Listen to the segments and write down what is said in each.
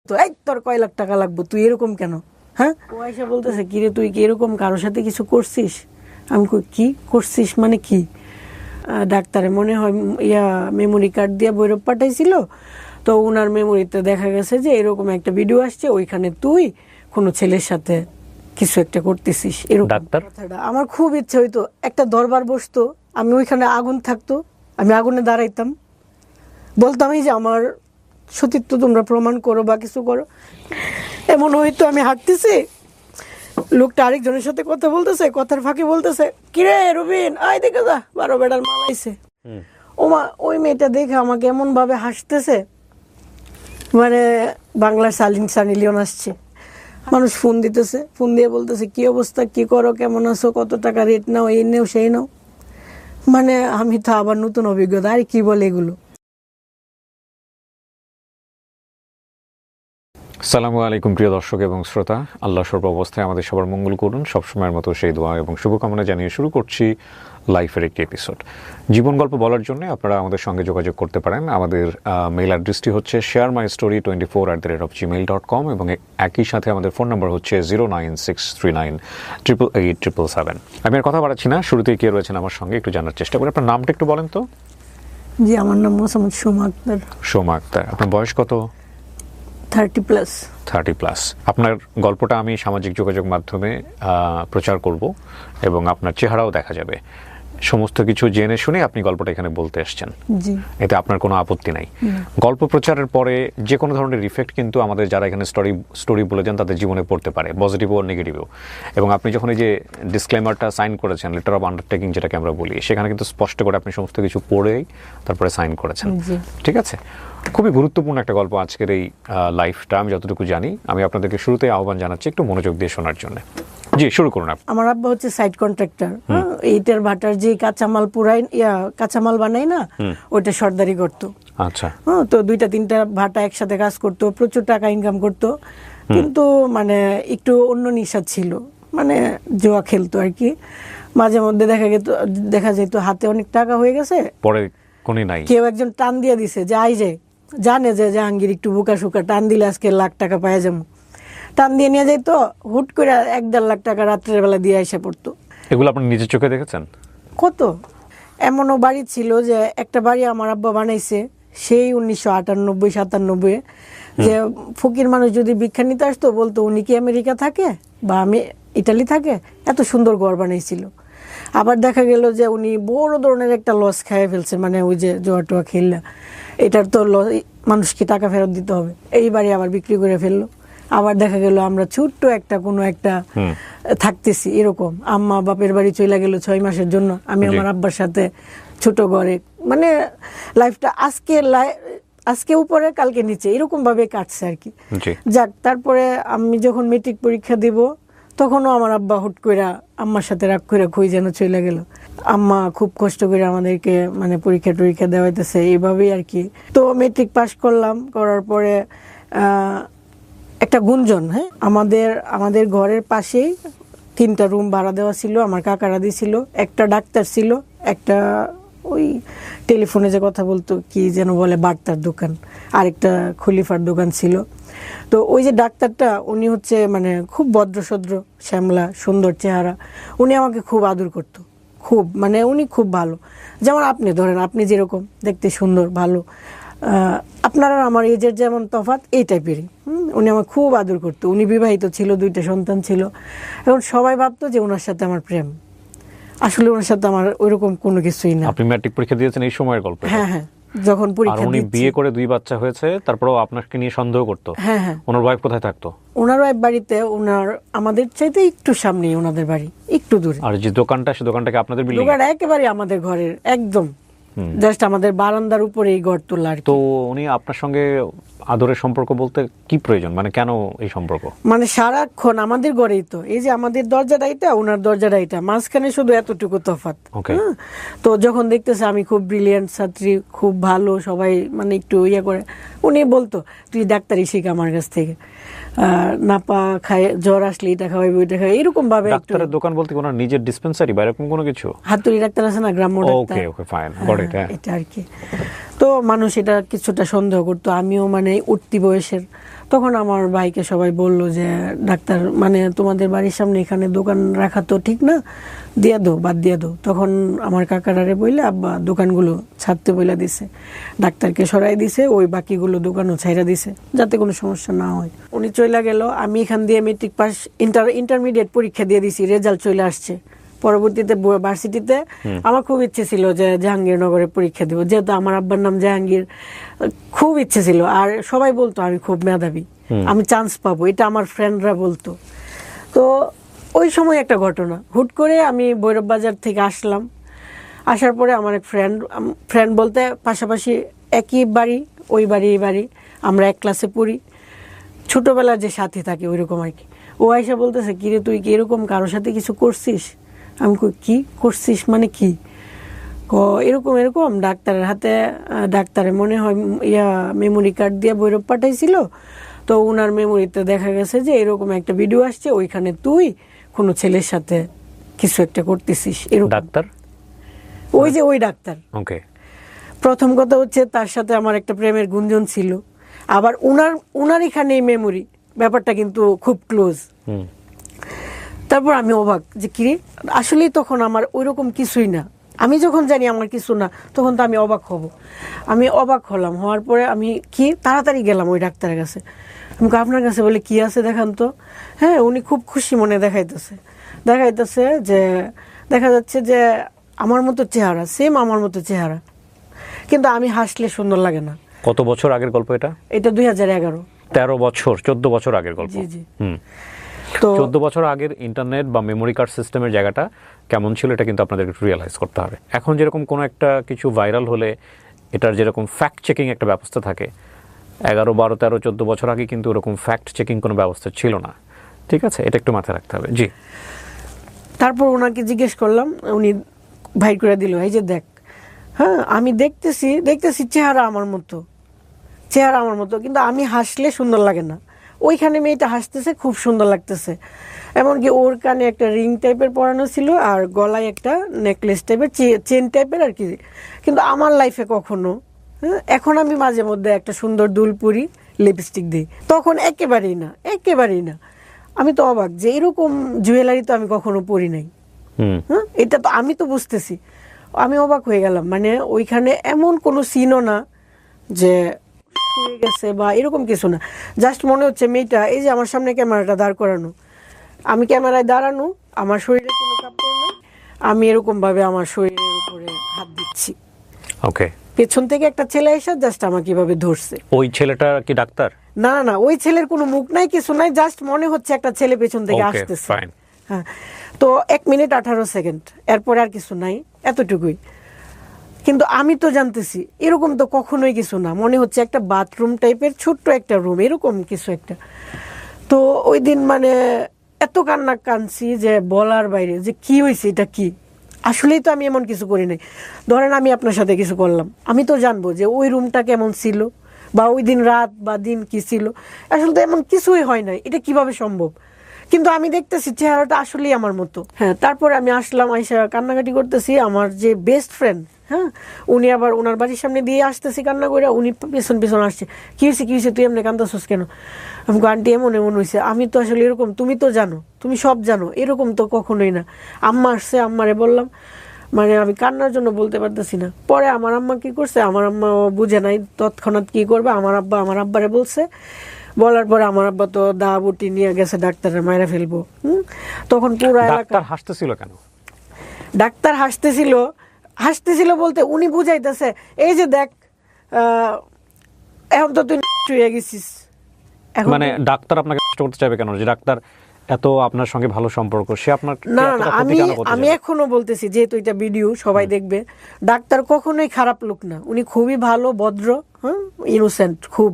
তো এই তোর কয় লাখ টাকা লাগবে, তুই এরকম কেন? হ্যাঁ, ও আয়সা বলতেছে কিরে তুই কি এরকম কারোর সাথে কিছু করছিস? আমি কি করছিস মানে কি? ডাক্তারে মনে হয় মেমোরি কার্ড দিয়ে বৈরব পাঠাইছিল, তো ওনার মেমোরিতে দেখা গেছে যে এরকম একটা ভিডিও আসছে, ওইখানে তুই কোনো ছেলের সাথে কিছু একটা করতেছিস এরকম। ডাক্তার আমার খুব ইচ্ছে হইতো একটা দরবার বসতো, আমি ওইখানে আগুন থাকতো, আমি আগুনে দাঁড়াইতাম, বলতাম এই যে আমার সতীত্ব তোমরা প্রমাণ করো বা কিছু করো। এমন হয়তো আমি হাঁটতেছি, লোকটা আরেকজনের সাথে কথা বলতেছে, কথার ফাঁকে বলতেছে কিরে রুবিন আয় দেখে যা 12 বেড়ার মাল আইছে। ওমা ওই মেয়েটা দেখে আমাকে এমন ভাবে হাসতেছে, মানে বাংলার সানি লিওন আসছে। মানুষ ফোন দিতেছে, ফোন দিয়ে বলতেছে কি অবস্থা, কি করো, কেমন আছো, কত টাকা রেট নাও, এই নেও সেই নাও। মানে আমি তো আবার নতুন অভিজ্ঞতা, আর কি বলে এগুলো। আসসালামু আলাইকুম প্রিয় দর্শক এবং শ্রোতা, আল্লাহ সর্ব অবস্থায় আমাদের সবার মঙ্গল করুন, সবসময়ের মতো সেই দোয়া এবং শুভকামনা জানিয়ে শুরু করছি লাইফের একটি এপিসোড। জীবন গল্প বলার জন্য আপনারা আমাদের সঙ্গে যোগাযোগ করতে পারেন। আমাদের মেইল অ্যাড্রেসটি হচ্ছে sharemystory24@gmail.com এবং একই সাথে আমাদের ফোন নাম্বার হচ্ছে 09639888777। আমি আর কথা বাড়াচ্ছি না, শুরুতেই কে রয়েছেন আমার সঙ্গে একটু জানার চেষ্টা করি। আপনার নামটা একটু বলেন তো। জি, আমার নাম মোহাম্মদ সোমা আক্তার। সোমা আক্তার, আপনার বয়স কত? 30+। আপনার গল্পটা আমি সামাজিক যোগাযোগ মাধ্যমে প্রচার করব এবং আপনার চেহারাও দেখা যাবে। সমস্ত কিছু জেনে শুনে আপনি গল্পটা এখানে বলতে এসেছেন, এতে আপনার কোনো আপত্তি নাই। গল্প প্রচারের পরে যে কোনো ধরনের ইফেক্ট কিন্তু আমাদের যারা এখানে স্টোরি বলে যান তাদের জীবনে পড়তে পারে, পজিটিভ ও নেগেটিভও। এবং আপনি যখন এই যে ডিসক্লেমারটা সাইন করেছেন, লেটার অফ আন্ডারটেকিং যেটাকে আমরা বলি, সেখানে কিন্তু স্পষ্ট করে আপনি সমস্ত কিছু পড়েই তারপরে সাইন করেছেন। ঠিক আছে, খুবই গুরুত্বপূর্ণ একটা গল্প আজকের এই লাইফটা। আমি যতটুকু জানি, আমি আপনাদেরকে শুরুতেই আহ্বান জানাচ্ছি একটু মনোযোগ দিয়ে শোনার জন্য। জি, শুরু করুন। আমার আব্বা হচ্ছে সাইট কন্ট্রাক্টর, ইটের ভাটার যে কাঁচামাল পুরাই কাঁচামাল বানাই না, ওইটা সর্দারি করতো। আচ্ছা, তো 2-3টা ভাটা একসাথে কাজ করতো, প্রচুর টাকা ইনকাম করতো, কিন্তু মানে একটু অন্য নিশা ছিল, মানে জুয়া খেলতো আর কি। মাঝে মধ্যে দেখা যেত হাতে অনেক টাকা হয়ে গেছে, পরে কোনি নাই, কেউ একজন টান দিয়ে দিছে যে আই যে জানে যে জাহাঙ্গীর একটু বোকা শুকা, টান দিলে আজকে লাখ টাকা পাওয়া যাবো, টান দিয়ে নিয়ে যাইতো, হুট করে 1-1.5 লাখ টাকা রাত্রের বেলা দিয়ে এসে পড়তো। এগুলো আপনি নিজের চোখে দেখেছেন? কত এমনও বাড়ি ছিল যে একটা বাড়ি আমার আব্বা বানাইছে সেই 1998-97, যে ফকির মানুষ যদি ভিক্ষা নিতে আসতো বলতো উনি কি আমেরিকা থাকে বা আমি ইটালি থাকে, এত সুন্দর ঘর বানাইছিল। আবার দেখা গেল যে উনি বড় ধরনের একটা লস খেয়ে ফেলছে, মানে ওই যে জোয়া টোয়া খেললা, এটার তো মানুষকে টাকা ফেরত দিতে হবে, এই বাড়ি আবার বিক্রি করে ফেললো। আবার দেখা গেল আমরা ছোট্ট একটা কোনো একটা থাকতেছি এরকম, আম্মা বাপের বাড়ি চলে গেল 6 মাসের জন্য, আমি আমার আব্বার সাথে ছোট ঘরে, মানে লাইফটা আজকে উপরে কালকে নিচে এরকম ভাবে কাটছে আর কি। যাক, তারপরে আমি যখন মেট্রিক পরীক্ষা দিব তখনও আমার আব্বা হুট করে আম্মার সাথে রাগ করে কই যেন চলে গেল। আম্মা খুব কষ্ট করে আমাদেরকে মানে পরীক্ষা দেওয়াইতেছে এইভাবেই আর কি। তো মেট্রিক পাস করলাম, করার পরে একটা গুঞ্জন, আমাদের ঘরের পাশেই 3টা রুম ভাড়া দেওয়া ছিল, আমার কাকারা দিয়েছিল। একটা ডাক্তার ছিল, একটা ওই টেলিফোনে যে কথা বলতো কি যেন বলে বার্তার দোকান, আরেকটা খলিফার দোকান ছিল। তো ওই যে ডাক্তারটা উনি হচ্ছে মানে খুব ভদ্রসদ্র, শ্যামলা, সুন্দর চেহারা, উনি আমাকে খুব আদর করতো, খুব মানে উনি খুব ভালো। যেমন আপনি ধরেন, আপনি যেরকম দেখতে সুন্দর ভালো, আপনারা আমার এজের যেমন তফাৎ এই টাইপেরই। উনি আমার খুব আদর করতো। উনি বিবাহিত ছিল, 2টা সন্তান ছিল। এখন সবাই ভাবতো যে ওনার সাথে আমার প্রেম, আসলে ওনার সাথে আমার ওইরকম কোনো কিছুই না। আপনি ম্যাট্রিক পরীক্ষা দিয়েছেন এই সময়ের গল্প? হ্যাঁ, যখন পরীক্ষা উনি বিয়ে করে 2 বাচ্চা হয়েছে, তারপরেও আপনাকে নিয়ে সন্দেহ করতো? হ্যাঁ। ওনার ওয়াইফ কোথায় থাকতো? ওনার ওয়াইফ বাড়িতে, আমাদের চাইতে একটু সামনেই ওনাদের বাড়ি, একটু দূরে। আর যে দোকানটা, সে দোকানটাকে আপনাদের বিল্ডিং? দোকানটা একেবারে আমাদের ঘরের একদম জাস্ট আমাদের বারান্দার উপরে এই ঘর তোলা আর কি। তো উনি আপনার সঙ্গে আদরের সম্পর্ক বলতে কি প্রয়োজন, মানে কেন এই সম্পর্ক? মানে সারাক্ষণ আমাদের ঘরেই তো, এই যে আমাদের দরজাটা এটা, ওনার দরজাটা এটা, মাঝখানে শুধু এতটুকু তফাৎ। তো যখন দেখতেছে আমি খুব ব্রিলিয়ান্ট ছাত্রী, খুব ভালো, সবাই মানে একটু ইয়ে করে, উনি বলতো তুই ডাক্তারি শিখ আমার কাছ থেকে, নাপা খায়, জ্বর আসলে এটা খাওয়াই ওইটা খাওয়াই, এরকম ভাবে। ডাক্তারের দোকান বলতে ওনার নিজের ডিসপেন্সারি বা এরকম কোনো কিছু? হাতুড়ি ডাক্তার আছে না, গ্রাম্য doctor, okay fine, got it. এটা আর কি। তো মানুষ এটা কিছুটা সন্দেহ করতো। আমিও মানে উঠতি বয়সের, তখন আমার ভাইকে সবাই বলল যে ডাক্তার মানে তোমাদের বাড়ির সামনে এখানে দোকান রাখা তো ঠিক না, দিয়ে দো, বাদ দিয়ে দো। তখন আমার কাকারারে বইলে আব্বা দোকানগুলো ছাড়তে বইলা দিছে, ডাক্তারকে সরাই দিছে, ওই বাকিগুলো দোকানও ছাইরা দিছে যাতে কোনো সমস্যা না হয়। উনি চলে গেল, আমি এখান দিয়ে মেট্রিক পাস ইন্টারমিডিয়েট পরীক্ষা দিয়ে দিছি, রেজাল্ট চলে আসছে। পরবর্তীতে ভার্সিটিতে আমার খুব ইচ্ছে ছিল যে জাহাঙ্গীরনগরে পরীক্ষা দেবো, যেহেতু আমার আব্বার নাম জাহাঙ্গীর, খুব ইচ্ছে ছিল। আর সবাই বলতো আমি খুব মেধাবী, আমি চান্স পাবো, এটা আমার ফ্রেন্ডরা বলতো। তো ওই সময় একটা ঘটনা, হুট করে আমি ভৈরব বাজার থেকে আসলাম। আসার পরে আমার এক ফ্রেন্ড বলতে পাশাপাশি একই বাড়ি, ওই বাড়ি এই বাড়ি, আমরা এক ক্লাসে পড়ি, ছোটবেলার যে সাথী থাকে ওইরকম আর কি। ও আয়সা বলতেছে, কিরে তুই কি এরকম কারোর সাথে কিছু করছিস? আমি কই কি করছিস মানে কি? এরকম এরকম ডাক্তারের হাতে, ডাক্তারে মনে হয় মেমোরি কার্ড দিয়ে ভৈরব পাঠাইছিল, তো ওনার মেমোরিতে দেখা গেছে যে এরকম একটা ভিডিও আসছে, ওইখানে তুই কোনো ছেলের সাথে কিছু একটা করতেছিস। এরকম ডাক্তার, ওই যে ওই ডাক্তার। ওকে। প্রথম কথা হচ্ছে তার সাথে আমার একটা প্রেমের গুঞ্জন ছিল, আবার উনার এখানে এই মেমোরি ব্যাপারটা কিন্তু খুব ক্লোজ। তারপর আমি অবাক যে কিরে, আসলেই তখন আমার ওইরকম কিছুই না। আমি যখন জানি আমার কিছু না, তখন তো আমি অবাক হব। আমি অবাক হলাম, হওয়ার পরে আমি কি তাড়াতাড়ি গেলাম ওই ডাক্তারের কাছে। আমি আপনার কাছে বলে কি আছে দেখান তো। হ্যাঁ, উনি খুব খুশি মনে দেখাইতেছে যে দেখা যাচ্ছে যে আমার মতো চেহারা, সেম আমার মতো চেহারা, কিন্তু আমি হাসলে সুন্দর লাগে না। কত বছর আগের গল্প এটা? এটা 2011। 13 বছর, 14 বছর আগের গল্প। জি জি। তো 14 বছর আগের ইন্টারনেট বা মেমোরি কার্ড সিস্টেমের জায়গাটা কেমন ছিল এটা কিন্তু আপনাদের একটু রিয়েলাইজ করতে হবে। এখন যেরকম কোনো একটা কিছু ভাইরাল হলে এটার যেরকম ফ্যাক্ট চেকিং একটা ব্যবস্থা থাকে, 11, 12, 13, 14 বছর আগে কিন্তু ওরকম ফ্যাক্ট চেকিং কোনো ব্যবস্থা ছিল না। ঠিক আছে, এটা একটু মাথায় রাখতে হবে। জি। তারপর ওনাকে জিজ্ঞেস করলাম, উনি ভাই করে দিল, এই যে দেখ, হ্যাঁ আমি দেখতেছি চেহারা আমার মতো, কিন্তু আমি হাসলে সুন্দর লাগে না। ওইখানে মেয়েটা হাসতেছে, খুব সুন্দর লাগতেছে। এমনকি ওর কানে একটা রিং টাইপের পরানো ছিল, আর গলায় একটা নেকলেস টাইপের, চেন টাইপের আর কি। কিন্তু আমার লাইফে কখনো, এখন আমি মাঝে মধ্যে একটা সুন্দর দুল পরি, লিপস্টিক দিই, তখন একেবারেই না। আমি তো অবাক যে এরকম জুয়েলারি তো আমি কখনো পরি নাই। এটা তো আমি তো বুঝতেছি, আমি অবাক হয়ে গেলাম। মানে ওইখানে এমন কোনো সিনও না যে শুয়ে গেছে বা এরকম কিছু না, জাস্ট মনে হচ্ছে মেয়েটা এই যে আমার সামনে ক্যামেরাটা দাঁড় করানো, আমি ক্যামেরায় দাঁড়ানো, আমার শরীরে কোনো কাপড় নেই, আমি এরকম ভাবে আমার শরীরের উপরে হাত দিচ্ছি। ওকে। পেছন থেকে একটা ছেলে এসে জাস্ট আমাকে কিভাবে ধরছে। ওই ছেলেটা কি ডাক্তার? না, ওই ছেলের কোনো মুখ নাই, কিছু নাই, জাস্ট মনে হচ্ছে একটা ছেলে পেছন থেকে আসতেছে। হ্যাঁ, তো 1 মিনিট 18 সেকেন্ড, এরপর আর কিছু নাই, এতটুকুই। কিন্তু আমি তো জানতেছি এরকম তো কখনোই কিছু না, মনে হচ্ছে একটা বাথরুম টাইপের ছোট্ট একটা রুম, এরকম কিছু একটা। তো ওই দিন মানে এত কাঁদছি যে বলার বাইরে, যে কি হয়েছে, এটা কি। আসলেই তো আমি এমন কিছু করি নাই। ধরেন আমি আপনার সাথে কিছু করলাম, আমি তো জানবো যে ওই রুমটা কেমন ছিল, বা ওই দিন রাত বা দিন কি ছিল। আসলে তো এমন কিছুই হয় নাই, এটা কিভাবে সম্ভব? কিন্তু আমি দেখতেছি চেহারাটা আসলেই আমার মতো। হ্যাঁ, তারপরে আমি আসলাম, আইসা কান্নাকাটি করতেছি। আমার যে বেস্ট ফ্রেন্ড, হ্যাঁ, উনি আবার ওনার বাড়ির সামনে দিয়ে আসতেছি কান্না করে, উনি পেছন আসছে, কি হয়েছে তুই এমনি কান্দাছিস কেন? আমি আন্টি এমন হয়েছে। আমি তো আসলে এরকম, তুমি তো জানো, তুমি সব জানো, এরকম তো কখনোই না। আম্মা আসছে, আম্মারে বললাম, মানে আমি কান্নার জন্য বলতে পারতেছি না। পরে আমার আম্মা কি করছে, আমার আম্মা বুঝে নাই তৎক্ষণাৎ কি করবে, আমার আব্বারে বলছে। বলার পরে আমার আব্বা তো দা বুটি নিয়ে গেছে, ডাক্তারের মায়েরা ফেলবো। তখন পুরো এলাকা হাসতেছিল কেন? ডাক্তার হাসতেছিল বলতে উনি বুঝাইতেছে, এই যে দেখ, এখন তো তুই হয়ে গেছিস। মানে ডাক্তার আপনাকে কষ্ট করতে চাইবে কেন? যে ডাক্তার এত আপনার সঙ্গে ভালো সম্পর্ক, সে আপনার না, আমি এখনো বলতেছি, যেহেতু এটা ভিডিও সবাই দেখবে, ডাক্তার কখনোই খারাপ লোক না, উনি খুবই ভালো, ভদ্র, হ্যাঁ, ইনোসেন্ট খুব।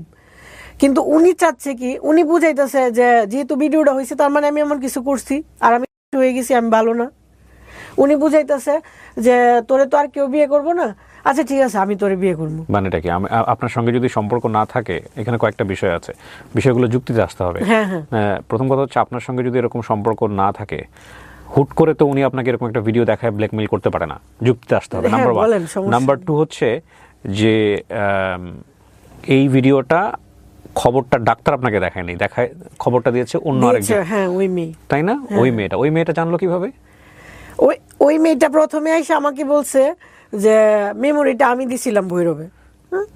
কিন্তু উনি চাচ্ছে কি, উনি বুঝাইতেছে যে যেহেতু ভিডিওটা হয়েছে তার মানে আমি এমন কিছু করছি আর আমি হয়ে গেছি, আমি ভালো না। উনি বুঝাইতেছে যে তোরে তো আর কেউ বিয়ে করবো না, আচ্ছা ঠিক আছে আমি তোরে বিয়ে করবো। মানেটা কি? আপনার সঙ্গে যদি সম্পর্ক না থাকে, এখানে কয়েকটা বিষয় আছে, বিষয়গুলো যুক্তিতে আসতে হবে। হ্যাঁ, প্রথম কথা হচ্ছে, আপনার সঙ্গে যদি এরকম সম্পর্ক না থাকে, হুট করে তো উনি আপনাকে এরকম একটা ভিডিও দেখায় ব্ল্যাকমেইল করতে পারে না, যুক্তিতে আসতে হবে, নাম্বার 1। নাম্বার 2 হচ্ছে যে এই ভিডিওটা খবরটা ডাক্তার আপনাকে দেখায়নি, দেখায় খবরটা দিয়েছে অন্য আরেকজন, হ্যাঁ ওই মেয়ে। তাই না? ওই মেয়েটা জানলো কিভাবে? ওই মেয়েটা প্রথমে এসে আমাকে বলছে যে মেমোরিটা আমি দিছিলাম ভৈরবে।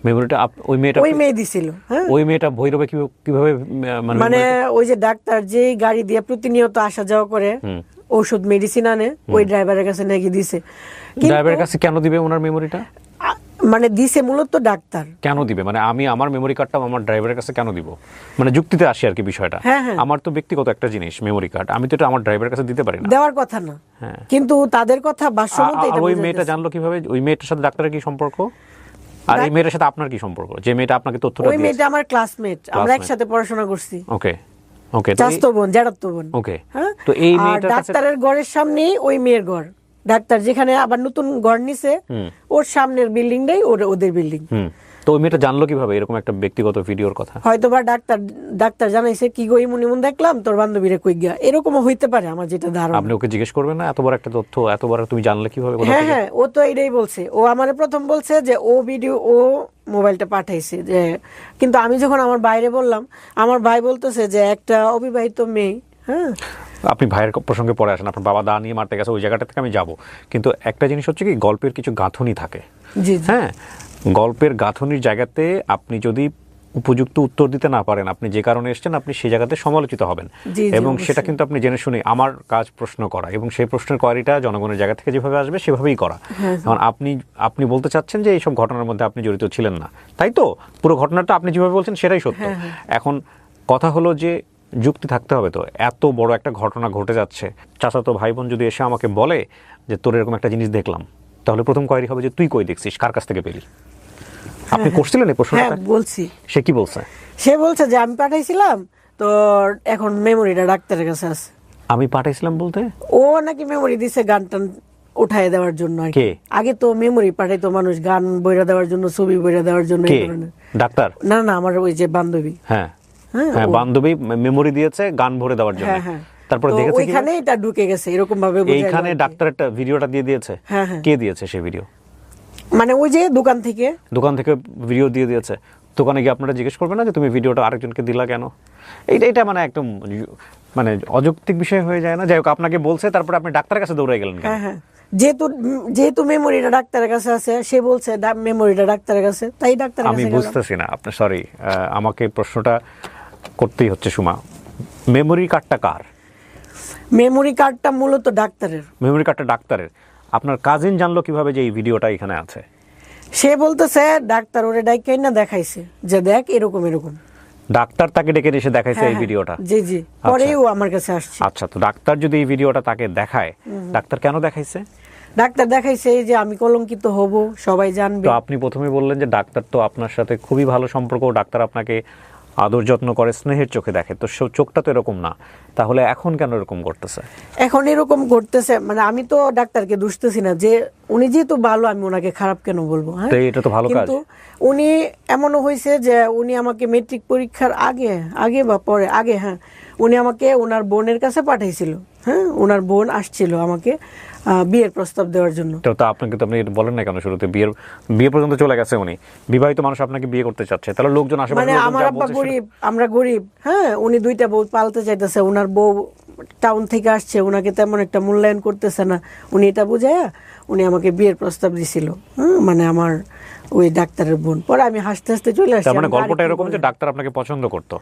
মেমোরিটা ওই মেয়ে দিছিল। হ্যাঁ, ওই মেয়েটা ভৈরবে কিভাবে মানে ওই যে ডাক্তার যে গাড়ি দিয়ে প্রতিনিয়ত আসা যাওয়া করে, ওষুধ মেডিসিন আনে, ওই ড্রাইভারের কাছে নাকি দিছে। ড্রাইভারের কাছে কেন দিবে ওনার মেমোরিটা? মানে দিছে মূলত ডাক্তার। কেন দিবে? মানে আমি আমার মেমোরি কার্ডটা আমার ড্রাইভারের কাছে কেন দিব? মানে যুক্তিতে আসি আর কি বিষয়টা। আমার তো ব্যক্তিগত একটা জিনিস মেমোরি কার্ড, আমি তো এটা আমার ড্রাইভারের কাছে দিতে পারি না, দেওয়ার কথা না। কিন্তু তাদের কথা ভাষ্যমতে এটা ওই মেয়েটা জানলো কিভাবে? ওই মেয়েটার সাথে ডাক্তারের কি সম্পর্ক? আর এই মেয়েটার সাথে আপনার কি সম্পর্ক? যে মেয়েটা আপনাকে তথ্যটা দিয়েছে। ওই মেয়েটা আমার ক্লাসমেট, আমরা একসাথে পড়াশোনা করছি। ওকে, চাচতো বোন, জ্যাঠাতো বোন। ওকে, তো এই মেয়েটার কাছে ডাক্তারের ঘরের সামনেই ওই মেয়ের ঘর। ডাক্তার যেখানে আবার নতুন ঘর নিছে, ওর সামনের বিল্ডিংটাই ওদের বিল্ডিং। তো ওই মেয়েটা জানলো কিভাবে এরকম একটা ব্যক্তিগত ভিডিওর কথা? হয়তোবা ডাক্তার জানাইছে কি গো ইমন দেখলাম তোর বান্ধবীরে কই গিয়া, এরকমও হইতে পারে আমার যেটা ধারণা। আপনি ওকে জিজ্ঞেস করবেন না এত বড় একটা তথ্য, এত বড় তুমি জানলে কিভাবে? হ্যাঁ, ও তো এটাই বলছে। ও আমারে প্রথম বলছে যে ও মোবাইলটা পাঠাইছে, যে কিন্তু আমি যখন আমার বাইরে বললাম, আমার ভাই বলতেছে যে একটা অবিবাহিত মেয়ে। হ্যাঁ, আপনি ভাইয়ের প্রসঙ্গে পরে আসেন, আপনার বাবা দা নিয়ে মারতে গেছে, ওই জায়গাটা থেকে আমি যাব। কিন্তু একটা জিনিস হচ্ছে কি, গল্পের কিছু গাঁথনি থাকে। হ্যাঁ, গল্পের গাঁথনির জায়গাতে আপনি যদি উপযুক্ত উত্তর দিতে না পারেন, আপনি যে কারণে এসেছেন, আপনি সেই জায়গাতে সমালোচিত হবেন। এবং সেটা কিন্তু আপনি জেনে শুনে, আমার কাজ প্রশ্ন করা, এবং সেই প্রশ্নের কোয়ারিটা জনগণের জায়গা থেকে যেভাবে আসবে সেভাবেই করা। এখন আপনি বলতে চাচ্ছেন যে এইসব ঘটনার মধ্যে আপনি জড়িত ছিলেন না, তাই তো? পুরো ঘটনাটা আপনি যেভাবে বলছেন সেটাই সত্য। এখন কথা হলো যে যুক্তি থাকতে হবে তো। এত বড় একটা ঘটনা ঘটে যাচ্ছে, চাচাতো ভাই বোন যদি এসে আমাকে বলে যে তোর এরকম একটা জিনিস দেখলাম, তাহলে প্রথম কোয়ারি হবে যে তুই কই দেখছিস, কার কাছ থেকে পেলি? আপনি করছিলেন এই প্রশ্নটা? হ্যাঁ, বলছি। সে কি বলছে? সে বলছে যে আমি পাঠাইছিলাম, তো এখন মেমোরিটা ডাক্তারের কাছে আছে। আমি পাঠাইছিলাম বলতে? ও নাকি মেমোরি দিছে গান টান উঠায় দেওয়ার জন্য আর কি। আগে তো মেমোরি পাঠাইতো মানুষ গান বইরা দেওয়ার জন্য, ছবি বইরা দেওয়ার জন্য। ডাক্তার? না, আমার ওই যে বান্ধবী। হ্যাঁ, বান্ধবী মেমোরি দিয়েছে গান ভরে দেওয়ার জন্য। তারপরে দেখেছে ওইখানে এটা ঢুকে গেছে এরকম ভাবে। এইখানে ডাক্তার একটা ভিডিওটা দিয়ে দিয়েছে। কে দিয়েছে সেই ভিডিও? মানে ওই যে দোকান থেকে ভিডিও দিয়ে দিয়েছে। দোকানে গিয়ে আপনারা জিজ্ঞেস করবেন না যে তুমি ভিডিওটা আরেকজনকে দিলা কেন? এটা মানে একদম মানে অযৌক্তিক বিষয় হয়ে যায় না? যাই হোক, আপনাকে বলছে, তারপরে আপনি ডাক্তারের কাছে দৌড়ে গেলেন কেন? যেহেতু মেমোরিটা ডাক্তারের কাছে আছে, সে বলছে মেমোরিটা ডাক্তারের কাছে, তাই ডাক্তার। আমি বুঝতেছি না আপনি, সরি, আমাকে প্রশ্নটা করতেই হচ্ছে। সুমা, মেমোরি কার্ডটা কার? মেমোরি কার্ডটা মূলত ডাক্তারের। মেমোরি কার্ডটা ডাক্তারের। আপনার কাজিন জানলো কিভাবে যে এই ভিডিওটা এখানে আছে? সে বলতেছে ডাক্তার ওরে ডাইকে না দেখাইছে যে দেখ এরকম। ডাক্তার তাকে ডেকে এসে দেখাইছে এই ভিডিওটা? জি, পরেই ও আমার কাছে আসছে। আচ্ছা, তো ডাক্তার যদি এই ভিডিওটা তাকে দেখায়, ডাক্তার কেন দেখাইছে? ডাক্তার দেখাইছে যে আমি কলঙ্কিত হব, সবাই জানবে। তো আপনি প্রথমে বললেন যে ডাক্তার তো আপনার সাথে খুবই ভালো সম্পর্ক, ডাক্তার আপনাকে আদর যত্ন করে, স্নেহের চোখে দেখে, তো চোখটা তো এরকম না, তাহলে এখন কেন এরকম করতেছে? এখন এরকম করতেছে মানে আমি তো ডাক্তারকে দুষতেছি না, যে উনি যেহেতু ভালো আমি ওনাকে খারাপ কেন বলবো? হ্যাঁ, এটা তো ভালো কাজ। কিন্তু উনি এমনও হয়েছে যে উনি আমাকে মেট্রিক পরীক্ষার আগে বা পরে, হ্যাঁ, উনি আমাকে ওনার বোনের কাছে পাঠাইছিল। হ্যাঁ, ওনার বোন আসছিল আমাকে বিয়ের প্রস্তাব দেওয়ার জন্য। তো আপনাকে তো আপনি বলেন না কেন শুরুতে? বিয়ে পর্যন্ত চলে গেছে, উনি বিবাহিত মানুষ আপনাকে বিয়ে করতে চাচ্ছে, তাহলে লোকজন আশেপাশে, মানে আমার আব্বা গরিব, আমরা গরিব। হ্যাঁ, উনি দুইটা বউ পালতে চাইতেছে, ওনার বউ টাউন থেকে আসছে, ওনাকে তেমন একটা মূল্যায়ন করতেছে না, উনি এটা বুঝায়া উনি আমাকে বিয়ের প্রস্তাব দিছিল। মানে আমার ওই ডাক্তারের বোন। পরে আমি হাসতে হাসতে চলে আসছি। মানে গল্পটা এরকম যে ডাক্তার আপনাকে পছন্দ করতো,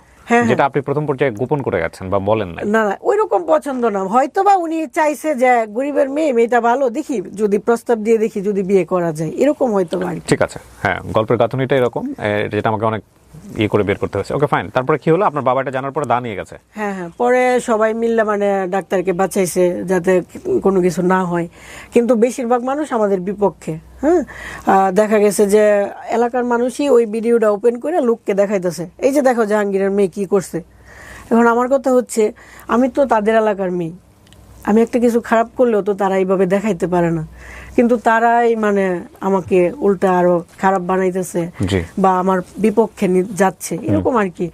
যেটা আপনি প্রথম পর্যায়ে গোপন করে গেছেন বা বলেন না? না, ওইরকম পছন্দ না, হয়তোবা উনি চাইছে যে গরিবের মেয়েটা ভালো, দেখি যদি প্রস্তাব দিয়ে দেখি যদি বিয়ে করা যায়, এরকম হয়তো। ঠিক আছে, হ্যাঁ, গল্পের গাঁথনিটা এরকম, যেটা আমাকে অনেক ইয়ে করে বের করতে হয়েছে। ওকে, ফাইন। তারপরে কি হলো? আপনার বাবা এটা জানার পরে দা নিয়ে গেছে? হ্যাঁ, পরে সবাই মিললে মানে ডাক্তারকে বাঁচাইছে যাতে কোনো কিছু না হয়, কিন্তু বেশিরভাগ মানুষ আমাদের বিপক্ষে। হ্যাঁ, দেখা গেছে যে এলাকার মানুষই ওই ভিডিওটা ওপেন করে লোককে দেখাইতেছে, এই যে দেখো জাহাঙ্গীরের মেয়ে কি করছে। এখন আমার কথা হচ্ছে, আমি তো তাদের এলাকার মেয়ে, আমি একটা কিছু খারাপ করলেও তো তারা এইভাবে দেখাইতে পারে না, কিন্তু তারাই মানে আমাকে উল্টা আরো খারাপ বানাইতেছে বা আমার বিপক্ষে যাচ্ছে, এরকম আর কি।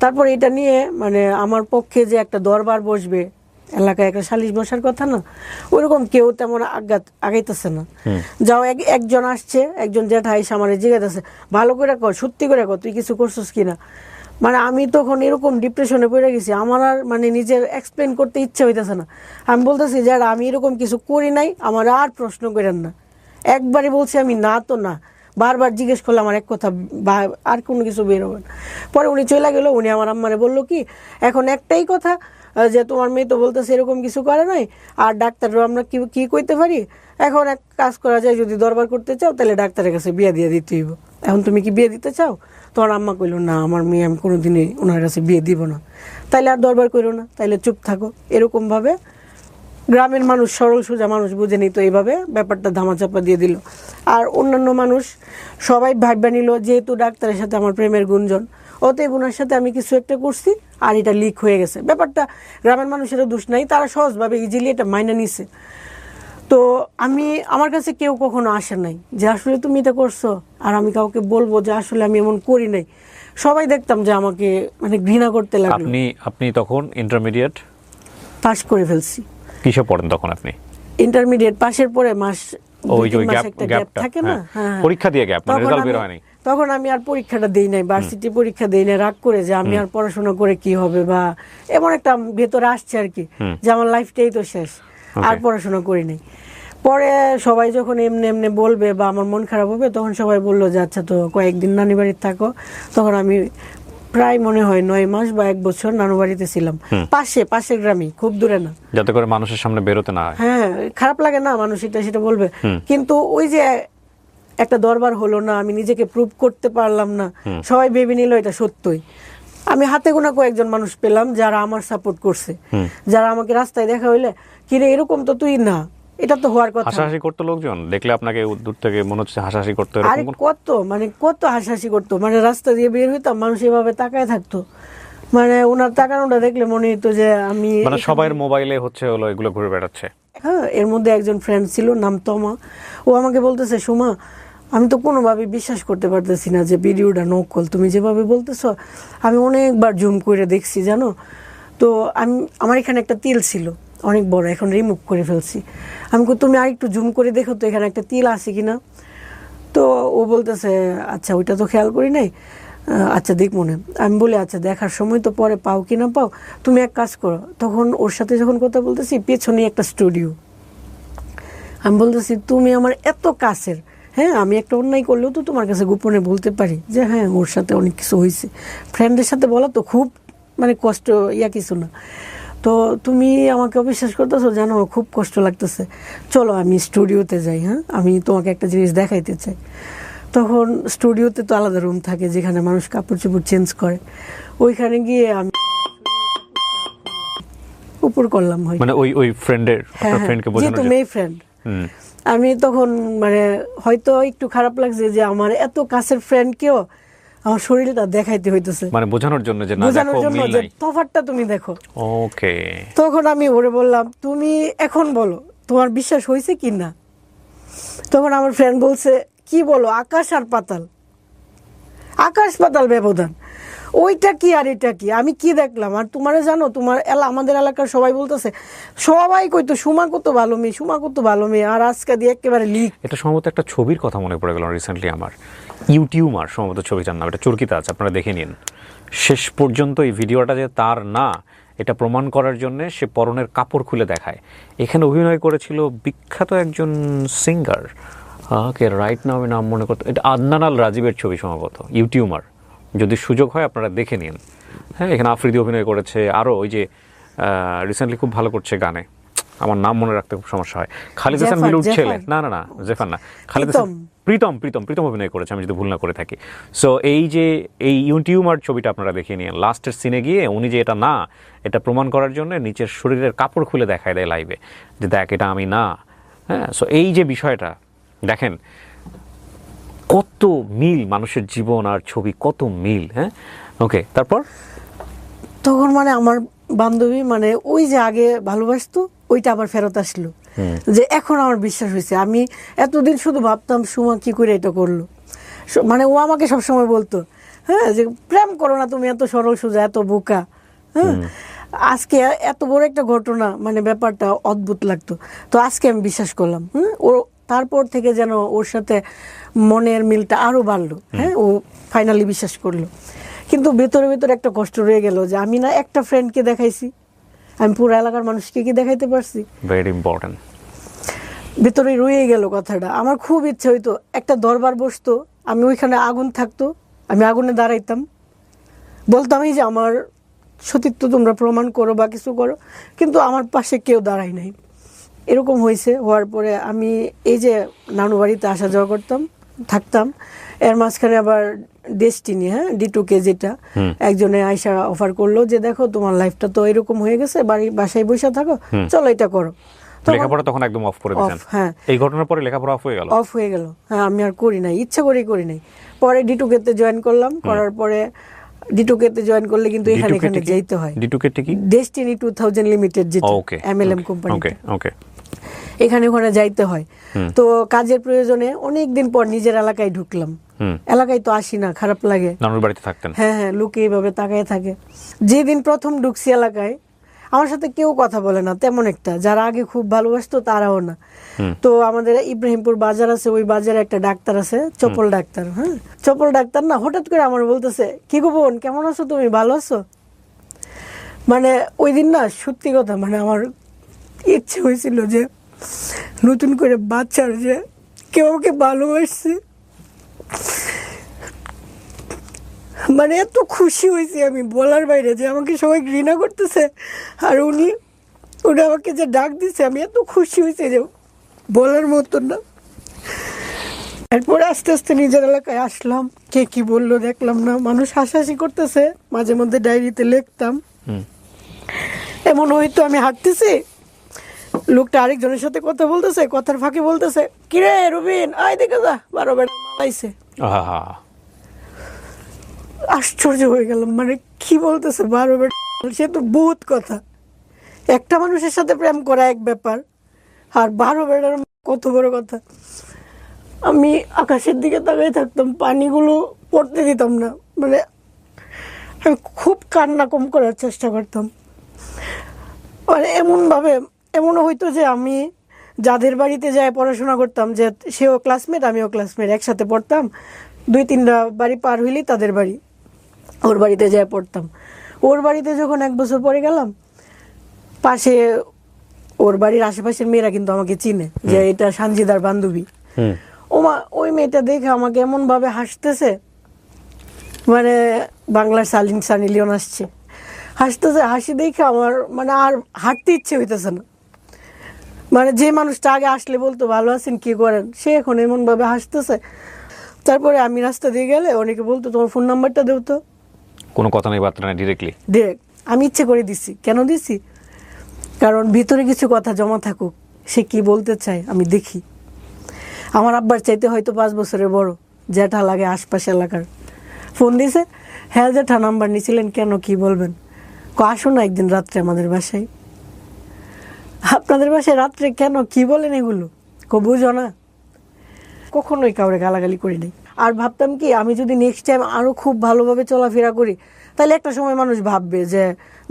তারপর এটা নিয়ে মানে আমার পক্ষে যে একটা দরবার বসবে, এলাকায় একটা সালিশ বসার কথা না, ওইরকম কেউ তেমন আগাইতেছে না। যাও একজন আসছে, একজন জ্যাঠা এসে আমার জিজ্ঞাসা, ভালো করে কর, সত্যি করে কর, তুই কিছু করছিস কিনা? মানে আমি তখন এরকম ডিপ্রেশনে পড়ে গেছি, আমার আর মানে নিজের এক্সপ্লেন করতে ইচ্ছা হইতেছে না। আমি বলতেছি যারা আমি এরকম কিছু করি নাই, আমার আর প্রশ্ন করেন না। একবারই বলছি আমি না তো না, বারবার জিজ্ঞেস করলে আমার এক কথা আর কোনো কিছু বের হবে না। পরে উনি চলে গেল, উনি আমার আম্মারে বললো কি এখন একটাই কথা যে তোমার মেয়ে তো বলতেছে এরকম কিছু করে নাই, আর ডাক্তারও আমরা কি কি কইতে পারি, এখন এক কাজ করা যায়, যদি দরবার করতে চাও তাহলে ডাক্তারের কাছে বিয়ে দিয়ে দিতে হইব। এখন তুমি কি বিয়ে দিতে চাও? তোমার আম্মা কইল না আমার মেয়ে আমি কোনোদিনই ওনার কাছে বিয়ে দিব না। তাইলে আর দরবার করো না, তাইলে চুপ থাকো। এরকমভাবে গ্রামের মানুষ, সরল সোজা মানুষ বুঝে নিত, এইভাবে ব্যাপারটা ধামাচাপা দিয়ে দিল। আর অন্যান্য মানুষ সবাই ভাববা নিল যেহেতু ডাক্তারের সাথে আমার প্রেমের গুঞ্জন, অতএব ওনার সাথে আমি কিছু একটা করছি আর এটা লিক হয়ে গেছে। ব্যাপারটা গ্রামের মানুষেরও দোষ নাই, তারা সহজভাবে ইজিলি এটা মাইনে নিছে। তো আমার কাছে কেউ কখনো আসে নাই যে আসলে তুমি এটা করছো, আর আমি কাউকে বলবো যে আসলে আমি এমন করি নাই। সবাই দেখতাম যে আমাকে মানে ঘৃণা করতে লাগলো। আপনি তখন ইন্টারমিডিয়েট পাস করে ফেলছি। কিসে পড়েন তখন আপনি? ইন্টারমিডিয়েট পাশের পরে মাস ওই যে একটা গ্যাপ থাকে না, হ্যাঁ, পরীক্ষা দিয়ে গ্যাপ, মানে রেজাল্ট বের হয়নি। তখন আমি আর পরীক্ষাটা দেই নাই, ভার্সিটি পরীক্ষা দেই নাই, রাগ করে যে আমি আর পড়াশোনা করে কি হবে, বা এমন একটা ভেতরে আসছে আর কি যে আমার লাইফটাই তো শেষ, আর পড়াশোনা করি নাই। পরে সবাই যখন এমনি এমনি বলবে বা আমার মন খারাপ হবে, তখন সবাই বললো যে আচ্ছা তো কয়েকদিন নানি বাড়িতে থাকো। তখন আমি প্রায় মনে হয় 9 মাস বা 1 বছর নানু বাড়িতে ছিলাম, পাশের গ্রামে, খুব দূরে না, যাতে করে মানুষের সামনে বেরোতে না হয়। হ্যাঁ, খারাপ লাগে না, মানুষ এটা সেটা বলবে, কিন্তু ওই যে একটা দরবার হলো না, আমি নিজেকে প্রুভ করতে পারলাম না, সবাই ভেবে নিল এটা সত্যই। আমি হাতে গোনা কয়েকজন মানুষ পেলাম যারা আমার সাপোর্ট করছে, যারা আমাকে রাস্তায় দেখা হইলে কিরে এরকম তো তুই না, এটা তো হওয়ার কথা। হাসাহাসি করতো লোকজন দেখলে আপনাকে দূর থেকে, মনে হচ্ছে হাসাহাসি করতো? আরে কত হাসাহাসি করতো, মানে রাস্তা দিয়ে বের হইতাম মানুষ এভাবে তাকায় থাকতো, মানে ওনার তাকানোটা দেখলে মনে হতো যে আমি, মানে সবার মোবাইলে হলো এগুলো ঘুরে বেড়াচ্ছে। হ্যাঁ, এর মধ্যে একজন ফ্রেন্ড ছিল নাম তমা, ও আমাকে বলতেছে সুমা আমি তো কোনোভাবে বিশ্বাস করতে পারতেছি না যে ভিডিওটা নকল, তুমি যেভাবে বলতেছো আমি অনেকবার জুম করে দেখছি জানো। তো আমার এখানে একটা তিল ছিল অনেক বড়, এখন রিমুভ করে ফেলছি। আমি তুমি আর একটু জুম করে দেখো তো এখানে একটা তিল আছে কিনা। তো ও বলতেছে আচ্ছা ওইটা তো খেয়াল করি নাই, আচ্ছা দেখ মনে। আমি বলি আচ্ছা দেখার সময় তো পরে পাও কি না পাও, তুমি এক কাজ করো। তখন ওর সাথে যখন কথা বলতেছি পেছনে একটা স্টুডিও, আমি বলতেছি তুমি আমার এত কাছের, হ্যাঁ আমি একটা অন্যায় করলেও তো তোমার কাছে গোপনে বলতে পারি যে হ্যাঁ ওর সাথে অনেক কিছু হয়েছে। ফ্রেন্ডের সাথে বলা তো খুব মানে কষ্ট কিছু না। তো তুমি আমাকে অবিশ্বাস করতেছো, জানো খুব কষ্ট লাগতেছে, চলো আমি স্টুডিওতে যাই, হ্যাঁ আমি তোমাকে একটা জিনিস দেখাইতে চাই। তখন স্টুডিওতে তো আলাদা রুম থাকে যেখানে মানুষ কাপড় চোপড় চেঞ্জ করে, ওইখানে গিয়ে আমি উপর করলাম, মানে ওই ফ্রেন্ডের, আপনার ফ্রেন্ডকে বোঝানোর জন্য, মেয়ে ফ্রেন্ড। আমি তখন মানে হয়তো একটু খারাপ লাগছে যে আমার এত কাছের ফ্রেন্ডকেও আমার শরীরটা দেখাইতে হইতেছে, মানে বোঝানোর জন্য যে না বোঝানোর দেখো জন্য মিল যে নাই, তফাৎটা তুমি দেখো। ওকে। তখন আমি ওরে বললাম তুমি এখন বলো তোমার বিশ্বাস হয়েছে কি না। তখন আমার ফ্রেন্ড বলছে কি বলো, আকাশ আর পাতাল, আকাশ পাতাল ব্যবধান, ওইটা কি আর এটা কি, আমি কি দেখলাম। আর তোমারে জানো তোমার আমাদের এলাকার সবাই বলতেছে, সবাই কইতো সুমা কত ভালো মেয়ে, সুমা কত ভালো মেয়ে, আর আজকে দিয়ে একেবারে লিক। এটা সম্ভবত একটা ছবির কথা মনে পড়ে গেল রিসেন্টলি আমার, ইউটিউবার সম্ভবত ছবিটার নাম, এটা চরকিতে আছে, আপনারা দেখে নিন। শেষ পর্যন্ত এই ভিডিওটা যে তার না এটা প্রমাণ করার জন্য সে পরনের কাপড় খুলে দেখায়। এখানে অভিনয় করেছিল বিখ্যাত একজন সিঙ্গার, কে রাইট নাও আমি নাম মনে করতে, এটা আদনান আল রাজীবের ছবি সম্ভবত, ইউটিউবার, যদি সুযোগ হয় আপনারা দেখে নিন। হ্যাঁ, এখানে আফ্রিদি অভিনয় করেছে, আরও ওই যে রিসেন্টলি খুব ভালো করছে গানে, আমার নাম মনে রাখতে খুব সমস্যা হয়, খালিদ হাসান মিলুর ছেলে, না জেফার না, খালিদ হাসান, প্রীতম অভিনয় করেছে আমি যদি ভুল না করে থাকি। সো এই যে এই ইউটিউবার ছবিটা আপনারা দেখে নিন, লাস্টের সিনে গিয়ে উনি যে এটা না এটা প্রমাণ করার জন্য নিচের শরীরের কাপড় খুলে দেখায় দেয় লাইভে, যে দেখ এটা আমি না। হ্যাঁ, সো এই যে বিষয়টা দেখেন কত মিল, মানুষের জীবন আর ছবি কত মিল। হ্যাঁ, ওকে, তারপর তখন মানে আমার বান্ধবী মানে ওই যে আগে ভালোবাসতো ওইটা আবার ফেরত আসলো, যে এখন আমার বিশ্বাস হয়েছে। আমি এতদিন শুধু ভাবতাম সুমা কি করে এটা করলো, মানে ও আমাকে সবসময় বলতো হ্যাঁ যে প্রেম করো না তুমি, এত সরল সোজা, এত বোকা। হ্যাঁ, আজকে এত বড় একটা ঘটনা, মানে ব্যাপারটা অদ্ভুত লাগতো। তো আজকে আমি বিশ্বাস করলাম। ও তারপর থেকে যেন ওর সাথে মনের মিলটা আরো বাড়লো। হ্যাঁ, ও ফাইনালি বিশ্বাস করলো। কিন্তু ভেতরে ভেতরে একটা কষ্ট রয়ে গেল যে আমি না একটা ফ্রেন্ডকে দেখাইছি, আমি পুরো এলাকার মানুষকে কি দেখাইতে পারছি? Very important. ভেতরে রয়ে গেল কথাটা। আমার খুব ইচ্ছে হইতো একটা দরবার বসতো, আমি ওইখানে আগুন থাকতো, আমি আগুনে দাঁড়াইতাম, বলতাম এই যে আমার সতীত্ব তোমরা প্রমাণ করো বা কিছু করো, কিন্তু আমার পাশে কেউ দাঁড়ায় নাই। এরকম হয়েছে। হওয়ার পরে আমি এই যে নানু বাড়িতে আসা যাওয়া করতাম, থাকতাম, এর মাঝখানে আবার ডেস্টিনি, D2K যেটা, একজনে আয়সা অফার করলো যে দেখো তোমার লাইফটা তো এরকম হয়ে গেছে, বাসায় বসে থাকো, চলো এটা করো। লেখাপড়া তখন একদম অফ করে দিয়েছেন? হ্যাঁ। এই ঘটনার পরে লেখাপড়া অফ হয়ে গেল? অফ হয়ে গেল, হ্যাঁ। আমি আর করি নাই, ইচ্ছা করি নাই। পরে D2K তে জয়েন করলাম, করার পরে D2K তে জয়েন করলে কিন্তু এখানে যাইতে হয়। D2K কি? ডেস্টিনি 2000 লিমিটেড, যেটা MLM কোম্পানি, এখানে ওখানে যাইতে হয়। তো কাজের প্রয়োজনে অনেকদিন পর নিজের এলাকায় ঢুকলাম। এলাকায় তো আসি না, খারাপ লাগে। নানুর বাড়িতে থাকতেন? হ্যাঁ, লোকে এইভাবে তাকায় থাকে। যেদিন প্রথম ঢুকছি এলাকায়, আমার সাথে কেউ কথা বলে না তেমন একটা, যারা আগে খুব ভালোবাসতো তারাও না। তো আমাদের ইব্রাহিমপুর বাজার আছে, ওই বাজারে একটা ডাক্তার আছে, চপল ডাক্তার। চপল ডাক্তার না হঠাৎ করে আমার বলতেছে, কি গো বোন, কেমন আছো তুমি, ভালো আছো? মানে ওই দিন না, সত্যি কথা, মানে আমার ইচ্ছে হয়েছিল যে নতুন করে বাচ্চার যে কেউ আমাকে ভালোবাসছে, মানে এত খুশি হয়েছি আমি বলার বাইরে, যে আমাকে সবাই ঘৃণা করতেছে, আর উনি আমাকে যে ডাক দিছে, আমি এত খুশি হয়েছি যে বলার মতন না। এরপরে আস্তে আস্তে নিজের এলাকায় আসলাম, কে কি বললো দেখলাম না, মানুষ হাসাহাসি করতেছে, মাঝে মধ্যে ডায়েরিতে লিখতাম। এমন হয়তো আমি হাঁটতেছি, লোকটা আরেকজনের সাথে কথা বলতেছে, কথার ফাঁকে বলতেছে, কিরে রুবিন, আয় দেখে যা 12 বেটা মালাইছে। আশ্চর্য হয়ে গেলাম, মানে কি বলতেছে 12 বেটা? সে তো বহুত কথা। একটা মানুষের সাথে প্রেম করা এক ব্যাপার, আর 12 বেটার কত বড় কথা। আমি আকাশের দিকে তাকাই থাকতাম, পানিগুলো পড়তে দিতাম না, মানে আমি খুব কান্না কম করার চেষ্টা করতাম। মানে এমনও হইতো যে আমি যাদের বাড়িতে যাই পড়াশোনা করতাম, যে সেও ক্লাসমেট আমিও ক্লাসমেট, একসাথে পড়তাম, 2-3টা বাড়ি পার হইলেই তাদের বাড়ি, ওর বাড়িতে যাই পড়তাম। ওর বাড়িতে যখন 1 বছর পরে গেলাম, পাশে ওর বাড়ির আশেপাশের মেয়েরা কিন্তু আমাকে চিনে, যে এটা সানজিদার বান্ধবী। ওই মেয়েটা দেখে আমাকে এমন ভাবে হাসতেছে, মানে বাংলার সানি লিওন আসছে, হাসতেছে, হাসি দেখে আমার মানে আর হাঁটতে ইচ্ছে হইতেছে না। মানে যে মানুষটা আগে আসলে বলতো ভালো আছেন, কি করেন, সে এখন এমন ভাবে হাসতেছে। তারপরে আমি রাস্তা দিয়ে গেলে অনেকে বলতো তোমার ফোন নাম্বারটা দেও তো। কোনো কথা নেই, বার্তা নেই, ডিরেক্ট আমি ইচ্ছে করে দিছি। কেন দিছি? কারণ ভিতরে কিছু কথা জমা থাকুক, সে কি বলতে চায় আমি দেখি। আমার আব্বার চাইতে হয়তো 5 বছরের বড়, জ্যাঠা লাগে আশপাশ এলাকার। ফোন দিছে, হ্যাঁ জ্যাঠা নাম্বার নিয়েছিলেন, কেন, কি বলবেন? আসো না একদিন রাত্রে আমাদের বাসায়। আপনাদের বাসায় রাত্রে কেন, কি বলেন এগুলো? বুঝো না? কখনোই কাউরে গালাগালি করি নাই। আর ভাবতাম কি, আমি যদি নেক্সট টাইম আরো খুব ভালোভাবে চলাফেরা করি, তাহলে একটা সময় মানুষ ভাববে যে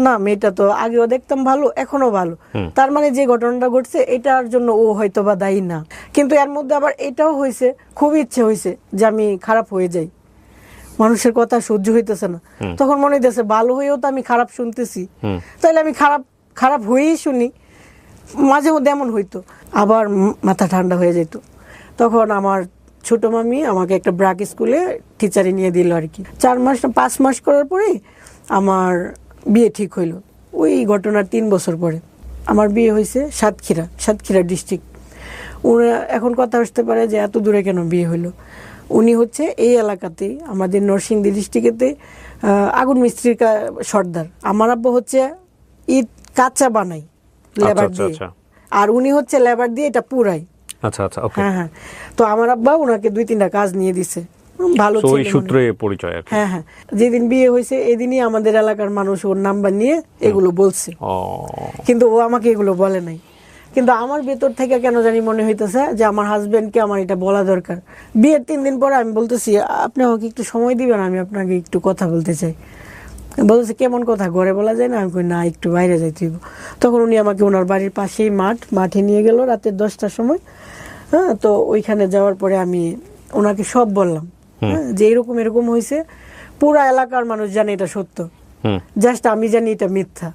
না, মেয়েটা তো আগেও দেখতাম ভালো, এখনো ভালো, তার মানে যে ঘটনাটা ঘটছে এটার জন্য ও হয়তো বা দায়ী না। কিন্তু এর মধ্যে আবার এটাও হয়েছে, খুব ইচ্ছে হয়েছে যে আমি খারাপ হয়ে যাই, মানুষের কথা সহ্য হইতেছে না। তখন মনে হইতেছে ভালো হয়েও তো আমি খারাপ শুনতেছি, তাহলে আমি খারাপ হয়েই শুনি। মাঝে মধ্যে এমন হইতো, আবার মাথা ঠান্ডা হয়ে যেত। তখন আমার ছোট মামি আমাকে একটা ব্রাক স্কুলে টিচারে নিয়ে দিল আর কি। 5 মাস করার পরে আমার বিয়ে ঠিক হইলো। ওই ঘটনার 3 বছর পরে আমার বিয়ে হয়েছে সাতক্ষীরা ডিস্ট্রিক্ট। ওরা এখন কথা আসতে পারে যে এত দূরে কেন বিয়ে হইলো। উনি হচ্ছে এই এলাকাতেই, আমাদের নরসিংদী ডিস্ট্রিক্টেতে আগুন মিস্ত্রির সর্দার। আমার আব্বা হচ্ছে ইট কাঁচা বানাই লেবার দিয়ে, আর উনি হচ্ছে লেবার দিয়ে এটা পুরাই। হ্যাঁ, তো আমার আব্বা ওনাকে 2-3টা কাজ নিয়ে দিছে, ভালো ছিল, সূত্রে পরিচয়। হ্যাঁ, যেদিন বিয়ে হয়েছে এদিনই আমাদের এলাকার মানুষ ওর নাম্বার নিয়ে এগুলো বলছে, কিন্তু ও আমাকে এগুলো বলে নাই। কিন্তু আমার ভেতর থেকে কেন জানি মনে হইতেছে যে আমার হাজবেন্ডকে আমার এটা বলা দরকার। বিয়ের 3 দিন পরে আমি বলতেছি, আপনি আমাকে একটু সময় দিবেন, আমি আপনাকে একটু কথা বলতে চাই। বলতেছে কেমন কথা, ঘরে বলা যায় না? আমি কই না, একটু বাইরে যাইতে হইব। তখন উনি আমাকে ওনার বাড়ির পাশেই মাঠে নিয়ে গেল রাতের 10টার সময়। হ্যাঁ, তো ওইখানে যাওয়ার পরে আমি ওনাকে সব বললাম, যে এরকম হয়েছে। পুরা এলাকার মানুষ জানে এটা সত্য, জাস্ট আমি জানি এটা মিথ্যা।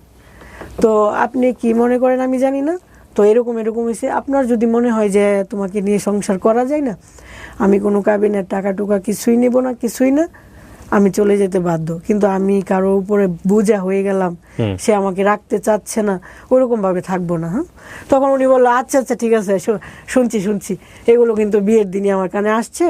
তো আপনি কি মনে করেন আমি জানি না? তো এরকম হয়েছে। আপনার যদি মনে হয় যে তোমাকে নিয়ে সংসার করা যায় না, আমি কোনো কাবিনের টাকা টুকা কিছুই নেব না, কিছুই না, আমি চলে যেতে বাধ্য। কিন্তু আমি কারো উপরে বোঝা হয়ে গেলাম, সে আমাকে রাখতে চাচ্ছে না, ওরকম ভাবে থাকবো না। হ্যাঁ, তখন উনি বললো আচ্ছা আচ্ছা ঠিক আছে, শুনছি, এগুলো কিন্তু বিয়ের দিনই আমার কানে আসছে,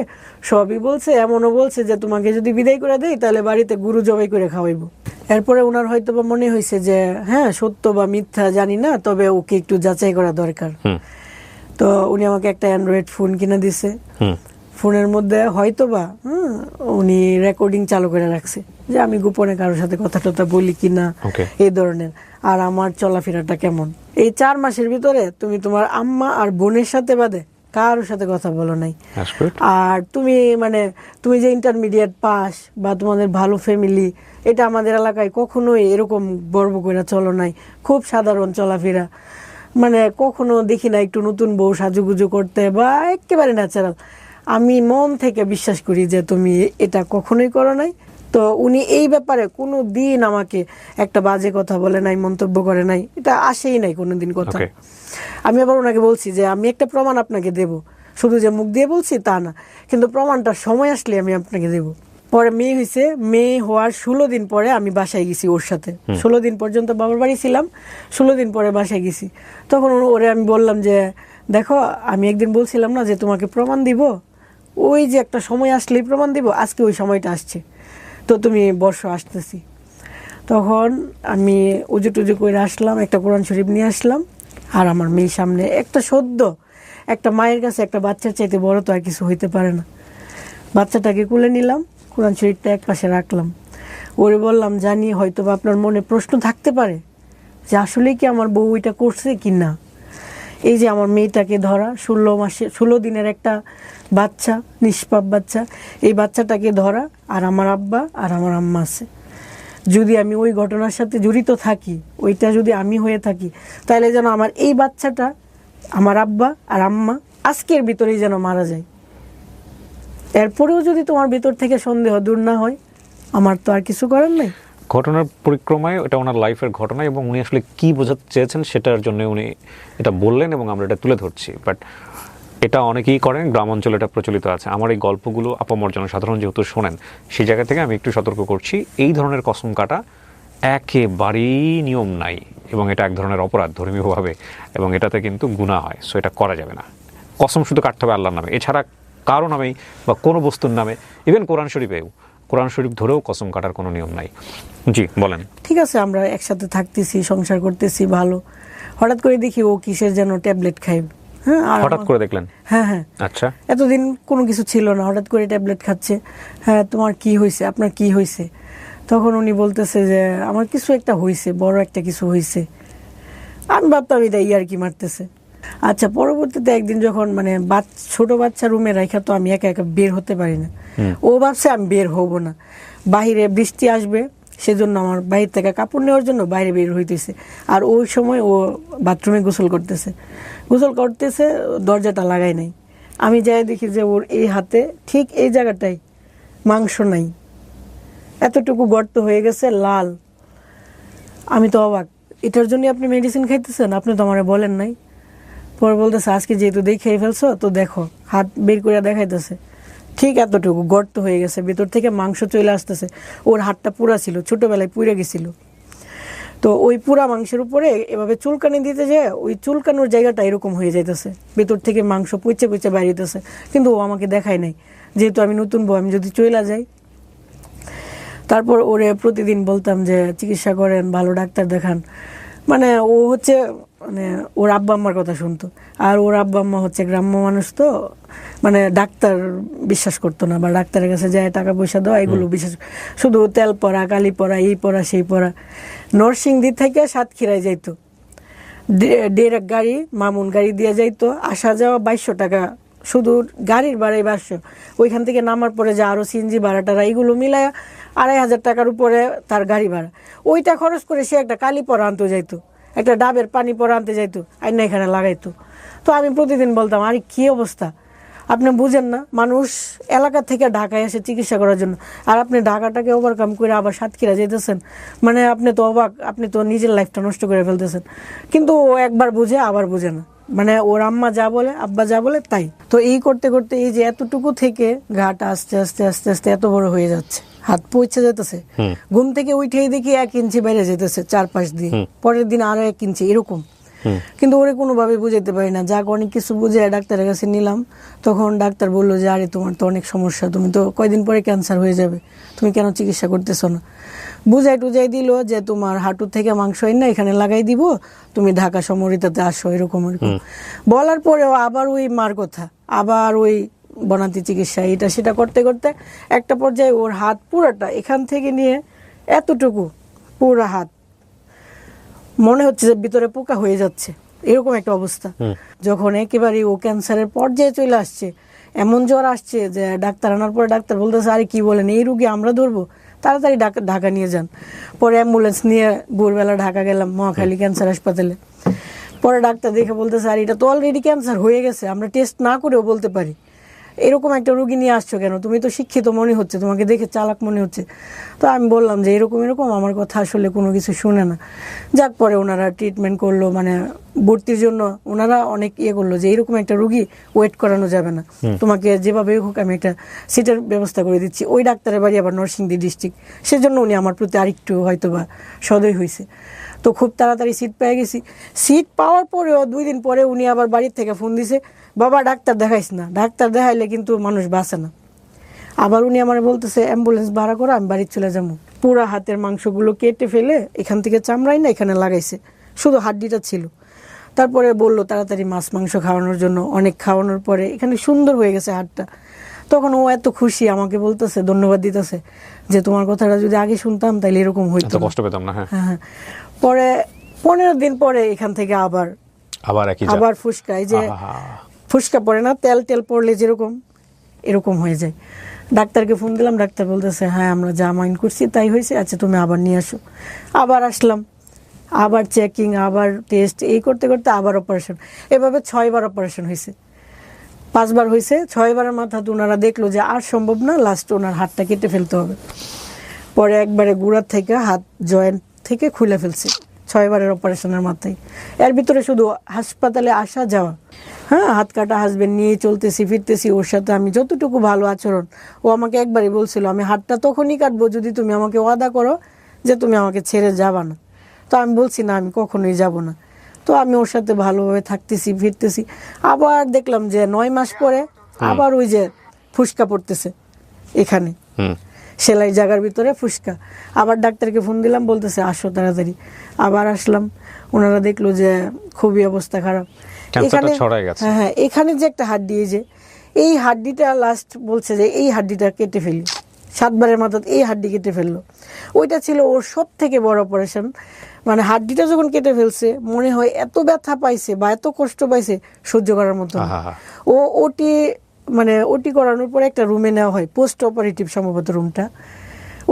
সবই বলছে, এমনও বলছে যে তোমাকে যদি বিদায় করে দেই তাহলে বাড়িতে গরু জবাই করে খাওয়াইবো। এরপরে ওনার হয়তো বা মনে হয়েছে যে হ্যাঁ সত্য বা মিথ্যা জানি না, তবে ওকে একটু যাচাই করা দরকার। তো উনি আমাকে একটা অ্যান্ড্রয়েড ফোন কিনে দিছে। ফোনের মধ্যে হয়তোবা উনি রেকর্ডিং চালু করে রাখছে যে আমি গোপনে কারোর সাথে কথা টথা বলি কিনা, এই ধরনের, আর আমার চলাফেরাটা কেমন। এই 4 মাসের ভিতরে তুমি তোমার আম্মা আর বোনের সাথে বাদে কারোর সাথে কথা বলো নাই। আর তুমি যে ইন্টারমিডিয়েট পাস বা তোমাদের ভালো ফ্যামিলি, এটা আমাদের এলাকায় কখনোই এরকম গর্ব করে চলো নাই। খুব সাধারণ চলাফেরা, কখনো দেখি না একটু নতুন বউ সাজুগুজু করতে, বা একেবারে ন্যাচারাল। আমি মন থেকে বিশ্বাস করি যে তুমি এটা কখনোই করো নাই। তো উনি এই ব্যাপারে কোনো দিন আমাকে একটা বাজে কথা বলে নাই, মন্তব্য করে নাই, এটা আসেই নাই কোনোদিন কথা। আমি আবার ওনাকে বলছি যে আমি একটা প্রমাণ আপনাকে দেব, শুধু যে মুখ দিয়ে বলছি তা না, কিন্তু প্রমাণটা সময় আসলে আমি আপনাকে দেব। পরে মেয়ে হয়েছে, মেয়ে হওয়ার 16 দিন পরে আমি বাসায় গেছি ওর সাথে। 16 দিন পর্যন্ত বাবার বাড়ি ছিলাম, 16 দিন পরে বাসায় গেছি। তখন ওরে আমি বললাম যে দেখো, আমি একদিন বলছিলাম না যে তোমাকে প্রমাণ দিব, ওই যে একটা সময় আসলেই প্রমাণ দিব, আজকে ওই সময়টা আসছে, তো তুমি বর্ষ আসতেছি। তখন আমি উজু টুজু করে আসলাম, একটা কোরআন শরীফ নিয়ে আসলাম, আর আমার মেয়ের সামনে একটা মায়ের কাছে একটা বাচ্চার চাইতে বড় তো আর কিছু হইতে পারে না। বাচ্চাটাকে কুলে নিলাম, কোরআন শরীফটা এক পাশে রাখলাম, ওরে বললাম জানি হয়তো বা আপনার মনে প্রশ্ন থাকতে পারে যে আসলে কি আমার বউ এটা করছে কি না। এই যে আমার মেয়েটাকে ধরা, 16 দিনের একটা বাচ্চা, নিষ্পাপ বাচ্চা, এই বাচ্চাটাকে ধরা, আর আমার আব্বা আর আমার আম্মা আছে। যদি আমি ওই ঘটনার সাথে জড়িত থাকি, ওইটা যদি আমি হয়ে থাকি, তাহলে যেন আমার এই বাচ্চাটা, আমার আব্বা আর আম্মা আজকের ভিতরেই যেন মারা যায়। এরপরেও যদি তোমার ভিতর থেকে সন্দেহ দূর না হয়, আমার তো আর কিছু করার নাই। ঘটনার পরিক্রমায় এটা ওনার লাইফের ঘটনা, এবং উনি আসলে কি বোঝাতে চেয়েছেন সেটার জন্য উনি এটা বললেন, এবং আমরা এটা তুলে ধরছি। বাট এটা অনেকেই করেন, গ্রাম অঞ্চলে এটা প্রচলিত আছে। আমার এই গল্পগুলো আপামর জনসাধারণ যেহেতু শোনেন, সেই জায়গা থেকে আমি একটু সতর্ক করছি, এই ধরনের কসম কাটা একেবারেই নিয়ম নাই, এবং এটা এক ধরনের অপরাধ ধর্মীয়ভাবে, এবং এটাতে কিন্তু গুনাহ হয়। সো এটা করা যাবে না। কসম শুধু কাটতে হবে আল্লাহর নামে, এছাড়া কারো নামেই বা কোনো বস্তুর নামে, ইভেন কোরআন শরীফ ধরেও কসম কাটার কোনো নিয়ম নাই। জি বলেন। ঠিক আছে, আমরা একসাথে থাকতেছি, সংসার করতেছি ভালো, হঠাৎ করে দেখি ও কিসের যেন ট্যাবলেট খাইবে। হঠাৎ করে দেখলেন? হ্যাঁ। আচ্ছা, এতদিন কোনো কিছু ছিল না, হঠাৎ করে ট্যাবলেট খাচ্ছে। হ্যাঁ, তোমার কি হয়েছে, আপনার কি হয়েছে? তখন উনি বলতেছে যে আমার কিছু একটা হয়েছে, বড় একটা কিছু হয়েছে। আমি ভাবতাম এটা ইয়ার্কি মারতেছে। আচ্ছা, পরবর্তীতে একদিন যখন ছোট বাচ্চা রুমে রাখা, তো আমি একা একা বের হতে পারি না, ও ভাবছে আমি বের হব না, বাহিরে বৃষ্টি আসবে, সেজন্য আমার বাহির থেকে কাপড় নেওয়ার জন্য বাইরে বের হইতেছে। আর ওই সময় ও বাথরুমে গোসল করতেছে, দরজাটা লাগাই নাই। আমি যাই দেখি যে ওর এই হাতে ঠিক এই জায়গাটাই মাংস নাই, এতটুকু গর্ত হয়ে গেছে, লাল। আমি তো অবাক, এটার জন্য আপনি মেডিসিন খাইতেছেন? আপনি তো আমারে বলেন নাই। পরে বলতেছে আজকে যেহেতু দেখেই ফেলছো, তো দেখো, হাত বের করে দেখাইতেছে, ঠিক এতটুকু গর্ত হয়ে গেছে, ভিতর থেকে মাংস চলে আসতেছে। ওর হাতটা পুরা ছিল, ছোটবেলায় পুড়ে গেছিল। তো ওই পুরা মাংসের উপরে এভাবে চুলকানি দিতে যায়, ওই চুলকানোর জায়গাটা এরকম হয়ে যাইতেছে, ভিতর থেকে মাংস পুইচে বাইরেতেছে। কিন্তু ও আমাকে দেখায় নাই, যেহেতু আমি নতুন বউ, আমি যদি চলে যাই। তারপর ওরে প্রতিদিন বলতাম যে চিকিৎসা করেন, ভালো ডাক্তার দেখান। ও হচ্ছে ওর আব্বা আম্মার কথা শুনতো, আর ওর আব্বা আম্মা হচ্ছে গ্রাম্য মানুষ, তো ডাক্তার বিশ্বাস করতো না, বা ডাক্তারের কাছে যায় টাকা পয়সা দেওয়া, এগুলো বিশ্বাস, শুধু তেল পড়া, কালি পড়া, এই পড়া সেই পড়া। নরসিংদী থেকে সাতক্ষীরায় যাইতো, ডিরেক্ট গাড়ি, মামুন গাড়ি দিয়ে যাইতো, আসা যাওয়া 2200 টাকা, শুধু গাড়ির ভাড়াই 2200। ওইখান থেকে নামার পরে যে আরো সিএনজি ভাড়া টাড়া, এগুলো মিলায় 2500 টাকার উপরে তার গাড়ি ভাড়া। ওইটা খরচ করে সে একটা কালি পরা আনতে যাইতো, একটা ডাবের পানি পরা আনতে যাইতো, আইনা এখানে লাগাইতো। তো আমি প্রতিদিন বলতাম আরে কি অবস্থা, আপনি বুঝেন না, মানুষ এলাকা থেকে ঢাকায় এসে চিকিৎসা করার জন্য, আর আপনি ঢাকাটাকে ওভারকাম করে আবার সাতক্ষীরা যেতেছেন, মানে আপনি তো অবাক, আপনি তো নিজের লাইফটা নষ্ট করে ফেলতেছেন। কিন্তু ও একবার বুঝে, আবার বুঝে না, মানে ওর আম্মা যা বলে, আব্বা যা বলে তাই। তো এই করতে করতে এই যে এতটুকু থেকে ঘাটা আস্তে আস্তে আস্তে আস্তে এত বড় হয়ে যাচ্ছে, হাত পৌঁছে যেতেছে, ঘুম থেকে উঠেই দেখি 1 ইঞ্চি বাইরে যেতেছে চারপাশ দিয়ে, পরের দিন আরো 1 ইঞ্চি এরকম। কিন্তু ওরে কোনোভাবে বুঝাইতে পারি না, যাক অনেক কিছু বুঝে ডাক্তারের কাছে নিলাম। তখন ডাক্তার বললো যে আরে তোমার তো অনেক সমস্যা, তুমি তো কয়দিন পরে ক্যান্সার হয়ে যাবে, তুমি কেন চিকিৎসা করতেছো না। বুঝাই টুজাই দিল যে তোমার হাঁটুর থেকে মাংস না এখানে লাগাই দিব, তুমি ঢাকা সমরিতাতে আসো, এরকম এরকম বলার পরেও আবার ওই মার কথা, আবার ওই বনাতি চিকিৎসা, এটা সেটা করতে করতে একটা পর্যায়ে ওর হাত পুরাটা এখান থেকে নিয়ে এতটুকু পুরা হাত মনে হচ্ছে যে ভিতরে পোকা হয়ে যাচ্ছে, এরকম একটা অবস্থা। যখন একেবারে ও ক্যান্সারের পর্যায়ে চলে আসছে, এমন জ্বর আসছে যে ডাক্তার আনার পরে ডাক্তার বলতেছে আরে কি বলেন, এই রুগী আমরা ধরবো, তাড়াতাড়ি ঢাকা নিয়ে যান। পরে অ্যাম্বুলেন্স নিয়ে ভোরবেলা ঢাকা গেলাম মহাখালী ক্যান্সার হাসপাতালে। পরে ডাক্তার দেখে বলতেছে আর এটা তো অলরেডি ক্যান্সার হয়ে গেছে, আমরা টেস্ট না করেও বলতে পারি। এরকম একটা রুগী নিয়ে আসছো কেন, তুমি তো শিক্ষিত মনে হচ্ছে, তোমাকে দেখে চালাক মনে হচ্ছে। তো আমি বললাম যে এরকম এরকম, আমার কথা আসলে কোনো কিছু শুনে না। যাক পরে ওনারা ট্রিটমেন্ট করলো, মানে ভর্তির জন্য ওনারা অনেক করলো যে এরকম একটা রুগী ওয়েট করানো যাবে না, তোমাকে যেভাবে হোক আমি একটা সিটের ব্যবস্থা করে দিচ্ছি। ওই ডাক্তারের বাড়ি আবার নরসিংদী ডিস্ট্রিক্ট, সেজন্য উনি আমার প্রতি আরেকটু হয়তো বা সদয় হয়েছে। তো খুব তাড়াতাড়ি সিট পেয়ে গেছি। সিট পাওয়ার পরেও 2 দিন পরে উনি আবার বাড়ির থেকে ফোন দিছে, বাবা ডাক্তার দেখাইস না, ডাক্তার দেখাইলে কিন্তু মানুষ বাঁচে না। আবার উনি আমার বলতেছে অ্যাম্বুলেন্স ভাড়া করো, আমি বাড়ি চলে যাবো। পুরা হাতের মাংসগুলো কেটে ফেলে এখান থেকে চামড়াই না এখানে লাগাইছে, শুধু হাড্ডিটা ছিল। তারপরে বললো তাড়াতাড়ি মাছ মাংস খাওয়ানোর জন্য, অনেক খাওয়ানোর পরে এখানে সুন্দর হয়ে গেছে হাতটা। তখন ও এত খুশি, আমাকে বলতেছে ধন্যবাদ দিতেছে যে তোমার কথাটা যদি আগে শুনতাম তাহলে এরকম হইতো, কষ্ট পেতাম না। হ্যাঁ। পরে 15 দিন পরে এখান থেকে আবার ফুসকা, এই যে ফুসকা পড়ে না, তেল তেল পড়লে যেরকম এরকম হয়ে যায়। ডাক্তারকে ফোন দিলাম, ডাক্তার বলতেছে হ্যাঁ আমরা যা মাইন্ড করছি তাই হয়েছে, আচ্ছা তুমি আবার নিয়ে আসো। আবার আসলাম, আবার চেকিং, আবার টেস্ট, এই করতে করতে আবার অপারেশন। এভাবে 6 বার অপারেশন হয়েছে, 5 বার হয়েছে। 6 বারের মাথাতে ওনারা দেখলো যে আর সম্ভব না, লাস্ট ওনার হাতটা কেটে ফেলতে হবে। পরে একবারে গুড়ার থেকে হাত জয়েন্ট থেকে খুলে ফেলছে 6 বারের অপারেশনের মাথায়। এর ভিতরে শুধু হাসপাতালে আসা যাওয়া, হ্যাঁ হাত কাটা হাসবেন্ড নিয়ে চলতেছি ফিরতেছি, ওর সাথে আমি যতটুকু ভালো আচরণ। ও আমাকে একবারই বলছিল আমি হাতটা তখনই কাটবো যদি তুমি আমাকে ওয়াদা করো যে তুমি আমাকে ছেড়ে যাবা না। তো আমি বলছি না, আমি কখনোই যাব না। তো আমি ওর সাথে ভালোভাবে থাকতেছি ফিরতেছি। আবার দেখলাম যে 9 মাস পরে আবার ওই যে ফুসকা পড়তেছে এখানে, সেলাই জায়গার ভিতরে ফুসকা। আবার ডাক্তারকে ফোন দিলাম, বলতেছে আসো তাড়াতাড়ি। আবার আসলাম, ওনারা দেখলো যে খুবই অবস্থা খারাপ। হ্যাঁ, এখানে যে একটা হাড্ডি, এই হাড্ডিটা লাস্ট বলছে যে এই হাড্ডিটা কেটে ফেলি। 7 বারের মাথায় এই হাড্ডি কেটে ফেললো। ওইটা ছিল ওর সব থেকে বড় অপারেশন। মানে হাড্ডিটা যখন কেটে ফেলছে মনে হয় এত ব্যথা পাইছে বা এত কষ্ট পাইছে সহ্য করার মতো। ও ওটি করানোর পরে একটা রুমে নেওয়া হয়, পোস্ট অপারেটিভ সম্ভবত রুমটা।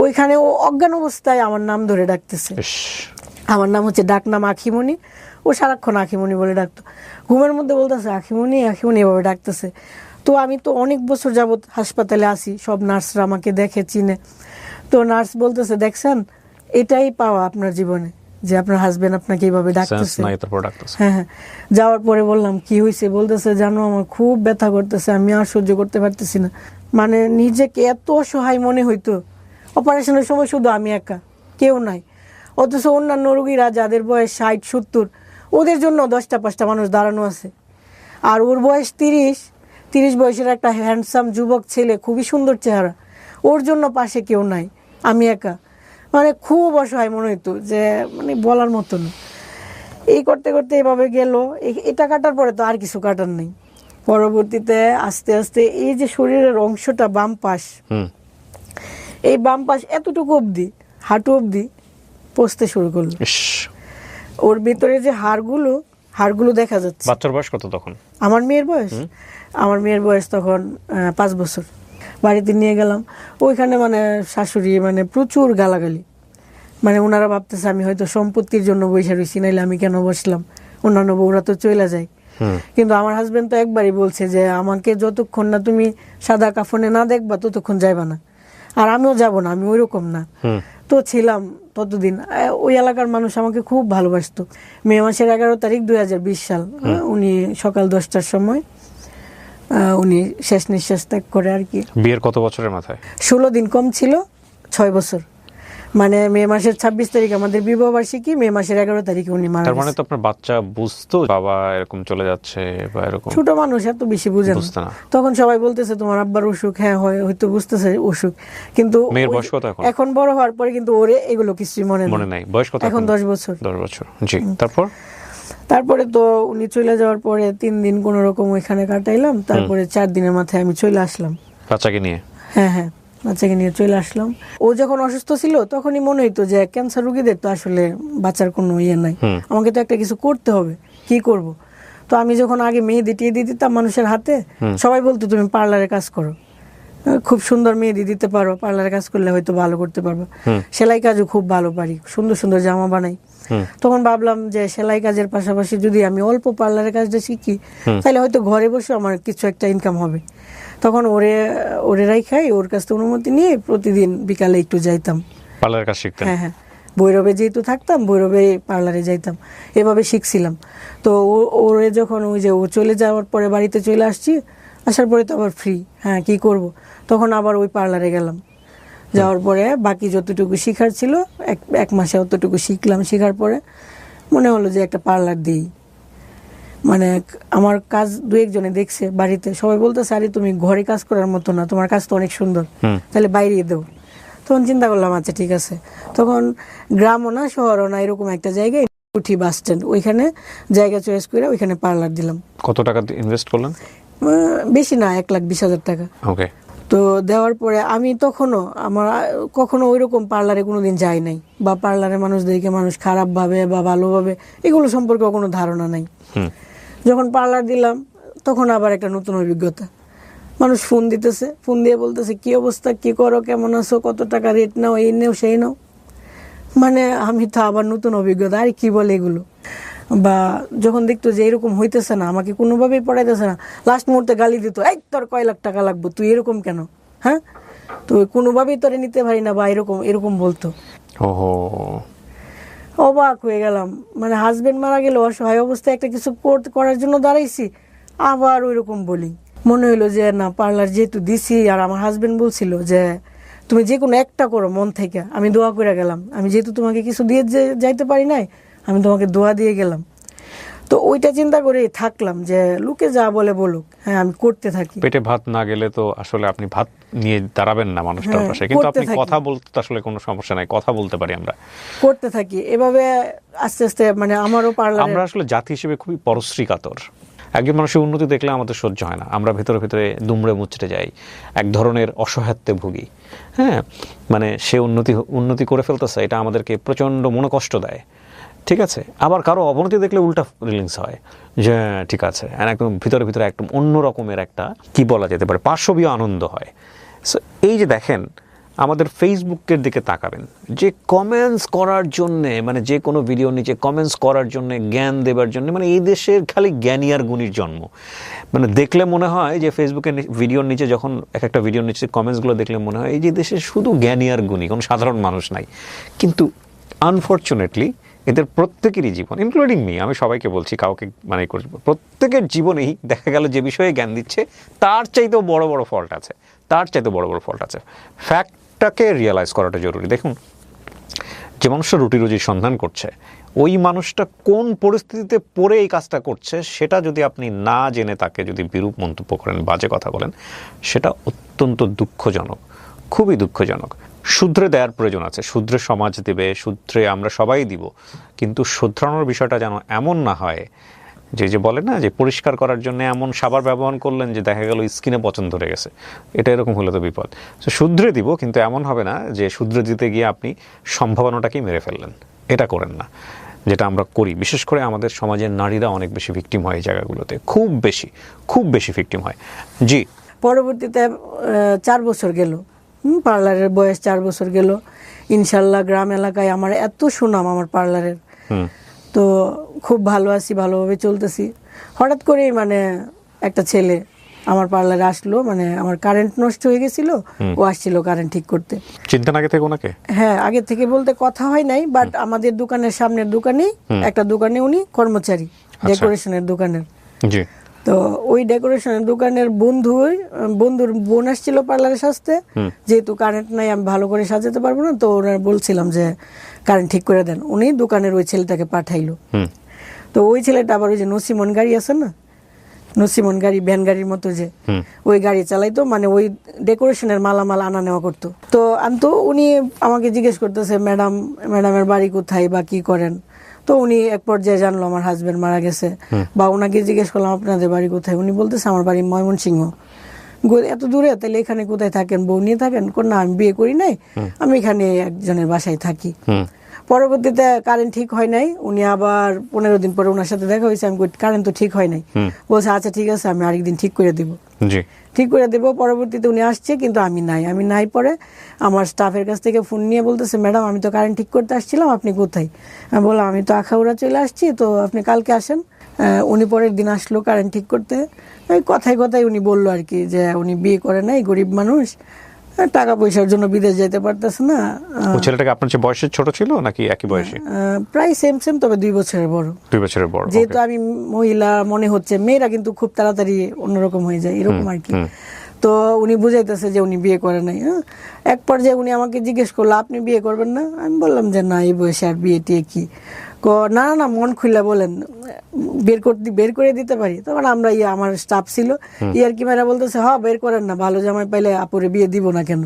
ওইখানে ও অজ্ঞান অবস্থায় আমার নাম ধরে ডাকতেছে। আমার নাম হচ্ছে ডাকনাম আখিমণি। ও সারাক্ষণ আখিমণি বলে ডাকতো, ঘুমের মধ্যে বলতেছে আখিমণি আখিমণি এভাবে ডাকতেছে। তো আমি তো অনেক বছর যাবত হাসপাতালে আসি, সব নার্সরা আমাকে দেখে চিনে। তো নার্স বলতেছে দেখছেন, এটাই পাওয়া আপনার জীবনে যে আপনার হাজবেন্ড আপনাকে এইভাবে ডাকতেছে। হ্যাঁ। যাওয়ার পরে বললাম কি হয়েছে, বলতেছে জানো আমার খুব ব্যথা করতেছে, আমি আর সহ্য করতে পারতেছি না। মানে নিজেকে এত অসহায় মনে হইতো। অপারেশনের সময় শুধু আমি একা, কেউ নাই। অথচ অন্যান্য রোগীরা যাদের বয়স 60-70, ওদের জন্য 10টা-5টা মানুষ দাঁড়ানো আছে। আর ওর বয়স 30 বয়সের একটা হ্যান্ডসাম যুবক ছেলে, খুবই সুন্দর চেহারা, ওর জন্য পাশে কেউ নাই, আমি একা। মানে খুব অসহায় মনে হইতো, যে মানে বলার মতো না। এই করতে করতে এভাবে গেল। এটা কাটার পরে তো আর কিছু কাটার নেই। পরবর্তীতে আস্তে আস্তে এই যে শরীরের অংশটা বাম পাশ, এই বাম পাশ এতটুকু অবধি, হাঁটু অবধি পচতে শুরু করলো। ওর ভিতরে যে হাড়গুলো দেখা যাচ্ছে। বাচ্চার বয়স কত তখন? আমার মেয়ের বয়স তখন 5 বছর। বাড়িতে নিয়ে গেলাম, ওইখানে মানে শাশুড়ি মানে প্রচুর গালাগালি। মানে ওনারা ভাবতেছে আমি হয়তো সম্পত্তির জন্য বসে রয়েছি, নাইলে আমি কেন বসলাম, অন্যান্য বউরা তো চলে যায়। কিন্তু আমার হাজবেন্ড তো একবারই বলছে যে আমাকে যতক্ষণ না তুমি সাদা কাফনে না দেখবা ততক্ষণ যাইবা না, আর আমিও যাব না, আমি ওইরকম না। তো ছিলাম ততদিন। ওই এলাকার মানুষ আমাকে খুব ভালোবাসতো। মে মাসের 11 তারিখ 2020 সাল, উনি সকাল 10টার সময় উনি শেষ নিঃশ্বাস ত্যাগ করে আর কি। বিয়ের কত বছরের মাথায়? 16 দিন কম ছিল, 6 বছর। মানে মে মাসের 26 তারিখ আমাদের বিবাহ বার্ষিকী, মে মাসের 11 তারিখে উনি মারা তার মানে গেছে। তো আপনার বাচ্চা বুঝতো বাবা এরকম চলে যাচ্ছে বা এরকম? ছোট মানুষ এত বেশি বুঝে বুঝতো না। না। তখন সবাই বলতেছে তোমার আব্বার অসুখ, হ্যাঁ হয়তো বুঝতেছে অসুখ, কিন্তু মেয়ের বয়স কত এখন? এখন বড় হওয়ার পরে কিন্তু ওরে এগুলো কিছুই মনে নাই। বয়স কত এখন? 10 বছর। 10 বছর, জি। তারপরে তো উনি চলে যাওয়ার পরে 3 দিন কোন রকম ওইখানে কাটাইলাম। তারপরে 4 দিনের মাথায় আমি চলে আসলাম বাচ্চাকে নিয়ে। হ্যাঁ, বাচ্চাকে নিয়ে চলে আসলাম। ও যখন অসুস্থ ছিল তখনই মনে হইতো যে ক্যান্সার রোগীদের তো আসলে বাচ্চার কোনো ইয়ে নাই, আমাকে তো একটা কিছু করতে হবে, কি করব। তো আমি যখন আগে মেহেদি টেহেদি দিতাম মানুষের হাতে, সবাই বলতো তুমি পার্লারে কাজ করো, খুব সুন্দর মেহেদি দিতে পারো, পার্লারে কাজ করলে হয়তো ভালো করতে পারবো। সেলাই কাজও খুব ভালো পারি, সুন্দর সুন্দর জামা বানাই। তখন ভাবলাম যে সেলাই কাজের পাশাপাশি যদি আমি অল্প পার্লারের কাজটা শিখি তাহলে হয়তো ঘরে বসে আমার কিছু একটা ইনকাম হবে। তখন ওরে রাইখাই ওর কাছ থেকে অনুমতি নিয়ে প্রতিদিন বিকালে একটু যাইতাম পার্লারের কাজ শিখতে। হ্যাঁ, ভৈরবে যেহেতু থাকতাম, ভৈরবে পার্লারে যাইতাম, এভাবে শিখছিলাম। তো ওরে যখন ওই যে ও চলে যাওয়ার পরে বাড়িতে চলে আসছি, আসার পরে তো আবার ফ্রি, হ্যাঁ কি করব, তখন আবার ওই পার্লারে গেলাম। যাওয়ার পরে বাকি যতটুকু শিখার ছিল এক মাসে অতটুকু শিখলাম। শিখার পরে মনে হলো যে একটা পার্লার দিই। মানে আমার কাজ 2-1 জনে দেখছে বাড়িতে, সবাই বলতেছে আরে তুমি ঘরে কাজ করার মতো না, তোমার কাজ তো অনেক সুন্দর, তাহলে বাইরে দেও। তখন চিন্তা করলাম আচ্ছা ঠিক আছে। তখন গ্রামও না শহরও না, এরকম একটা জায়গায় উঠি বাস স্ট্যান্ড, ওইখানে জায়গা চয়েস করে ওইখানে পার্লার দিলাম। কত টাকা ইনভেস্ট করলেন? বেশি না, 1,20,000 টাকা। ওকে। তো দেওয়ার পরে আমি কখনো ওইরকম পার্লারে কোনোদিন যাই নাই, বা পার্লারে মানুষদেরকে মানুষ খারাপ ভাবে বা ভালোভাবে এগুলো সম্পর্কে কোনো ধারণা নাই। যখন পার্লার দিলাম তখন আবার একটা নতুন অভিজ্ঞতা। মানুষ ফোন দিতেছে, ফোন দিয়ে বলতেছে কি অবস্থা, কি করো, কেমন আছো, কত টাকা রেট নাও, এই নেও সেই নাও। মানে আমি তো আবার নতুন অভিজ্ঞতা, আর কি বলে এগুলো। বা যখন দেখতো যে এরকম হইতেছে না, আমাকে কোনোভাবেই পড়াইতেছে না, লাস্ট মুহূর্তে গালি দিত, এই তোর কয় লাখ টাকা লাগবে, তুই এরকম কেন, হ্যাঁ তো কোনোভাবেই তোরে নিতে পারি না, বা এরকম বলতো। অবাক হয়ে গেলাম। মানে হাজবেন্ড মারা গেল, অসহায় অবস্থায় একটা কিছু করার জন্য দাঁড়াইছি, আবার ওইরকম বলি। মনে হইলো যে না, পার্লার যেহেতু দিছি, আর আমার হাজবেন্ড বলছিল যে তুমি যে কোনো একটা করো মন থেকে। আমি দোয়া করে গেলাম, আমি যেহেতু তোমাকে কিছু দিয়ে যাইতে পারি নাই, আমি তোমাকে দোয়া দিয়ে গেলাম। তো ওইটা চিন্তা করে থাকলাম যে লোকে যা বলে বলুক, হ্যাঁ আমি করতে থাকি। পেটে ভাত না গেলে তো আসলে আপনি ভাত নিয়ে দাঁড়াবেন না মানুষটার পাশে, কিন্তু আপনি কথা বলতে আসলে কোনো সমস্যা নাই, কথা বলতে পারি, আমরা করতে থাকি এভাবে আস্তে আস্তে। মানে আমারও পার্লার, আমরা আসলে জাতি হিসেবে খুবই পরশ্রী কাতর। একজন মানুষের উন্নতি দেখলে আমাদের সহ্য হয় না, আমরা ভেতরে ভেতরে দুমড়ে মুচড়ে যাই, এক ধরনের অসহায়ত্বে ভুগি। হ্যাঁ, মানে সে উন্নতি করে ফেলতেছে, এটা আমাদেরকে প্রচন্ড মনোকষ্ট দেয়। ঠিক আছে, আবার কারো অবনতি দেখলে উল্টা ফিলিংস হয় যে ঠিক আছে, একদম ভিতরে ভিতরে একদম অন্য রকমের একটা কি বলা যেতে পারে পার্শ্ববীয় আনন্দ হয়। সো এই যে দেখেন, আমাদের ফেসবুকের দিকে তাকাবেন, যে কমেন্টস করার জন্যে, মানে যে কোনো ভিডিওর নিচে কমেন্টস করার জন্যে, জ্ঞান দেবার জন্য, মানে এই দেশের খালি জ্ঞানী আর গুণীর জন্ম। মানে দেখলে মনে হয় যে ফেসবুকের ভিডিওর নিচে, যখন একটা ভিডিওর নিচে কমেন্টসগুলো দেখলে মনে হয় এই যে দেশে শুধু জ্ঞানী আর গুণী, কোনো সাধারণ মানুষ নাই। কিন্তু আনফর্চুনেটলি এদের প্রত্যেকেরই জীবন, ইনক্লুডিং মি, আমি সবাইকে বলছি, কাউকে মানে প্রত্যেকের জীবনেই দেখা গেল যে বিষয়ে জ্ঞান দিচ্ছে তার চাইতেও বড় বড় ফল্ট আছে, ফ্যাক্টটাকে রিয়েলাইজ করাটা জরুরি। দেখুন, যে মানুষটা রুটি রুজির সন্ধান করছে, ওই মানুষটা কোন পরিস্থিতিতে পড়ে এই কাজটা করছে সেটা যদি আপনি না জেনে তাকে যদি বিরূপ মন্তব্য করেন, বাজে কথা বলেন, সেটা অত্যন্ত দুঃখজনক, খুবই দুঃখজনক। শুধরে দেওয়ার প্রয়োজন আছে, শুধরে সমাজ দেবে, শুধরে আমরা সবাই দিব, কিন্তু শুধরানোর বিষয়টা যেন এমন না হয় যে বলে না যে পরিষ্কার করার জন্য এমন সাবান ব্যবহার করলেন যে দেখা গেল স্কিনে পচন ধরে গেছে, এটা এরকম হলে তো বিপদ। তো শুধরে দিব, কিন্তু এমন হবে না যে শুধরে দিতে গিয়ে আপনি সম্ভাবনাটাকেই মেরে ফেললেন, এটা করেন না, যেটা আমরা করি। বিশেষ করে আমাদের সমাজের নারীরা অনেক বেশি ভিকটিম হয় এই জায়গাগুলোতে, খুব বেশি ভিকটিম হয়। জি। পরবর্তীতে 4 বছর গেল, পার্লারের বয়স 4 বছর গেল। ইনশাল্লাহ গ্রাম এলাকায় আমার এত সুনাম আমার পার্লারের, তো খুব ভালো আছি, ভালোভাবে চলতেছি। হঠাৎ করেই মানে একটা ছেলে আমার পার্লারে আসলো, মানে আমার কারেন্ট নষ্ট হয়ে গেছিল, ও আসছিল কারেন্ট ঠিক করতে। চিন্তা আগে থেকে ওনাকে? হ্যাঁ, আগে থেকে বলতে কথা হয় নাই, বাট আমাদের দোকানের সামনের দোকানেই একটা দোকানে উনি কর্মচারী, ডেকোরেশনের দোকানের। জি। তো ওই ডেকোরেশনের দোকানের বন্ধুর বোন আসছিল পার্লারে সাজতে, যেহেতু কারেন্ট নাই আমি ভালো করে সাজাতে পারবো না, তো ওরা বলছিলাম যে কারেন্ট ঠিক করে দেন, উনি দোকানের ওই ছেলেটাকে পাঠাইলো। তো ওই ছেলেটা আবার ওই যে নসিমন গাড়ি আছে না, নসিমন গাড়ি, ভ্যান গাড়ির মতো যে, ওই গাড়ি চালাইতো, মানে ওই ডেকোরেশনের মালামাল আনা নেওয়া করতো। তো আনতো, উনি আমাকে জিজ্ঞেস করতেছে ম্যাডামের বাড়ি কোথায় বা কি করেন। তো উনি এক পর্যায়ে জানলো আমার হাজবেন্ড মারা গেছে, বা ওনাকে জিজ্ঞেস করলাম আপনাদের বাড়ি কোথায়, উনি বলতেছে আমার বাড়ি ময়মনসিংহ। এত দূরে, তাহলে এখানে কোথায় থাকেন, বউ নিয়ে থাকেন? না, আমি বিয়ে করি নাই, আমি এখানে একজনের বাসায় থাকি। পরবর্তীতে কারেন্ট ঠিক হয় নাই, উনি আবার 15 দিন পরে ওনার সাথে দেখা হয়েছে, আমি কারেন্ট তো ঠিক হয় নাই, বলছে আচ্ছা ঠিক আছে আমি আরেকদিন ঠিক করে দিব। ঠিক করে দেবো। পরবর্তীতে উনি আসছে, কিন্তু আমি নাই। পরে আমার স্টাফের কাছ থেকে ফোন নিয়ে বলতেছে ম্যাডাম আমি তো কারেন্ট ঠিক করতে আসছিলাম, আপনি কোথায়? আমি বললাম আমি তো আখাউড়া চলে আসছি, তো আপনি কালকে আসেন। উনি পরের দিন আসলো কারেন্ট ঠিক করতে। এই কথায় উনি বললো আর কি যে উনি বিয়ে করে নাই, গরিব মানুষ, টাকা পয়সার জন্য বিদেশ যেতে পারতেছে না। ছেলেটাকে আপনার চেয়ে বয়সে ছোট ছিল নাকি একই বয়সী? প্রায় সেম, তবে 2 বছরের বড়। 2 বছরের বড়। যেহেতু আমি মহিলা মনে হচ্ছে, মেয়েরা কিন্তু খুব তাড়াতাড়ি অন্যরকম হয়ে যায়, এরকম আর কি। তো উনি বুঝাইতেছে যে উনি বিয়ে করে নাই। এক পর্যায়ে উনি আমাকে জিজ্ঞেস করলো আপনি বিয়ে করবেন না? আমি বললাম যে না, এই বয়সে আর বিয়ে টিয়ে কি। না, মন খুলে বলেন, বের করে দিতে পারি। তখন আমরা আমার স্টাফ ছিল, আর কি মেয়েরা বলতেছে হ্যাঁ বের করেন না, ভালো জামাই পাইলে আপুরে বিয়ে দিব না কেন।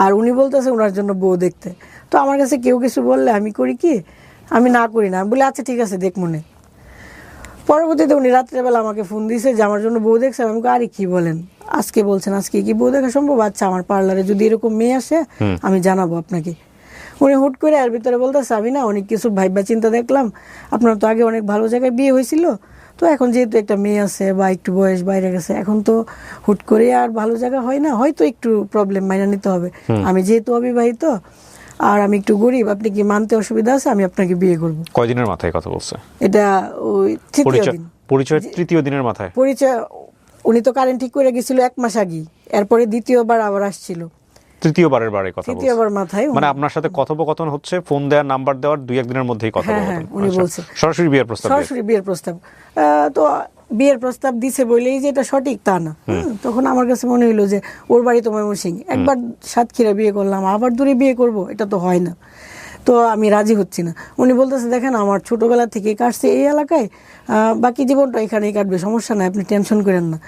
আর উনি বলতেছে ওনার জন্য বউ দেখতে। তো আমার কাছে কেউ কিছু বললে আমি করি কি, আমি না করি না, বলে আচ্ছা ঠিক আছে দেখ মনে। পরবর্তীতে উনি রাত্রেবেলা আমাকে ফোন দিয়েছে যে আমার জন্য বউ দেখছে। আমি আরে কি বলেন, আজকে বলছেন, আজকে কি বউ দেখা সম্ভব? আচ্ছা আমার পার্লারে যদি এরকম মেয়ে আসে আমি জানাবো আপনাকে। উনি হুট করে এর ভিতরে বলতেছে আমি না অনেক কিছু ভাইবা চিন্তা দেখলাম, আপনার তো আগে অনেক ভালো জায়গায় বিয়ে হয়েছিল, তো এখন যেহেতু একটা মেয়ে আছে বা একটু বয়স বাইরে গেছে, এখন তো হুট করে আর ভালো জায়গা হয় না, হয়তো একটু প্রবলেম মাইনা নিতে হবে। আমি যেহেতু অবিবাহিত আর আমি একটু গরিব, আপনি কি মানতে অসুবিধা আছে? আমি আপনাকে বিয়ে করব। কয়দিনের মাথায় কথা বলছে এটা? ওই তৃতীয় দিন। পরিচয় তৃতীয় দিনের মাথায় পরিচয়। উনি তো কারেন্ট ঠিক করে গেছিল 1 মাস আগে, এরপরে দ্বিতীয়বার আবার আসছিল। তৃতীয়বারের বারে কথা বলছে, তৃতীয়বার মাথায়। মানে আপনার সাথে কথোপকথন হচ্ছে, ফোন দেওয়ার নাম্বার দেওয়ার 2-1 দিনের মধ্যেই কথা বলছেন। উনি বলছে সরাসরি বিয়ের প্রস্তাব। তো বিয়ের প্রস্তাব দিছে বলেই যে এটা সঠিক তা না। তখন আমার কাছে মনে হইলো যে ওর বাড়ি তো ময়মনসিংহ, একবার সাতক্ষীরা বিয়ে করলাম, আবার দূরে বিয়ে করব, এটা তো হয় না। তো আমি রাজি হচ্ছি না। উনি বলতেছে দেখেন আমার ছোটবেলা থেকে কাটছে এই এলাকায়, বাকি জীবনটা এখানেই কাটবে, সমস্যা নাই, আপনি টেনশন করেন না,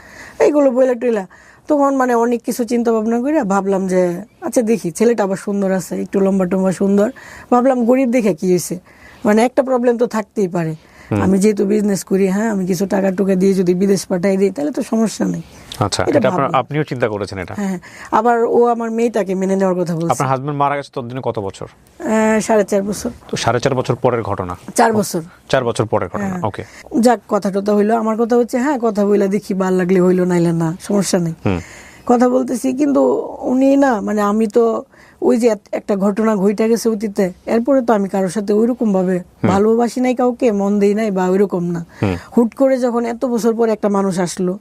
এইগুলো বইলা টইলা। তখন মানে অনেক কিছু চিন্তা ভাবনা করে ভাবলাম যে আচ্ছা দেখি, ছেলেটা আবার সুন্দর আছে, একটু লম্বা টম্বা সুন্দর, ভাবলাম গরিব দেখে কি হয়েছে, মানে একটা প্রবলেম তো থাকতেই পারে। আমি যেহেতু বিজনেস করি, আমি কিছু টাকা টুকা দিয়ে যদি বিদেশ পাঠাই দিই তাহলে তো সমস্যা নেই। আচ্ছা, এটা আপনিও চিন্তা করেছেন এটা? হ্যাঁ, আবার ও আমার মেয়েটাকে মেনে নেওয়ার কথা বলছে। আপনার হাজবেন্ড মারা গেছে ততদিনে কত বছর? 4.5 বছর। তো 4.5 বছর পরের ঘটনা? 4 বছর। 4 বছর পরের ঘটনা। ওকে, যাক, কথা টথা হইলো। আমার কথা হচ্ছে কথা বইলা দেখি, ভাল লাগলে হইলো, নাইলে না, সমস্যা নেই। কথা বলতেছি, কিন্তু উনি না, মানে আমি তো ওই যে একটা ঘটনা ঘটে গেছে অতীতে, এরপরে তো আমি কারোর সাথে ওইরকম ভাবে ভালোবাসি নাই, কাউকে মন দেই নাই বা ওইরকম না। হুট করে যখন এত বছর পরে একটা মানুষ আসলো,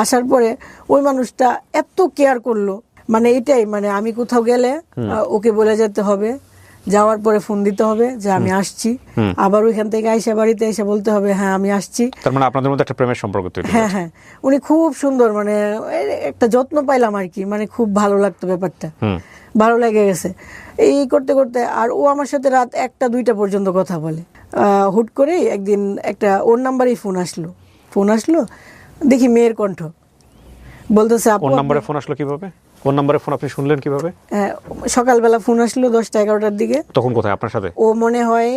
আসার পরে ওই মানুষটা এত কেয়ার করলো, মানে এটাই, মানে আমি কোথাও গেলে ওকে বলে যেতে হবে, যাওয়ার পরে ফোন দিতে হবে যে আমি আসছি, আবার ওইখান থেকে আইসা বাড়িতে এসে বলতে হবে হ্যাঁ আমি আসছি। তার মানে আপনাদের মধ্যে একটা প্রেমের সম্পর্ক তৈরি হয়েছে। হ্যাঁ, উনি খুব সুন্দর, মানে একটা যত্ন পাইলাম আর কি, মানে খুব ভালো লাগতো ব্যাপারটা, ভালো লেগে গেছে এই করতে করতে। আর ও আমার সাথে রাত 1টা-2টা পর্যন্ত কথা বলে। হুট করে একদিন একটা ওর নাম্বারেই ফোন আসলো, দেখি মেয়ের কণ্ঠ, বলতেছে আপু। ওর নাম্বারে ফোন আসলো কিভাবে? ওর নাম্বারে ফোন আপনি শুনলেন কিভাবে? সকালবেলা ফোন আসলো 10টা-11টার দিকে। তখন কোথায় আপনার সাথে? ও মনে হয়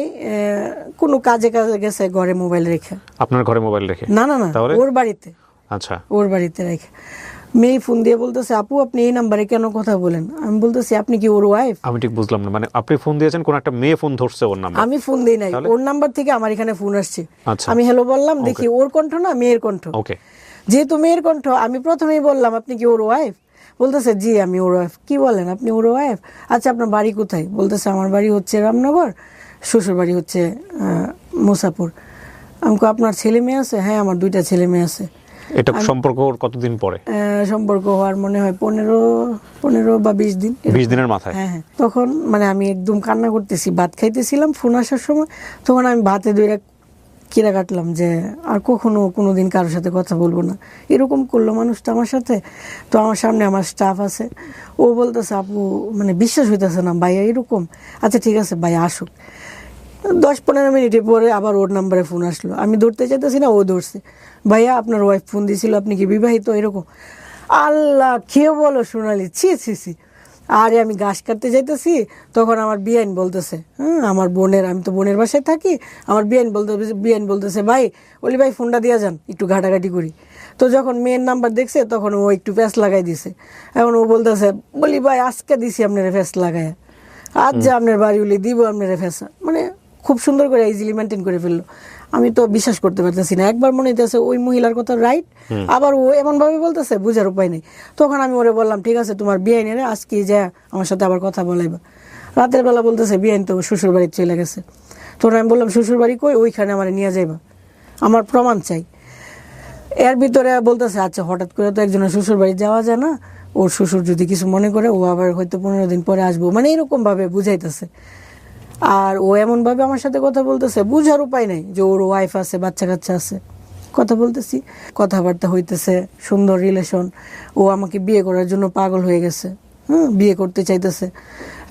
কোনো কাজে গেছে, ঘরে মোবাইল রেখে। আপনার ঘরে মোবাইল রেখে? না, ওর বাড়িতে। আচ্ছা, ওর বাড়িতে রেখে মেয়ে ফোন দিয়ে বলতেছে আপু আপনি এই নাম্বারে কেন কথা বলেন? আমি বলতেছি আপনি কি ওর ওয়াইফ? আমি ঠিক বুঝলাম না, মানে আপনি ফোন দিয়েছেন, কোন একটা মেয়ে ফোন ধরছে ওর নাম্বার? আমি ফোন দেই নাই, ওর নাম্বার থেকে আমার এখানে ফোন আসছে। আচ্ছা, আমি হ্যালো বললাম, দেখি ওর কণ্ঠ না, মেয়ের কণ্ঠ। ওকে, যেহেতু মেয়ের কণ্ঠ, আমি প্রথমেই বললাম আপনি কি ওর ওয়াইফ? বলতেছে জি আমি ওর ওয়াইফ। কি বলেন, আপনি ওর ওয়াইফ? আচ্ছা আপনার বাড়ি কোথায়? বলতেছে আমার বাড়ি হচ্ছে রামনগর, শ্বশুর বাড়ি হচ্ছে মুসাপুর। আমাকে আপনার ছেলে মেয়ে আছে? হ্যাঁ, আমার 2টা ছেলে মেয়ে আছে। এটা সম্পর্ক কতদিন পরে? সম্পর্ক হওয়ার মনে হয় 15 বা 20 দিন। 20 দিনের মাথায়? হ্যাঁ। তখন মানে আমি একদম কান্না করতেছি, ভাত খাইতেছিলাম, ফোন আসার সময়। তখন আমি ভাতে দইরা কিরা কাটলাম যে আর কখনো কোনোদিন কারোর সাথে কথা বলবো না। এরকম করলো মানুষটা আমার সাথে। তো আমার সামনে আমার স্টাফ আছে, ও বলতেছে আপু মানে বিশ্বাস হইতেছে না ভাইয়া এরকম। আচ্ছা ঠিক আছে ভাইয়া আসুক। 10-15 মিনিটে পরে আবার ওর নাম্বারে ফোন আসলো। আমি ধরতে চাইতেছি না, ও ধরছে। ভাইয়া আপনার ওয়াইফ ফোন দিয়েছিল, আপনি কি বিবাহিত? এরকম। আল্লাহ, কে বলো সোনালি, ছি ছি ছি। আরে আমি ঘাস কাটতে যাইতেছি, তখন আমার বিয়াইন বলতেছে, আমার বোনের, আমি তো বোনের বাসায় থাকি, আমার বিয়াইন বলতেছে ভাই বলি ভাই ফোনটা দিয়ে যান, একটু ঘাটাঘাটি করি। তো যখন মেয়ের নাম্বার দেখছে তখন ও একটু প্যাঁচ লাগাই দিছে। এখন ও বলতেছে বলি ভাই আজকে দিছি আপনার প্যাঁচ লাগায়, আজ যে আপনার বাড়ি উলি দিব আপনার ফেসা। মানে খুব সুন্দর করে ইজিলি মেনটেন করে ফেললো। আমি তো বিশ্বাস করতে পারতেছি না। একবার মনে হইতেছে ওই মহিলার কথা রাইট, আবার ও এমন ভাবে বলতেছে বুঝার উপায় নেই। তখন আমি ওরে বললাম ঠিক আছে তোমার বিয়াইন এর আজকে যা আমার সাথে আবার কথা বলাইবা। রাতের বেলা বলতেছে বিয়াইন তো শ্বশুর বাড়ি চলে গেছে। তখন আমি বললাম শ্বশুর বাড়ি কই? ওইখানে আমার নিয়ে যাইবা, আমার প্রমাণ চাই। এর ভিতরে বলতেছে আচ্ছা হঠাৎ করে তো একজনের শ্বশুর বাড়ি যাওয়া যায় না, ওর শ্বশুর যদি কিছু মনে করে ও আবার হয়তো 15 দিন পরে আসবো, মানে এরকম ভাবে বুঝাইতেছে। আর ও এমন ভাবে আমার সাথে কথা বলতেছে, বুঝার উপায় নেই যে ওর ওয়াইফ আছে, বাচ্চা কাচ্চা আছে। কথা বলতেছি, কথাবার্তা হইতেছে, সুন্দর রিলেশন। ও আমাকে বিয়ে করার জন্য পাগল হয়ে গেছে, বিয়ে করতে চাইতেছে।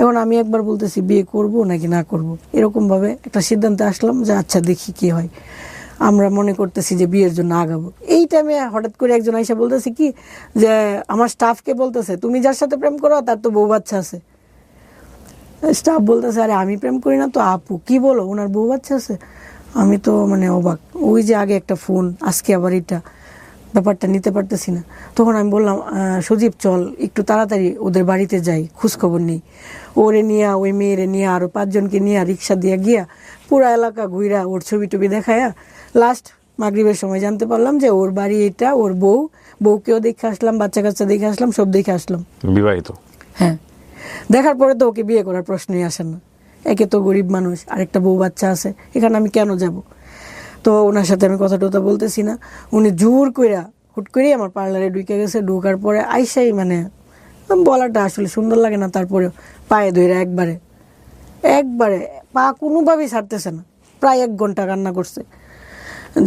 এখন আমি একবার বলতেছি বিয়ে করব নাকি না করব, এরকম ভাবে একটা সিদ্ধান্তে আসলাম যে আচ্ছা দেখি কি হয়। আমরা মনে করতেছি যে বিয়ের জন্য আগাবো। এই টাইমে হঠাৎ করে একজন আইসা বলতেছে কি যে আমার স্টাফকে বলতেছে তুমি যার সাথে প্রেম করো তার তো বউ বাচ্চা আছে। স্টাফ বলতেছে আরে আমি প্রেম করি না তো আপু, কি বলো ওনার বউ বাচ্চা আছে? আমি তো মানে অবাক। ওই যে আগে একটা ফোন, আজকে আবার এটা, ব্যাপারটা নিতে পারতেছি না। তখন আমি বললাম সজীব চল একটু তাড়াতাড়ি ওদের বাড়িতে যাই, খোঁজখবর নেই। ওরে নিয়ে, ওই মেয়েরে নিয়ে, আরো 5 জনকে নিয়ে রিক্সা দিয়ে গিয়া পুরা এলাকা ঘুরা ওর ছবি টবি দেখায়া লাস্ট মাগরিবের সময় জানতে পারলাম যে ওর বাড়ি এটা, ওর বউকেও দেখে আসলাম, বাচ্চা কাচ্চা দেখে আসলাম, সব দেখে আসলাম। বিবাহিত? হ্যাঁ। দেখার পরে তো ওকে বিয়ে করার প্রশ্নই আসে না। একে তো গরিব মানুষ, আরেকটা বউ বাচ্চা আছে, এখানে আমি কেন যাব? তো ওনার সাথে আমি কথা টথা বলতেছি না। উনি জোর কইরা হুট করে আমার পার্লারে ঢুকে গেছে। ঢোকার পরে আইসাই মানে বলাটা আসলে সুন্দর লাগে না, তারপরে পায়ে ধরে একবারে পা কোনোভাবেই ছাড়তেছে না। প্রায় 1 ঘন্টা কান্না করছে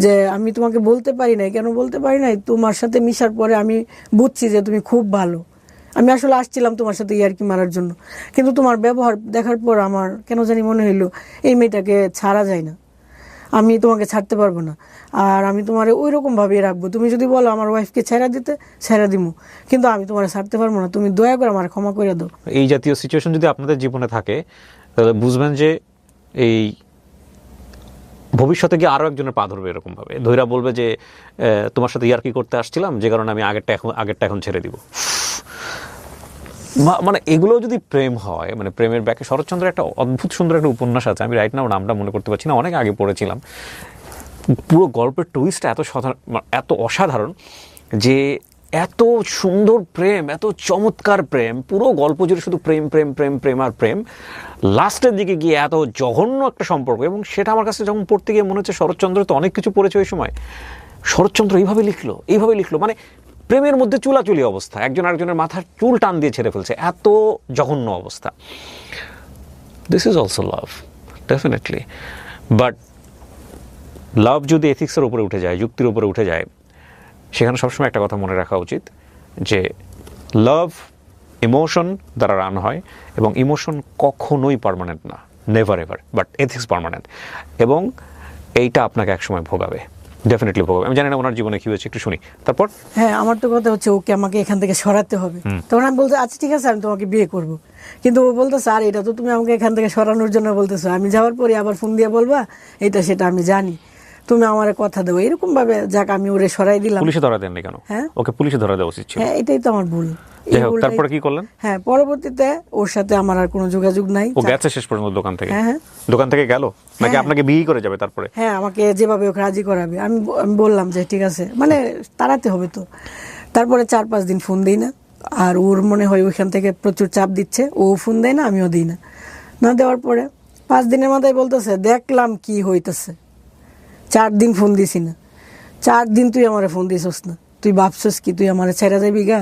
যে আমি তোমাকে বলতে পারি নাই। কেন বলতে পারি নাই? তোমার সাথে মিশার পরে আমি বুঝছি যে তুমি খুব ভালো। আমি আসলে আসছিলাম তোমার সাথে ইয়ার্কি মারার জন্য, কিন্তু তোমার ব্যবহার দেখার পর আমার কেন জানি মনে হইলো এই মেয়েটাকে ছাড়া যায় না, আমি তোমাকে ছাড়তে পারবো না, আর আমি তোমার ওই রকম ভাবেই রাখবো। তুমি যদি বলো আমার ওয়াইফকে ছেড়া দিতে, ছেড়া দিমু, কিন্তু আমি তোমার ছাড়তে পারবো না। তুমি দয়া করে আমার ক্ষমা করে দাও। এই জাতীয় সিচুয়েশন যদি আপনাদের জীবনে থাকে তাহলে বুঝবেন যে এই ভবিষ্যতে গিয়ে আরো একজনের পা ধরবে এরকম ভাবে, ধৈরা বলবে যে তোমার সাথে ইয়ার্কি করতে আসছিলাম, যে কারণে আমি আগেরটা এখন ছেড়ে দিব। মানে এগুলো যদি প্রেম হয়, মানে প্রেমের ব্যাকে শরৎচন্দ্রের একটা অদ্ভুত সুন্দর একটা উপন্যাস আছে, আমি রাইট নাও নামটা মনে করতে পারছি না, অনেক আগে পড়েছিলাম। পুরো গল্পের টুইস্টটা এত অসাধারণ যে এত সুন্দর প্রেম, এত চমৎকার প্রেম, পুরো গল্প জুড়ে শুধু প্রেম প্রেম প্রেম প্রেম আর প্রেম। লাস্টের দিকে গিয়ে এত জঘন্য একটা সম্পর্ক, এবং সেটা আমার কাছে যখন পড়তে গিয়ে মনে হচ্ছে শরৎচন্দ্র তো অনেক কিছু পড়েছে ওই সময়, শরৎচন্দ্র এইভাবে লিখলো মানে প্রেমের মধ্যে চুলাচুলি অবস্থা, একজন আরেকজনের মাথার চুল টান দিয়ে ছেড়ে ফেলছে, এত জঘন্য অবস্থা। This is also love, definitely. But love যদি এথিক্সের উপরে উঠে যায়, যুক্তির উপরে উঠে যায়, সেখানে সবসময় একটা কথা মনে রাখা উচিত যে লাভ ইমোশন দ্বারা রান হয়, এবং ইমোশন কখনোই পার্মানেন্ট না, never ever, but ethics permanent, এবং এইটা আপনাকে একসময় ভোগাবে, ডেফিনেটলি ভোগাবে। আমি জানি না ওনার জীবনে কি হয়েছে, একটু শুনি তারপর। হ্যাঁ, আমার তো কথা হচ্ছে ওকে আমাকে এখান থেকে সরাতে হবে। তখন আমি বলতে আচ্ছা ঠিক আছে আমি তোমাকে বিয়ে করব, কিন্তু ও বলতেছে আর এটা তো তুমি আমাকে এখান থেকে সরানোর জন্য বলতেছো, আমি যাওয়ার পরে আবার ফোন দিয়ে বলবা এটা সেটা আমি জানি, তুমি আমার কথা দেবো, এরকম ভাবে। যাক আমি ওরে সরাই দিলাম। পুলিশে ধরা দেননি কেন? হ্যাঁ, ওকে পুলিশে ধরা দেওয়া উচিত ছিল। হ্যাঁ, এটাই তো আমার ভুল। তারপরে কি করলেন? হ্যাঁ, পরবর্তীতে ওর সাথে আমার আর কোনো যোগাযোগ নাই। ও গেছে শেষ পর্যন্ত দোকান থেকে? হ্যাঁ, দোকান থেকে গেল নাকি আপনাকে বিয়ে করে যাবে তারপরে? হ্যাঁ, আমাকে যেভাবে ওকে রাজি করাবে আমি বললাম যে ঠিক আছে, মানে তাড়াতে হবে তো। তারপরে 4-5 দিন ফোন দিই না, আর ওর মনে হয় ওইখান থেকে প্রচুর চাপ দিচ্ছে, ও ফোন দেয় না, আমিও দিই না। না দেওয়ার পরে 5 দিনের মাথায় বলতেছে দেখলাম কি হইতেছে, 4 দিন ফোন দিছি না, 4 দিন তুই আমারে ফোন দিছস না, তুই ভাবছস কি তুই আমারে ছেড়ে যাবি গা?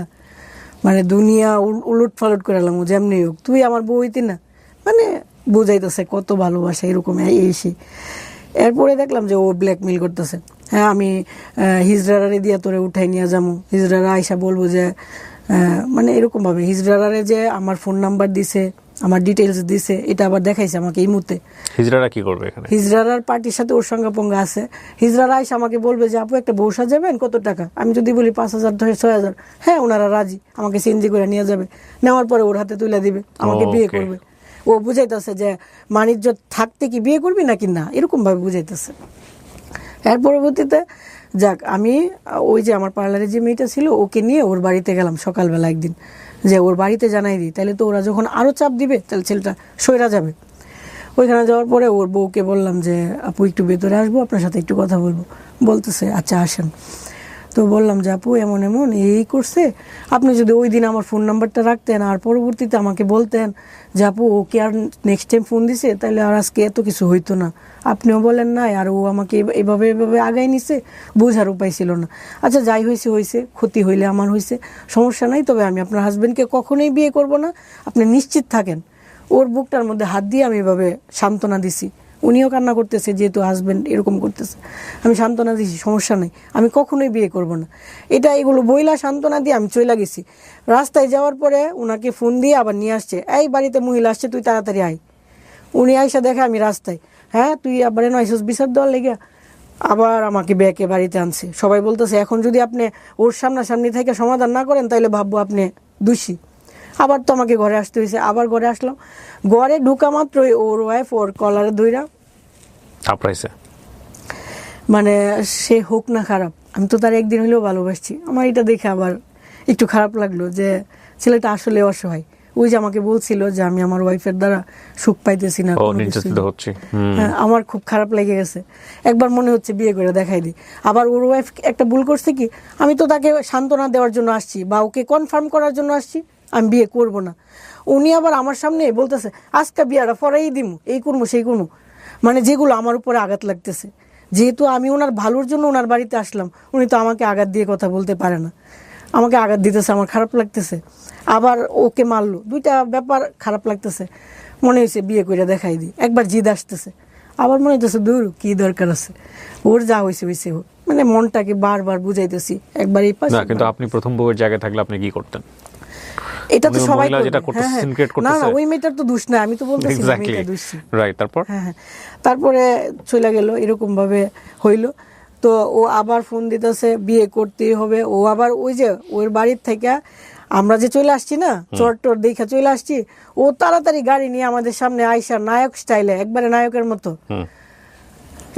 মানে দুনিয়া উলট ফালট করে এলাম, যেমনি হোক তুই আমার বউ হইতি না, মানে বুঝাইতেছে কত ভালোবাসা এরকম এসে। এরপরে দেখলাম যে ও ব্ল্যাকমেল করতেছে, হ্যাঁ আমি হিজড়ারে দিয়া তোরে উঠাই নিয়ে যাবো, হিজড়ারা আইসা বলবো যে মানে এরকমভাবে হিজড়ারে যে আমার ফোন নাম্বার দিছে, আমার ডিটেলস দিছে, এটা আবার দেখাইছে আমাকে এই মুহূর্তে। হিজড়ারা কি করবে এখানে? হিজড়ার পার্টির সাথে ওর সঙ্গে পঙ্গা আছে। হিজড়ারা আইসা আমাকে বলবে যে আপু একটা বউ সাজাবেন, কত টাকা? আমি যদি বলি 5,000 ধরে 6,000, হ্যাঁ ওনারা রাজি, আমাকে সিএনজি করে নিয়ে যাবে, নেওয়ার পরে ওর হাতে তুলে দিবে, আমাকে বিয়ে Okay. করবে। ও বুঝাইতেছে যে বাণিজ্য থাকতে কি বিয়ে করবি নাকি না, এরকম ভাবে বুঝাইতেছে। এর পরবর্তীতে যাক আমি ওই যে আমার পার্লারে যে মেয়েটা ছিল ওকে নিয়ে ওর বাড়িতে গেলাম সকালবেলা একদিন, যে ওর বাড়িতে জানাই দিই, তাহলে তো ওরা যখন আরো চাপ দিবে তাহলে ছেলেটা সইরা যাবে। ওইখানে যাওয়ার পরে ওর বউকে বললাম যে আপু একটু ভেতরে আসবো, আপনার সাথে একটু কথা বলবো। বলতেছে আচ্ছা আসেন। তো বললাম যে আপু এমন এমন এই করছে, আপনি যদি ওই দিন আমার ফোন নাম্বারটা রাখতেন আর পরবর্তীতে আমাকে বলতেন যে আপু ওকে আর নেক্সট টাইম ফোন দিছে, তাহলে আর আজকে এত কিছু হইতো না। আপনিও বলেন নাই, আর ও আমাকে এভাবে এভাবে আগাই নিছে, বোঝার উপায় ছিল না। আচ্ছা যাই হয়েছে হয়েছে, ক্ষতি হইলে আমার হয়েছে, সমস্যা নাই, তবে আমি আপনার হাজবেন্ডকে কখনোই বিয়ে করব না, আপনি নিশ্চিত থাকেন। ওর বুকটার মধ্যে হাত দিয়ে আমি এভাবে সান্ত্বনা দিছি, উনিও কান্না করতেছে যেহেতু হাজবেন্ড এরকম করতেছে, আমি সান্ত্বনা দিছি সমস্যা নেই, আমি কখনোই বিয়ে করব না। এগুলো বইলা সান্ত্বনা দিয়ে আমি চলে গেছি। রাস্তায় যাওয়ার পরে ওনাকে ফোন দিয়ে আবার নিয়ে আসছে, এই বাড়িতে মহিলা আসছে, তুই তাড়াতাড়ি আয়। উনি আইসা দেখে আমি রাস্তায়, হ্যাঁ তুই আবার এনে আইসস বিচার দেওয়ার লেগে, আবার আমাকে ব্যাকে বাড়িতে আনছে। সবাই বলতেছে এখন যদি আপনি ওর সামনাসামনি থেকে সমাধান না করেন তাহলে ভাববো আপনি দোষী। আবার তো আমাকে ঘরে আসতে হয়েছে, আবার ঘরে আসলাম। ঘরে ঢুকা মাত্রই ওর ওয়াইফ ওর কলারে ধইরা থাপড়াইছে। মানে সে হোক না খারাপ, আমি তো তার একদিন হলেও ভালোবাসছি। আমার এটা দেখে আবার একটু খারাপ লাগলো যে ছেলেটা আসলে অসহায়। ওই যে আমাকে বলছিল যে আমি আমার ওয়াইফের দ্বারা সুখ পাইতেছি না, কোনো কিছুই। হ্যাঁ আমার খুব খারাপ লেগে গেছে। একবার মনে হচ্ছে বিয়ে করে দেখাই দিই। আবার ওর ওয়াইফ একটা ভুল করছে কি, আমি তো তাকে সান্ত্বনা দেওয়ার জন্য আসছি বা ওকে কনফার্ম করার জন্য আসছি, আমি বিয়ে করব না। উনি আবার আমার সামনে বলতেছে আজকে বিয়াটা ফরাই দিমু, এই করবো সেই করবো, মানে যেগুলো আমার উপরে আঘাত লাগতেছে। যেহেতু আমি ওনার ভালোর জন্য ওনার বাড়িতে আসলাম, উনি তো আমাকে আঘাত দিয়ে কথা বলতে পারে না, আমাকে আঘাত দিতেছে, আমার খারাপ লাগতেছে। আবার ওকে মারলো, দুইটা ব্যাপার খারাপ লাগতেছে। মনে হয়েছে বিয়ে করে দেখাই দিই। একবার জিদ আসতেছে, আবার মনে হইতেছে দূর কি দরকার আছে, ওর যা হয়েছে হয়েছে হোক, মানে মনটাকে বারবার বুঝাইতেছি একবার এই পাশে। কিন্তু আপনি প্রথম বউয়ের জায়গায় থাকলে আপনি কি করতেন? এটা তো সবাই যেটা করতেছে সিনক্রেট না করতেছে, না ওই মেয়েটার তো দোষ না, আমি তো বলতেছি না মেয়েটা দোষী। রাইট। তারপর হ্যাঁ, তারপরে চলে গেল, এরকম ভাবে হইলো। তো ও আবার ফোন দিতেছে বিয়ে করতেই হবে। ও আবার ওই যে ওর বাড়ির থেকে আমরা যে চলে আসছি না, চট দেখে চলে আসছি, ও তাড়াতাড়ি গাড়ি নিয়ে আমাদের সামনে আইসা নায়ক স্টাইলে, একবারে নায়কের মতো,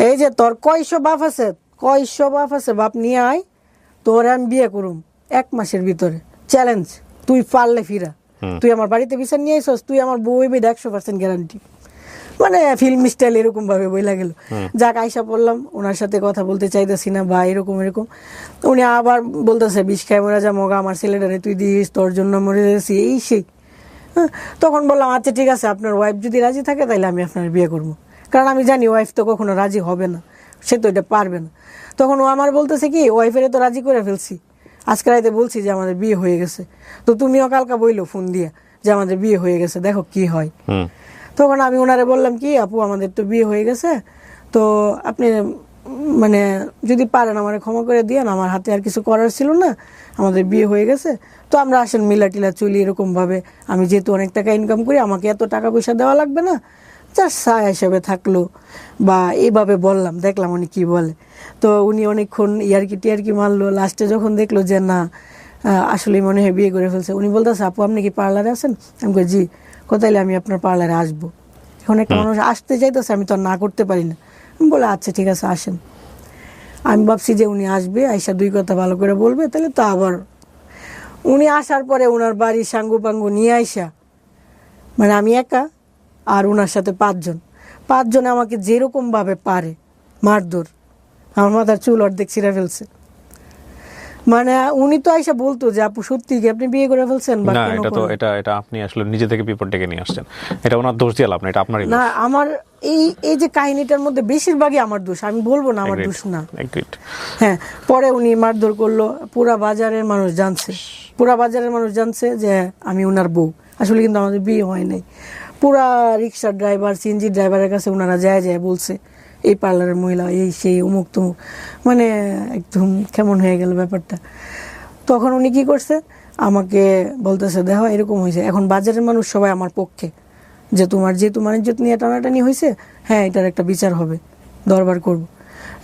এই যে তোর কয়শো বাপ আছে, কয়শো বাপ আছে, বাপ নিয়ে আয়, তোর আমি বিয়ে করুম 1 মাসের ভিতরে, চ্যালেঞ্জ, তুই পারলে ফিরা, তুই আমার বাড়িতে বিচার নিয়ে আইসস, তুই আমার বউ হইবি 100% গ্যারান্টি। মানে ফিল্ম স্টাইল এরকম ভাবে বইলা গেল। যাক আইসা পড়লাম, ওনার সাথে কথা বলতে চাইতেছি না বা এরকম এরকম। উনি আবার বলতেছে বিষ খাই মরে যা মগা, আমার ছেলেটারে তুই দিস, তোর জন্য মরে যাচ্ছি, এই সেই। হ্যাঁ, তখন বললাম আচ্ছা ঠিক আছে, আপনার ওয়াইফ যদি রাজি থাকে তাহলে আমি আপনার বিয়ে করবো, কারণ আমি জানি ওয়াইফ তো কখনো রাজি হবে না, সে তো এটা পারবে না। তখন ও আমার বলতেছে কি, ওয়াইফের তো রাজি করে ফেলছি, আজকে রাতে বলছি যে আমাদের বিয়ে হয়ে গেছে, তো তুমিও কালকা বইলো ফোন দিয়ে যে আমাদের বিয়ে হয়ে গেছে, দেখো কি হয়। তখন আমি ওনারে বললাম কি আপু আমাদের তো বিয়ে হয়ে গেছে, তো আপনি মানে যদি পারেন আমার ক্ষমা করে দিয়েন, আমার হাতে আর কিছু করার ছিল না, আমাদের বিয়ে হয়ে গেছে, তো আমরা আসেন মিলা টিলা চলি এরকম ভাবে, আমি যেহেতু অনেক টাকা ইনকাম করি, আমাকে এত টাকা পয়সা দেওয়া লাগবে না, জাস্ট ছায়া হিসাবে থাকলো বা এইভাবে বললাম, দেখলাম উনি কি বলে। তো উনি অনেকক্ষণ ইয়ারকি টিয়ারকি মারলো, লাস্টে যখন দেখলো যে না আসলে মনে হয় বিয়ে করে ফেলছে, উনি বলতেছে আপু আপনি কি পার্লারে আছেন? আমি কই জি। কোথায়? আমি আপনার পার্লারে আসবো। এখন একটা মানুষ আসতে চাইতেছে, আমি তো আর না করতে পারি না। আমি বলে আচ্ছা ঠিক আছে আসেন। আমি ভাবছি যে উনি আসবে, আইসা 2 কথা ভালো করে বলবে, তাহলে তো আবার। উনি আসার পরে ওনার বাড়ি সাঙ্গু পাঙ্গু নিয়ে আইসা, মানে আমি একা আর ওনার সাথে 5 জন, 5 জনে আমাকে যেরকম ভাবে পারে মারধর, আমার মাথার চুল অর্ধেক ছিঁড়ে ফেলছে। মানে উনি তো আইসা বলতো যে আপু সত্যি কি আপনি বিয়ে করে ফেলছেন? না এটা তো এটা আপনি আসলে নিজে থেকে বিপদ ডেকে নিয়ে আসছেন, এটা ওনার দোষ দিয়ে লাভ না, এটা আপনারই না, আমার এই এই যে কাহিনীটার মধ্যে বেশিরভাগই আমার দোষ, আমি বলবো না আমার দোষ না। Agreed. হ্যাঁ, পরে উনি মারধর করলো, পুরা বাজারের মানুষ জানছে, পুরা বাজারের মানুষ জানছে যে আমি উনার বউ। আসলে কিন্তু আমাদের বিয়ে হয় নাই। পুরা রিক্সার ড্রাইভার, সিএনজি ড্রাইভারের কাছে ওনারা যায় যায় বলছে এই পার্লারের মহিলা, এই সেই অমুক তমুক, মানে একদম কেমন হয়ে গেল ব্যাপারটা। তখন উনি কি করছে, আমাকে বলতেছে দেখো এরকম হয়েছে, এখন বাজারের মানুষ সবাই আমার পক্ষে, যে তোমার ইজ্জত নিয়ে টানাটানি হয়েছে, হ্যাঁ এটার একটা বিচার হবে, দরবার করব।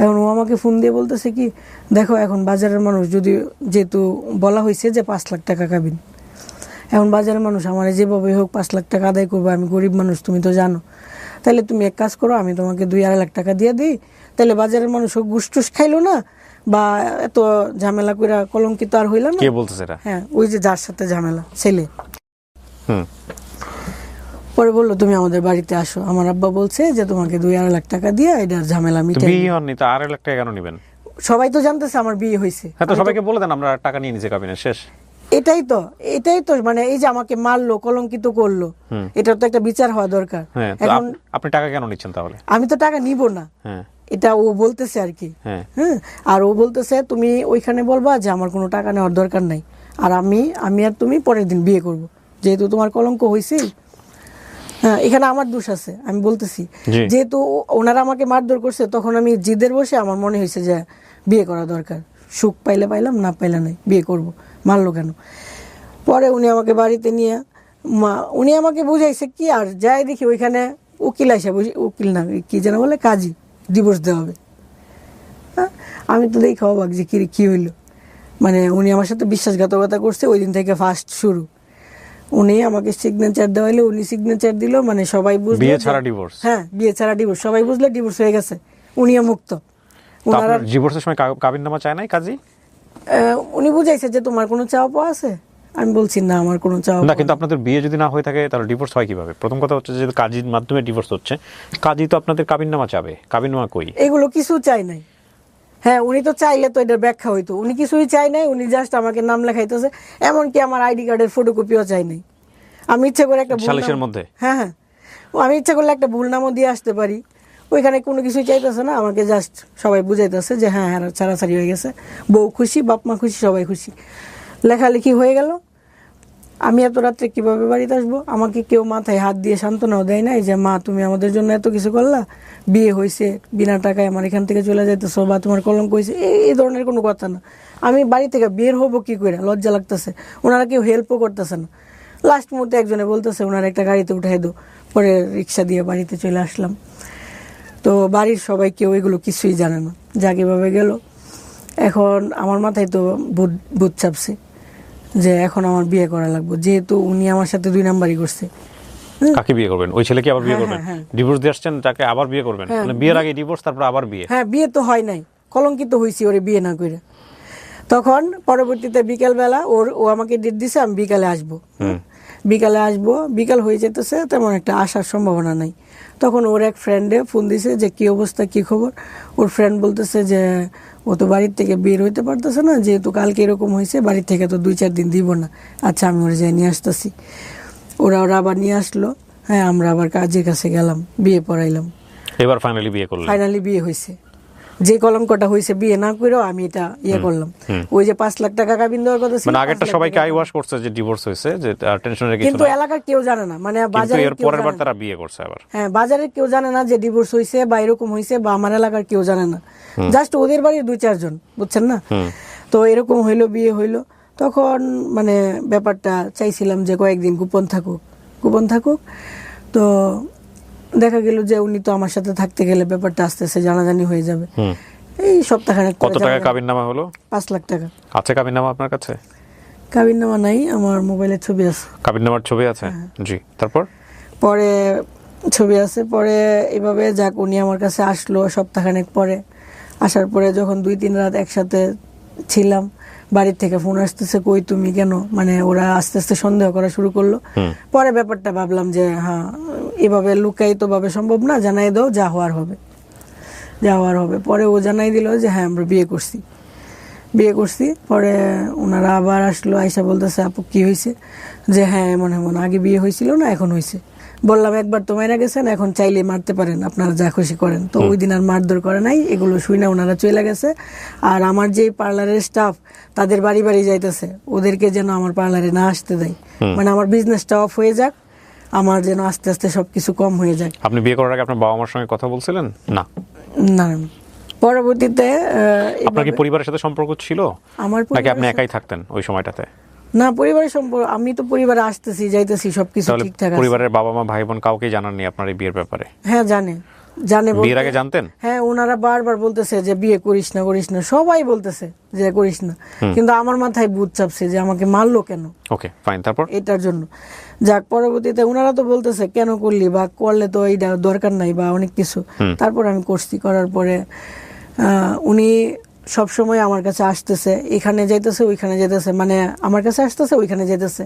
এখন ও আমাকে ফোন দিয়ে বলতেছে কি, দেখো এখন বাজারের মানুষ যদি, যেহেতু বলা হয়েছে যে 5 লাখ টাকা কাবিন, এখন বাজারের মানুষ আমার যেভাবে হোক 5 লাখ টাকা আদায় করবো, আমি গরিব মানুষ তুমি তো জানো, তাহলে তুমি এক কাজ করো, আমি তোমাকে 2-2.5 লাখ টাকা দিয়ে দিই, তাহলে বাজারের মানুষ হোক গুসটুস খাইলো না, বা এত ঝামেলা করে কলঙ্কিত আর হইল না। কে বলতেছে এটা? হ্যাঁ, ওই যে যার সাথে ঝামেলা, ছেলে। হুম। পরে বললো তুমি আমাদের বাড়িতে আসো, আমার আব্বা বলছে যে তোমাকে 2-2.5 লাখ টাকা দিয়ে এটার ঝামেলা তো মিটাই। বিয়ে হননি তো 2.5 লাখ টাকা কেন নেবেন? সবাই তো জানতেছে আমার বিয়ে হয়েছে। হ্যাঁ, তো সবাইকে বলে দেন আমরা টাকা নিয়ে নিচে কাবিনের শেষ। এটাই তো মানে এই যে আমাকে মারলো, কলঙ্কিত করলো, এটার তো একটা বিচার হওয়া দরকার। হ্যাঁ, তো এখন আপনি টাকা কেন নিচ্ছেন তাহলে? আমি তো টাকা নিব না, হ্যাঁ এটা ও বলতেছে আর কি। হ্যাঁ। হ্যাঁ, আর ও বলতেছে তুমি ওইখানে বলবা যে আমার কোনো টাকা নেওয়ার দরকার নাই, আর আমি আর তুমি পরের দিন বিয়ে করব, যেহেতু তোমার কলঙ্ক হয়েছে। হ্যাঁ, এখানে আমার দোষ আছে, আমি বলতেছি। জি। যেহেতু ওনারা আমাকে মারধর করছে, তখন আমি জিদের বসে আমার মনে হয়েছে যে বিয়ে করা দরকার, সুখ পাইলে পাইলাম, না পাইলে নাই, বিয়ে করব, মারলো কেন। পরে উনি আমাকে বাড়িতে নিয়ে উনি আমাকে বুঝাইছে কি, আর যাই দেখি ওইখানে উকিল আসে, উকিল না কি যেন বলে, কাজী, ডিভোর্স দেওয়া হবে। হ্যাঁ, আমি তো দেখি অবাক যে কি হইলো, মানে উনি আমার সাথে বিশ্বাসঘাতকতা করছে, ওই দিন থেকে ফার্স্ট শুরু। উনি আমাকে সিগনেচার দেওয়াইলে, উনি সিগনেচার দিল, মানে সবাই বুঝলো বিয়ে ছাড়া ডিভোর্স। হ্যাঁ, বিয়ে ছাড়া ডিভোর্স, সবাই বুঝলো ডিভোর্স হয়ে গেছে, উনিও মুক্ত। তো আপনার ডিভোর্সের সময় কাবিননামা চায় নাই কাজী? উনি বুঝাইছে যে তোমার কোনো চাওয়া পাওয়া আছে, আমি বলছি না আমার কোনো চাওয়া না, কিন্তু আপনাদের বিয়ে যদি না হয়ে থাকে তাহলে ডিভোর্স হয় কিভাবে? প্রথম কথা হচ্ছে যে কাজীর মাধ্যমে ডিভোর্স হচ্ছে, কাজী তো আপনাদের কাবিননামা চাবে, কাবিননামা কই? এগুলো কিছু চাই নাই। হ্যাঁ, উনি তো চাইলে তো এটার ব্যাখ্যা হইতো, উনি কিছুই চাই নাই, উনি জাস্ট আমাকে নাম লেখাইতেছে, এমনকি আমার আইডি কার্ডের ফটোকপিও চাই নাই। আমি ইচ্ছা করে একটা সালিশের মধ্যে? হ্যাঁ হ্যাঁ, আমি ইচ্ছা করলে একটা ভুল নামও দিয়ে আসতে পারি, ওইখানে কোনো কিছুই চাইতেছে না, আমাকে জাস্ট সবাই বুঝাইতেছে যে হ্যাঁ হ্যাঁ ছাড়াছাড়ি হয়ে গেছে, বউ খুশি, বাপ মা খুশি, সবাই খুশি, লেখালেখি হয়ে গেল। আমি এত রাত্রে কিভাবে বাড়িতে আসবো? আমাকে কেউ মাথায় হাত দিয়ে সান্ত্বনাও দেয় না, এই যে মা তুমি আমাদের জন্য এত কিছু করলা, বিয়ে হয়েছে, বিনা টাকায় আমার এখান থেকে চলে যাইতেছো, বা তোমার কলঙ্ক হয়েছে, এই ধরনের কোনো কথা না। আমি বাড়ি থেকে বের হবো কি করে, লজ্জা লাগতেছে, ওনারা কেউ হেল্পও করতেছে না। লাস্ট মুহূর্তে একজনে বলতেছে ওনার একটা গাড়িতে উঠাই দো, পরে রিক্সা দিয়ে বাড়িতে চলে আসলাম। তো বাড়ির সবাই কেউ এগুলো কিছুই জানে না, যা কিভাবে গেল। এখন আমার মাথায় তো ভূত চাপছে যে এখন আমার বিয়ে করা লাগবে, যেহেতু উনি আমার সাথে 2 নাম্বারই করছে। কাকে বিয়ে করবেন? ওই ছেলেকে আবার বিয়ে হ্যাঁ, করবেন? হ্যাঁ। ডিভোর্স দিয়ে আসছেন, তাকে আবার বিয়ে করবেন? হ্যাঁ, মানে বিয়ের আগে ডিভোর্স, তারপর আবার বিয়ে? হ্যাঁ, বিয়ে তো হয় নাই, কলঙ্কিত হয়েছি ওরে বিয়ে না করে। তখন পরবর্তীতে বিকেলবেলা ও আমাকে ডেট দিছে, আমি বিকালে আসবো, বিকাল হয়ে যেতেছে, তেমন একটা আসার সম্ভাবনা নাই। তখন ওর এক ফ্রেন্ডে ফোন দিছে যে কি অবস্থা, কি খবর। ওর ফ্রেন্ড বলতেছে যে ও তো বাড়ির থেকে বের হইতে পারতেছে না, যেহেতু কালকে এরকম হয়েছে, বাড়ির থেকে তো 2-4 দিন দিব না। আচ্ছা, আমি ওরা যাই নিয়ে আসতেছি। ওরা আবার নিয়ে আসলো। হ্যাঁ, আমরা আবার কাজের কাছে গেলাম, বিয়ে পড়াইলাম, এবার ফাইনালি বিয়ে করলেন? ফাইনালি বিয়ে হয়েছে। যে কলঙ্কটা হয়েছে বিয়ে না করেও আমি এটা করলাম। ওই যে 5 লাখ টাকা কাবিন দেওয়ার কথা ছিল, মানে আগেরটা সবাইকে আই ওয়াশ করছে যে ডিভোর্স হয়েছে, যে টেনশনের কিছু কিন্তু না, এলাকার কেউ জানে না, মানে কিন্তু বাজারে এর পরের বার তারা বিয়ে করছে আবার। হ্যাঁ, বাজারের কেউ জানে না যে ডিভোর্স হয়েছে বা এরকম হয়েছে, বা আমার এলাকার কেউ জানে না, জাস্ট ওদের বাড়ির 2-4 জন, বুঝছেন না? তো এরকম হইলো, বিয়ে হইলো। তখন মানে ব্যাপারটা চাইছিলাম যে কয়েকদিন গোপন থাকুক। তো দেখা গেল যে উনি তো আমার সাথে থাকতে গেলে ব্যাপারটা আস্তে আস্তে জানাজানি হয়ে যাবে। এই সপ্তাহখানেক কত টাকা কাবিননামা হলো? 5 লাখ টাকা। আছে কাবিননামা আপনার কাছে? কাবিননামা নাই, আমার মোবাইলে ছবি আছে। কাবিননামার ছবি আছে? জি, তারপর? পরে ছবি আছে। পরে এভাবে যাক, উনি আমার কাছে আসলো সপ্তাহখানেক পরে। আসার পরে যখন 2-3 রাত একসাথে ছিলাম, বাড়ির থেকে ফোন আসতেছে, কই তুমি কেন, মানে ওরা আস্তে আস্তে সন্দেহ করা শুরু করলো। পরে ব্যাপারটা ভাবলাম যে হ্যাঁ, এভাবে লুকায়িত ভাবে সম্ভব না, জানাই দাও, যা হওয়ার হবে। পরে ও জানাই দিল যে হ্যাঁ আমরা বিয়ে করছি। পরে ওনারা আবার আসলো, আইসা বলতেছে আপু কি হয়েছে, যে হ্যাঁ এমন আগে বিয়ে হয়েছিল না, এখন হয়েছে। বললাম একবার তো মারা গেছেন, এখন চাইলে মারতে পারেন, আপনারা যা খুশি করেন। তো ওই দিন আর মারধর করে নাই, এগুলো শুই না, ওনারা চলে গেছে। আর আমার যে পার্লারের স্টাফ, তাদের বাড়ি বাড়ি যাইতেছে, ওদেরকে যেন আমার পার্লারে না আসতে দেয়, মানে আমার বিজনেসটা অফ হয়ে যাক, আমার যেন আস্তে আস্তে সবকিছু কম হয়ে যায়। আপনি বিয়ে করার আগে আপনার বাবা মার সঙ্গে কথা বলছিলেন? না। না, পরবর্তীতে আপনার কি পরিবারের সাথে সম্পর্ক ছিল, আমার নাকি আপনি একাই থাকতেন ওই সময়টাতে? না, পরিবারের সম্পর্ক, আমি তো পরিবারে আসতেছি যাইতেছি, সবকিছু তাহলে ঠিকঠাক আছে। পরিবারের বাবা মা ভাই বোন কাউকে জানাননি আপনার এই বিয়ের ব্যাপারে? হ্যাঁ জানে বিয়ের আগে জানতেন? হ্যাঁ, ওনারা বারবার বলতেছে যে বিয়ে করিস না করিস না, সবাই বলতেছে যে করিস না, কিন্তু আমার মাথায় ভূত চাপছে যে আমাকে মারলো কেন। ওকে ফাইন, তারপর? এটার জন্য যাক, পরবর্তীতে ওনারা তো বলতেছে কেন করলি, বা করলে তো এইটা দরকার নাই, বা অনেক কিছু। তারপর আমি করছি, করার পরে উনি সব সময় আমার কাছে আসতেছে, এখানে যাইতেছে ওইখানে যাইতেছে, মানে আমার কাছে আসতেছে ওইখানে যাইতেছে,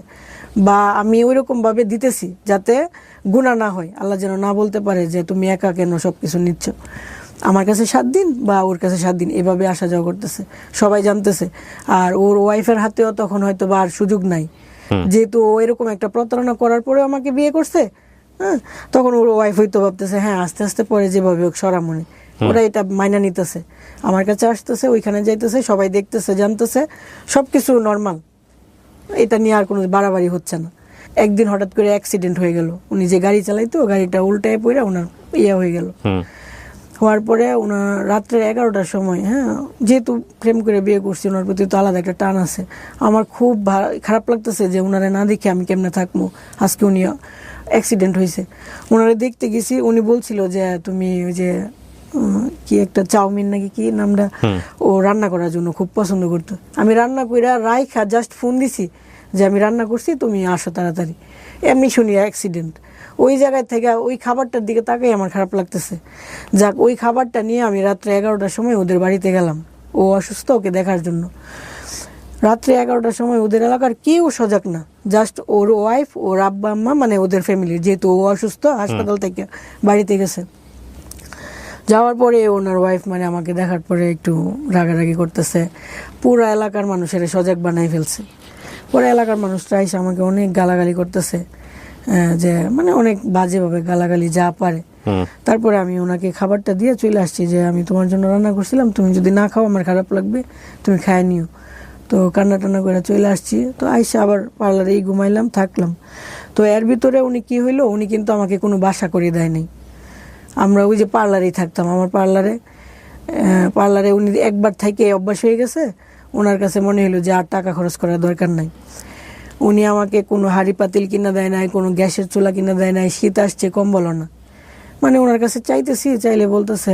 বা আমি ওইরকম ভাবে দিতেছি যাতে গুনাহ না হয়, আল্লাহ যেন না বলতে পারে যে তুমি একা কেন সবকিছু নিচ্ছ। আমার কাছে 7 দিন বা ওর কাছে 7 দিন, এভাবে আসা যাওয়া করতেছে, সবাই জানতেছে। আর ওর ওয়াইফের হাতেও তখন হয়তো বা আর সুযোগ নাই, যেহেতু ও এরকম একটা প্রতারণা করার পরে আমাকে বিয়ে করছে। হ্যাঁ, তখন ওর ওয়াইফ হয়তো ভাবতেছে হ্যাঁ আস্তে আস্তে পরে যেভাবে হোক সরামনে, ওরা এটা মাইনা নিতেছে, আমার কাছে আসতেছে, ওইখানে যাইতেছে, সবাই দেখতেছে, জানতেছে, সবকিছু নর্মাল, এটা নিয়ে আর কোনো বাড়াবাড়ি হচ্ছে না। একদিন হঠাৎ করে অ্যাক্সিডেন্ট হয়ে গেল, উনি যে গাড়ি চালাইতো, গাড়িটা উল্টায় পড়ে ওনার হয়ে গেল। হওয়ার পরে ওনার রাত্রে 11টার সময়, হ্যাঁ, যেহেতু প্রেম করে বিয়ে করছি, ওনার প্রতি তো আলাদা একটা টান আছে, আমার খুব খারাপ লাগতেছে যে ওনারে না দেখে আমি কেমনে থাকবো। আজকে উনি অ্যাক্সিডেন্ট হয়েছে, ওনারে দেখতে গেছি, উনি বলছিল যে তুমি ওই যে কি একটা চাউমিন নাকি কি নামটা, ও রান্না করার জন্য খুব পছন্দ করতো। আমি রান্না কইরা রাইখা জাস্ট ফোন দিছি যে আমি রান্না করছি, তুমি আসো তাড়াতাড়ি। এমনি শুনি অ্যাক্সিডেন্ট। ওই জায়গায় থেকে ওই খাবারটার দিকে তাকাই আমার খারাপ লাগতেছে। যাক, ওই খাবারটা নিয়ে আমি রাত্রে 11টার সময় ওদের বাড়িতে গেলাম, ও অসুস্থ, ওকে দেখার জন্য। রাত্রে 11টার সময় ওদের এলাকার কেউ সজাগ না, জাস্ট ওর ওয়াইফ, ওর আব্বা আম্মা, মানে ওদের ফ্যামিলির, যেহেতু ও অসুস্থ, হাসপাতাল থেকে বাড়িতে গেছে। যাওয়ার পরে ওনার ওয়াইফ মানে আমাকে দেখার পরে একটু রাগারাগি করতেছে, পুরো এলাকার মানুষের সজাগ বানাই ফেলছে। পুরো এলাকার মানুষরা এসে আমাকে অনেক গালাগালি করতেছে, যে মানে অনেক বাজেভাবে গালাগালি যা পারে। তারপরে আমি ওনাকে খাবারটা দিয়ে চলে আসছি যে আমি তোমার জন্য রান্না করছিলাম, তুমি যদি না খাও আমার খারাপ লাগবে, তুমি খায় নিও। তো কান্না টান্না করে চলে আসছি। তো আইসা আবার পার্লারেই ঘুমাইলাম, থাকলাম। তো এর ভিতরে উনি কি হইলো, উনি কিন্তু আমাকে কোনো বাসা করে দেয় নাই। আমরা ওই যে পার্লারেই থাকতাম, আমার পার্লারে উনি একবার থেকে অভ্যাস হয়ে গেছে, ওনার কাছে মনে হলো যে আর টাকা খরচ করার দরকার নাই। উনি আমাকে কোনো হাঁড়ি পাতিল কিনা দেয় নাই, কোনো গ্যাসের চুলা কিনা দেয় নাই, শীত আসছে কম্বলও না। মানে ওনার কাছে চাইতেছি, চাইলে বলতেছে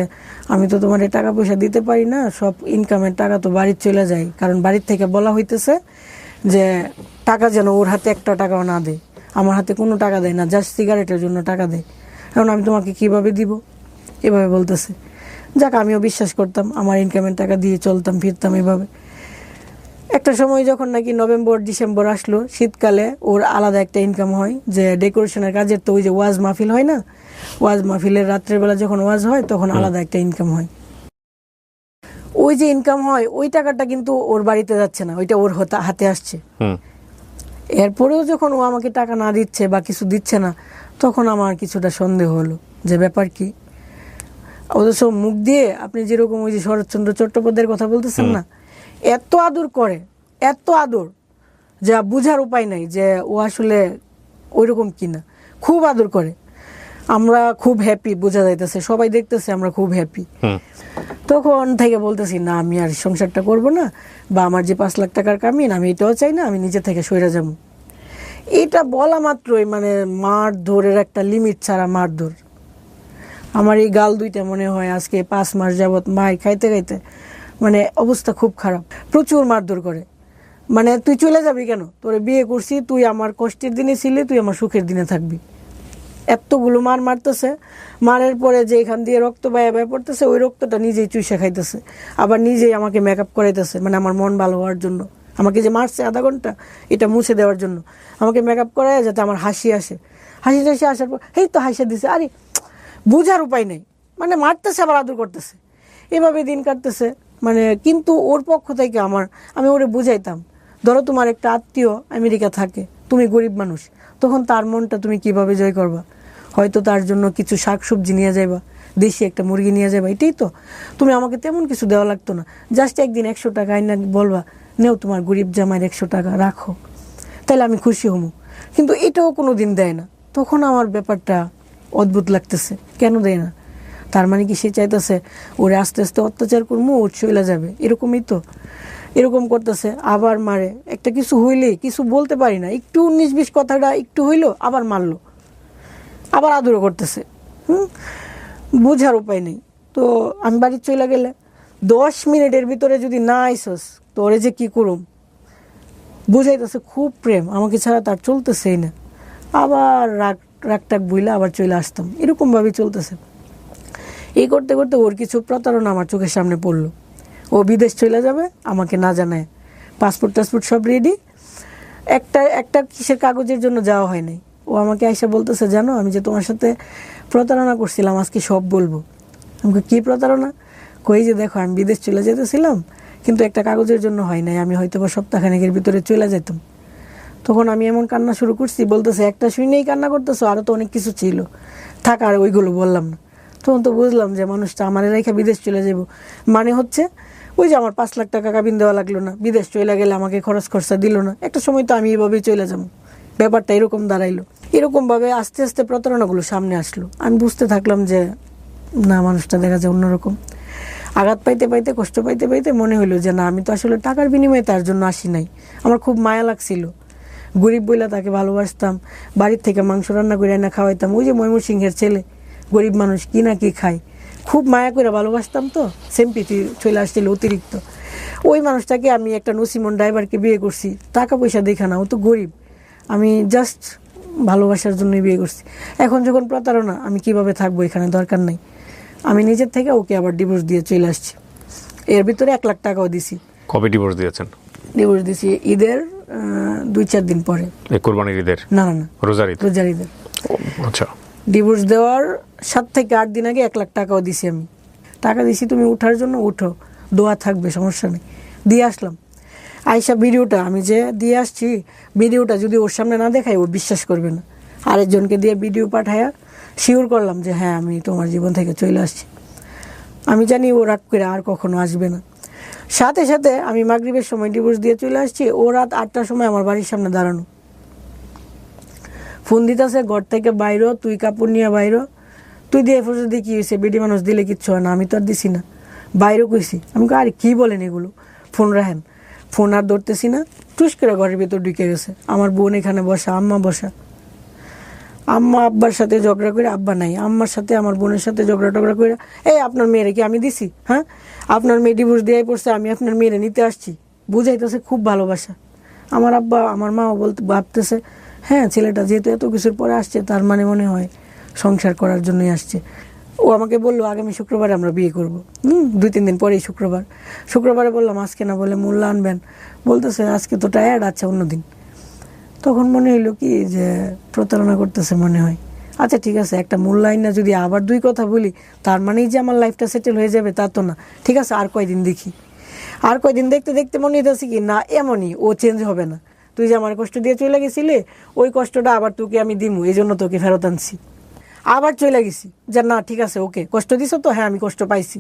আমি তো তোমার টাকা পয়সা দিতে পারি না, সব ইনকামের টাকা তো বাড়ির চলে যায়, কারণ বাড়ির থেকে বলা হইতেছে যে টাকা যেন ওর হাতে একটা টাকাও না দেয়। আমার হাতে কোনো টাকা দেয় না, জাস্ট সিগারেটের জন্য টাকা দেয়। এখন আমি তোমাকে কিভাবে দিব, এভাবে বলতেছে। যাক, আমিও বিশ্বাস করতাম, আমার ইনকামের টাকা দিয়ে চলতাম ফিরতাম এভাবে। একটা সময় যখন নাকি নভেম্বর ডিসেম্বর আসলো, শীতকালে ওর আলাদা একটা ইনকাম হয়, যে ডেকোরেশনের কাজের তো ওই যে ওয়াজ মাহফিল হয় না, ওয়াজ মাহফিলের রাত্রের বেলা যখন ওয়াজ হয় তখন আলাদা একটা ইনকাম হয়। ওই যে ইনকাম হয়, ওই টাকাটা কিন্তু ওর বাড়িতে যাচ্ছে না, ওইটা ওর হাতে আসছে। এরপরেও যখন ও আমাকে টাকা না দিচ্ছে বা কিছু দিচ্ছে না, তখন আমার কিছুটা সন্দেহ হলো যে ব্যাপার কি। অথচ মুখ দিয়ে আপনি যেরকম ওই যে শরৎচন্দ্র চট্টোপাধ্যায়ের কথা বলতেছেন না, এত আদর করে, এত আদর, যা বুঝার উপায় নাই যে ও আসলে ওইরকম কিনা। খুব আদর করে, আমরা খুব হ্যাপি, বোঝা যাইতেছে, সবাই দেখতেছে আমরা খুব হ্যাপি। তখন থেকে বলতেছি না, আমি আর সংসারটা করব না, বা আমার যে 5 লাখ টাকার কামিন আমি এটাও চাই না, আমি নিজে থেকে সইরা যাবো। এটা বলা মাত্রই মানে মারধরের একটা লিমিট ছাড়া মারধর। আমার এই গাল দুইটা মনে হয় আজকে 5 মাস যাবৎ মার খাইতে খাইতে মানে অবস্থা খুব খারাপ। প্রচুর মারধর করে, মানে তুই চলে যাবি কেন, তোরে বিয়ে করছি, তুই আমার কষ্টের দিনে ছিলি, তুই আমার সুখের দিনে থাকবি। এতগুলো মারতেছে। মারের পরে যে এখান দিয়ে রক্ত বায়া পড়তেছে, ওই রক্তটা নিজেই চুষে খাইতেছে, আবার নিজেই আমাকে মেকআপ করাইতেছে, মানে আমার মন ভালো হওয়ার জন্য। আমাকে যে মারছে আধা ঘন্টা, এটা মুছে দেওয়ার জন্য আমাকে মেকআপ করায় যাতে আমার হাসি আসে। হাসি টাসি আসার পর এই তো হাসি দিছে। আরে বুঝার উপায় নেই, মানে মারতেছে আবার আদর করতেছে, এভাবে দিন কাটতেছে। মানে কিন্তু ওর পক্ষ থেকে আমি ওরে বুঝাইতাম, ধরো তোমার একটা আত্মীয় আমেরিকা থাকে, তুমি গরিব মানুষ, তখন তার মনটা তুমি কিভাবে জয় করবা। হয়তো তার জন্য কিছু শাকসবজি নিয়ে যাইবা, দেশি একটা মুরগি নিয়ে যাবা, এটাই তো। তুমি আমাকে তেমন কিছু দেওয়া লাগতো না, জাস্ট একদিন 100 টাকা আইনা বলবা নেও তোমার গরিব জামাইয়ের 100 টাকা রাখো, তাহলে আমি খুশি হমু। কিন্তু এটাও কোনো দিন দেয় না। তখন আমার ব্যাপারটা অদ্ভুত লাগতেছে, কেন দেয় না? তার মানে কি সে চাইতেছে ওরে আস্তে আস্তে অত্যাচার করবো, ওর চলে যাবে, এরকমই তো। এরকম করতেছে, আবার মারে। একটা কিছু হইলে কিছু বলতে পারি না, একটু 19-20 কথাটা একটু হইলো আবার মারলো, আবার আদরও করতেছে। বোঝার উপায় নেই। তো আমি বাড়ি চলে গেলে 10 মিনিটের ভিতরে যদি না আইসস তোরে যে কি করুম, বুঝাইতেছে খুব প্রেম, আমাকে ছাড়া তার চলতেছেই না। আবার রাগটাক বইলে আবার চলে আসতাম, এরকমভাবেই চলতেছে। এই করতে করতে ওর কিছু প্রতারণা আমার চোখের সামনে পড়লো। ও বিদেশ চলে যাবে আমাকে না জানায়, পাসপোর্ট টাসপোর্ট সব রেডি, একটা কিসের কাগজের জন্য যাওয়া হয় নাই। ও আমাকে আইসা বলতেছে, জানো আমি যে তোমার সাথে প্রতারণা করছিলাম আজকে সব বলবো। আমাকে কি প্রতারণা? কই যে দেখো আমি বিদেশ চলে যেতেছিলাম, কিন্তু একটা কাগজের জন্য হয় নাই, আমি হয়তো বা সপ্তাহখানেকের ভিতরে চলে যেতাম। তখন আমি এমন কান্না শুরু করছি, বলতেছে একটা শুনেই কান্না করতেছো, আরও তো অনেক কিছু ছিল, থাক আর ওইগুলো বললাম না। তখন তো বুঝলাম যে মানুষটা আমার রেখে বিদেশ চলে যাব, মানে হচ্ছে ওই যে আমার 5 লাখ টাকা কাবিন দেওয়া লাগলো না, বিদেশ চলে গেলে আমাকে খরচ খরচা দিল না, একটা সময় তো আমি এইভাবেই চলে যাবো। ব্যাপারটা এরকম দাঁড়াইলো। এরকমভাবে আস্তে আস্তে প্রতারণাগুলো সামনে আসলো। আমি বুঝতে থাকলাম যে না, মানুষটা দেখা যায় অন্যরকম। আঘাত পাইতে পাইতে, কষ্ট পাইতে পাইতে মনে হলো যে না, আমি তো আসলে টাকার বিনিময়ে তার জন্য আসি নাই। আমার খুব মায়া লাগছিল, গরিব বইলা তাকে ভালোবাসতাম, বাড়ির থেকে মাংস রান্না করে এনে খাওয়াইতাম। ওই যে ময়মনসিংহের ছেলে, গরিব মানুষ, কি না কি খায়, খুব মায়া করে ভালোবাসতাম। তো সিম্পিতি চলে আসছিল অতিরিক্ত। ওই মানুষটাকে আমি একটা নসিমন ড্রাইভারকে বিয়ে করছি, টাকা পয়সা দেখা না, ও তো গরিব, আমি জাস্ট ভালোবাসার জন্যই বিয়ে করছি। এখন যখন প্রতারণা, আমি কিভাবে থাকবো এখানে, দরকার নাই। আমি নিজের থেকে ওকে আবার ডিভোর্স দিয়ে চলে আসছি। এর ভিতরে 1 লাখ টাকাও দিছি। কবে ডিভোর্স দিয়েছেন? ডিভোর্স দিছি ঈদের 2-4 দিন পরে। কোরবানির ঈদের? না না না, রোজার ঈদ। রোজার ঈদের। আচ্ছা। ডিভোর্স দেওয়ার 7 থেকে 8 দিন আগে 1 লাখ টাকাও দিছি আমি। টাকা দিছি তুমি উঠার জন্য, উঠো, দোয়া থাকবে, সমস্যা নেই। দিয়ে আসলাম। আয়শা ভিডিওটা আমি যে দিয়ে আসছি, ভিডিওটা যদি ওর সামনে না দেখাই ও বিশ্বাস করবে না। আরেকজনকে দিয়ে ভিডিও পাঠায়া শিওর করলাম যে হ্যাঁ আমি তোমার জীবন থেকে চলে আসছি। আমি জানি ও রাগ করে আর কখনো আসবে না। সাথে সাথে আমি মাগরিবের সময় ডিভোর্স দিয়ে চলে আসছি, ও রাত 8টার সময় আমার বাড়ির সামনে দাঁড়ানো, ফোন দিতেছে ঘর থেকে বাইরো, তুই কাপড় নিয়ে বাইরো, তুই দিয়ে ফোর্স দিয়ে কী হয়েছে, বেডি মানুষ দিলে কিচ্ছু হয় না, আমি তো আর দিছি না, বাইরেও কইছি। আমি আরে কী বলেন এগুলো, ফোন রাখেন। ফোন আর ধরতেছি না, টুস করে ঘরের ভিতর ঢুকে গেছে। আমার বোন এখানে বসা, আম্মা বসা। আম্মা আব্বার সাথে ঝগড়া করে, আব্বা নাই, আম্মার সাথে আমার বোনের সাথে ঝগড়া টগড়া করে, এই আপনার মেয়েরে কি আমি দিছি? হ্যাঁ, আপনার মেয়ে ডিভোর্স দিয়ে পড়ছে, আমি আপনার মেয়েরে নিতে আসছি। বুঝাইতেছে খুব ভালোবাসা। আমার আব্বা আমার মাও ভাবতেছে হ্যাঁ ছেলেটা যেহেতু এত কিছুর পরে আসছে, তার মানে মনে হয় সংসার করার জন্যই আসছে। ও আমাকে বললো আগামী শুক্রবারে আমরা বিয়ে করবো। 2-3 দিন পরেই শুক্রবারে বললাম আজকে না, বলে মূল্য আনবেন, বলতেছে আজকে তো টায়ার্ড, আচ্ছা অন্যদিন। তখন মনে হইলো কি যে প্রতারণা করতেছে মনে হয়। আচ্ছা ঠিক আছে, একটা মূল্যায়ন না, যদি আবার 2 কথা বলি তার মানেই যে আমার লাইফটা সেটেল হয়ে যাবে তা তো না। ঠিক আছে, আর কয়দিন দেখি। আর কয়দিন দেখতে দেখতে মনে হইতেছে কি না, এমনই ও চেঞ্জ হবে না। তুই যে আমার কষ্ট দিয়ে চলে গেছিলি, ওই কষ্টটা আবার তোকে আমি দিমু, এই জন্য তোকে ফেরত আনছি। আবার চলে গেছি যে না ঠিক আছে, ওকে কষ্ট দিছ তো, হ্যাঁ আমি কষ্ট পাইছি।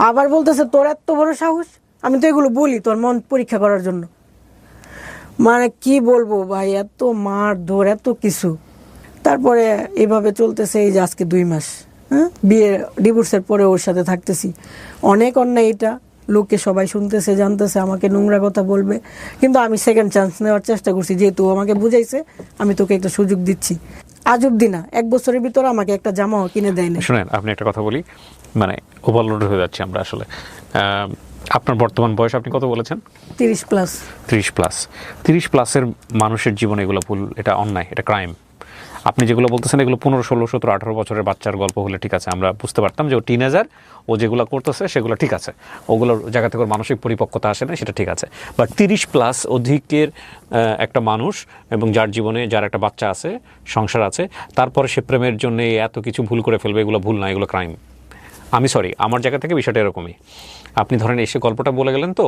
আবার বলতেছে তোর এত বড় সাহস, আমি তো এগুলো বলি তোর মন পরীক্ষা করার জন্য। মানে কি বলবো ভাই, এত মার ধর, এত কিছু। তারপরে এইভাবে চলতেছে এই যে আজকে 2 মাস। হ্যাঁ, বিয়ে ডিভোর্সের পরে ওর সাথে থাকতেছি। অনেক অন্যায় এটা, লোককে সবাই শুনতেছে, জানতেছে, আমাকে নোংরা কথা বলবে, কিন্তু আমি সেকেন্ড চান্স নেওয়ার চেষ্টা করছি। যেহেতু আমাকে বুঝাইছে, আমি তোকে একটা সুযোগ দিচ্ছি। আজ অব্দি না, 1 বছরের ভিতরে আমাকে একটা জামাও কিনে দেয় না। শুনেন, আপনি একটা কথা বলি, মানে ওভারলোড হয়ে যাচ্ছে আমরা আসলে। আপনার বর্তমান বয়স আপনি কত বলেছেন? 30 প্লাস। 30 প্লাস। 30 প্লাসের মানুষের জীবনে এগুলো ভুল, এটা অন্যায়, এটা ক্রাইম। আপনি যেগুলো বলতেছেন এগুলো 15, 16, 17, 18 বছরের বাচ্চার গল্প হলে ঠিক আছে, আমরা বুঝতে পারতাম যে ও টিনেজার, ও যেগুলো করতেছে সেগুলো ঠিক আছে, ওগুলোর জায়গা থেকে মানসিক পরিপক্কতা আসে না, সেটা ঠিক আছে। বাট 30 প্লাস অধিকের একটা মানুষ, এবং যার জীবনে যার একটা বাচ্চা আছে, সংসার আছে, তারপরে সে প্রেমের জন্য এত কিছু ভুল করে ফেলবে, এগুলো ভুল না, এগুলো ক্রাইম। আমি সরি, আমার জায়গা থেকে বিষয়টা এরকমই। আপনি ধরেন এসে গল্পটা বলে গেলেন, তো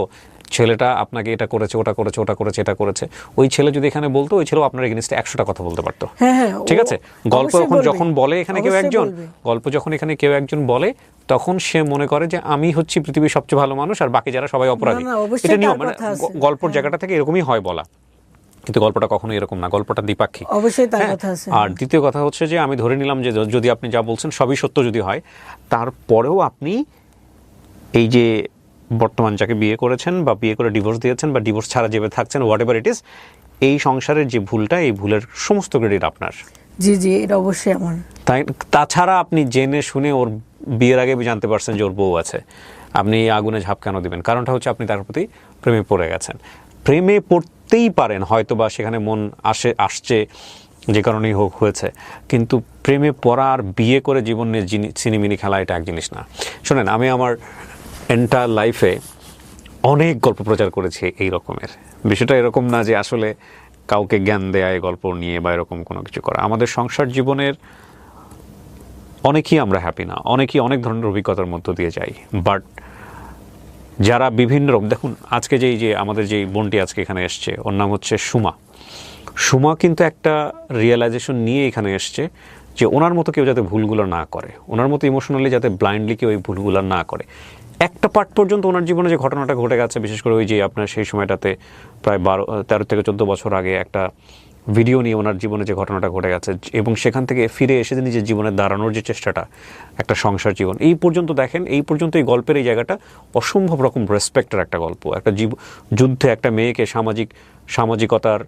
ছেলেটা আপনাকে এটা করেছে, ওটা করেছে, ওটা করেছে, এটা করেছে, ওই ছেলে যদি এখানে বলতো, ওই ছেলেও আপনার এগেইনস্টে 100টা কথা বলতে পারতো। হ্যাঁ হ্যাঁ, ঠিক আছে, গল্প অবশ্যই বলবে। যখন বলে এখানে কেউ অবশ্যই একজন, বলবে। গল্প যখন এখানে কেউ একজন বলে, তখন সে মনে করে যে আমি হচ্ছি পৃথিবীর সবচেয়ে ভালো মানুষ আর বাকি যারা সবাই অপরাধী। না, অবশ্যই এটা নিয়ম, তার মানে কথা আছে। গল্পের জায়গাটা থেকে এরকমই হয় বলা, কিন্তু গল্পটা কখনো এরকম না, গল্পটা দ্বিপাক্ষিক। অবশ্যই তার হ্যাঁ, কথা আছে। আর দ্বিতীয় কথা হচ্ছে যে আমি ধরে নিলাম যে যদি আপনি যা বলছেন সবই সত্য যদি হয়, তারপরেও আপনি এই যে বর্তমান যাকে বিয়ে করেছেন বা বিয়ে করে ডিভোর্স দিয়েছেন বা ডিভোর্স ছাড়া যেভাবে থাকছেন, হোয়াট এভার ইট ইজ, এই সংসারের যে ভুলটা, এই ভুলের সমস্ত ক্রেডিট আপনার। জি জি, এটা অবশ্যই আমার। তাই তাছাড়া আপনি জেনে শুনে ওর বিয়ের আগে জানতে পারছেন যে ওর বউ আছে, আপনি এই আগুনে ঝাঁপ কেন দিবেন? কারণটা হচ্ছে আপনি তার প্রতি প্রেমে পড়ে গেছেন। প্রেমে পড়তেই পারেন হয়তো বা সেখানে মন আসছে যে কারণেই হোক হয়েছে, কিন্তু প্রেমে পড়া আর বিয়ে করে জীবনের সিনেমিনি খেলা এটা এক জিনিস না। শোনেন, আমি আমার এন্টায়ার লাইফে অনেক গল্প প্রচার করেছি এই রকমের। বিষয়টা এরকম না যে আসলে কাউকে জ্ঞান দেয়া এই গল্প নিয়ে বা এরকম কোনো কিছু করা। আমাদের সংসার জীবনের অনেকেই আমরা হ্যাপি না, অনেকেই অনেক ধরনের অভিজ্ঞতার মধ্য দিয়ে যাই, বাট যারা বিভিন্ন রকম, দেখুন আজকে যে আমাদের যেই বোনটি আজকে এখানে এসছে, ওর নাম হচ্ছে সুমা। সুমা কিন্তু একটা রিয়েলাইজেশন নিয়ে এখানে এসছে যে ওনার মতো কেউ যাতে ভুলগুলো না করে, ওনার মতো ইমোশনালি যাতে ব্লাইন্ডলি কেউ ওই ভুলগুলো না করে। একটা পার্ট পর্যন্ত ওনার জীবনে যে ঘটনাটা ঘটে গেছে, বিশেষ করে ওই যে আপনার সেই সময়টাতে প্রায় 13 থেকে 14 বছর আগে একটা ভিডিও নিয়ে ওনার জীবনে যে ঘটনাটা ঘটে গেছে, এবং সেখান থেকে ফিরে এসে নিজের জীবনে দাঁড়ানোর যে চেষ্টাটা, একটা সংসার জীবন, এই পর্যন্ত দেখেন, এই পর্যন্ত এই গল্পের এই জায়গাটা অসম্ভব রকম রেসপেক্টের একটা গল্প। একটা যুদ্ধে একটা মেয়েকে সামাজিকতার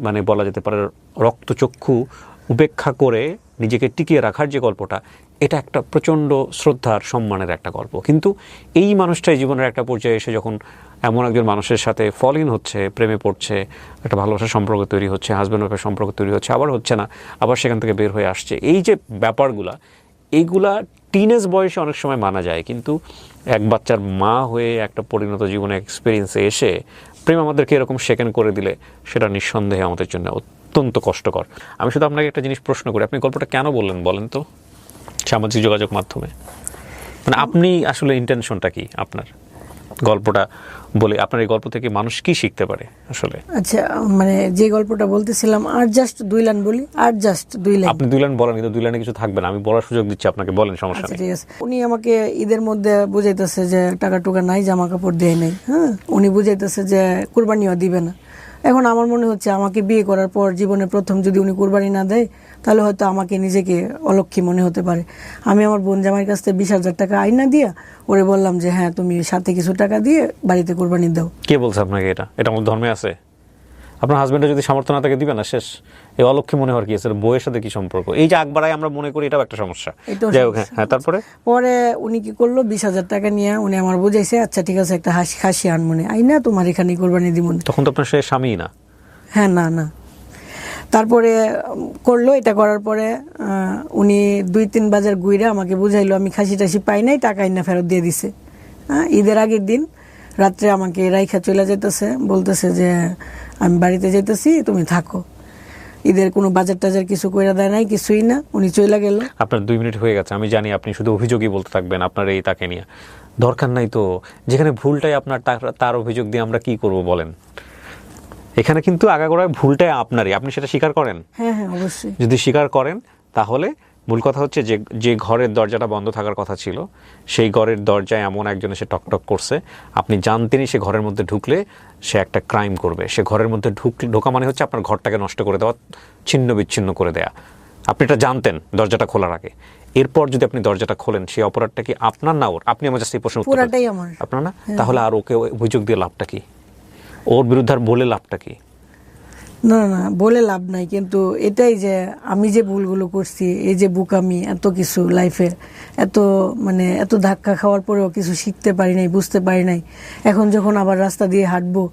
মানে বলা যেতে পারে রক্তচক্ষু উপেক্ষা করে নিজেকে টিকিয়ে রাখার যে গল্পটা, এটা একটা প্রচণ্ড শ্রদ্ধার সম্মানের একটা গল্প। কিন্তু এই মানুষটাই জীবনের একটা পর্যায়ে এসে যখন এমন একজন মানুষের সাথে ফল ইন হচ্ছে, প্রেমে পড়ছে, একটা ভালোবাসার সম্পর্ক তৈরি হচ্ছে, হাজব্যান্ড ওয়াইফের সম্পর্ক তৈরি হচ্ছে, আবার হচ্ছে না, আবার সেখান থেকে বের হয়ে আসছে, এই যে ব্যাপারগুলা, এইগুলা টিনেজ বয়সে অনেক সময় মানা যায়, কিন্তু এক বাচ্চার মা হয়ে একটা পরিণত জীবনে এক্সপিরিয়েন্সে এসে প্রেম আমাদেরকে এরকম সেকেন্ড করে দিলে, সেটা নিঃসন্দেহে আমাদের জন্য অত্যন্ত কষ্টকর। আমি শুধু আপনাকে একটা জিনিস প্রশ্ন করি, আপনি গল্পটা কেন বললেন বলেন তো সামাজিক যোগাযোগ মাধ্যমে? মানে আপনি আসলে ইন্টেনশনটা কি আপনার গল্পটা বলে? আপনার এই গল্প থেকে মানুষ কি শিখতে পারে আসলে? আচ্ছা, মানে যে গল্পটা বলতেছিলাম, আর জাস্ট 2 লাইন বলি, আর জাস্ট 2 লাইন। আপনি 2 লাইন বলেন, কিন্তু 2 লাইনে কিছু থাকবে না, আমি বলার সুযোগ দিচ্ছি আপনাকে, বলেন, সমস্যা আচ্ছা নেই। ঠিক আছে। উনি আমাকে ঈদের মধ্যে বুঝাইতেছে যে টাকা টুকা নাই, জামা কাপড় দেয় নাই। হ্যাঁ, উনি বুঝাইতেছে যে কুরবানিও দিবে না। এখন আমার মনে হচ্ছে আমাকে বিয়ে করার পর জীবনে প্রথম যদি উনি কুরবানি না দেয়, তাহলে হয়তো আমাকে নিজেকে অলক্ষী মনে হতে পারে। আমি আমার বোন জামাইয়ের কাছ থেকে 20,000 টাকা আইনা দিয়া ওরে বললাম যে হ্যাঁ, তুমি সাথে কিছু টাকা দিয়ে বাড়িতে কুরবানি দাও। কে বলছে আপনাকে এটা? এটা আমার ধর্মে আছে? আপনার হাজবেন্ডের যদি সামর্থ্য না থাকে দিবে না, শেষ। এই অলক্ষী মনে হওয়ার কি আছে? বইয়ের সাথে কি সম্পর্ক? এই যে আকবারায় আমরা মনে করি, এটাও একটা সমস্যা। যাই হোক, হ্যাঁ, তারপরে পরে উনি কি করলো, 20,000 টাকা নিয়ে উনি আমার বুঝাইছে, আচ্ছা ঠিক আছে, একটা খাসি আনমনে আইনা তোমার এখানে কুরবানি দিব না। তখন তো আপনার সে স্বামী না। হ্যাঁ, না না। তারপরে করলো, এটা করার পরে উনি 2-3 বাজার ঘুরে আমাকে বুঝাইলো আমি খাসি টাসি পাই নাই, টাকা আইনা ফেরত দিয়ে দিছে। ঈদের আগের দিন রাত্রে আমাকে রাইখা চলে যেতেছে, বলতেছে যে আমি বাড়িতে যেতেছি, তুমি থাকো। ঈদের কোনো বাজার টাজার কিছু কইরা দেয় নাই, কিছুই না, উনি চলে গেল। আপনার 2 মিনিট হয়ে গেছে, আমি জানি আপনি শুধু অভিযোগই বলতে থাকবেন আপনার এই তাকে নিয়ে। দরকার নাই তো, যেখানে ভুলটাই আপনার, তার অভিযোগ দিয়ে আমরা কি করব বলেন? এখানে কিন্তু আগাগোড়ায় ভুলটাই আপনারই, আপনি সেটা স্বীকার করেন। হ্যাঁ হ্যাঁ, অবশ্যই। যদি স্বীকার করেন, তাহলে মূল কথা হচ্ছে যে ঘরের দরজাটা বন্ধ থাকার কথা ছিল, সেই ঘরের দরজায় এমন একজন এসে টকটক করছে, আপনি জানতেনই সে ঘরের মধ্যে ঢুকলে সে একটা ক্রাইম করবে। সে ঘরের মধ্যে ঢোকা মানে হচ্ছে আপনার ঘরটাকে নষ্ট করে দেওয়া, ছিন্ন বিচ্ছিন্ন করে দেয়া। আপনি এটা জানতেন দরজাটা খোলার আগে। এরপর যদি আপনি দরজাটা খোলেন, সেই অপরাধটা কি আপনার না ওর? আপনি আমার জাস্ট এই প্রশ্ন পুরাটাই আমার। আপনার না? তাহলে আর ওকে অভিযোগ দিয়ে লাভটা কি? ওর বিরুদ্ধে আর বলে লাভটা কি? না না, বলে লাভ নাই, কিন্তু এটাই যে আমি যে ভুলগুলো করছি, এই যে বুকামি, এত কিছু লাইফে, এত মানে এত ধাক্কা খাওয়ার পরেও কিছু শিখতে পারি নাই, বুঝতে পারি নাই। এখন যখন আবার রাস্তা দিয়ে হাঁটবো,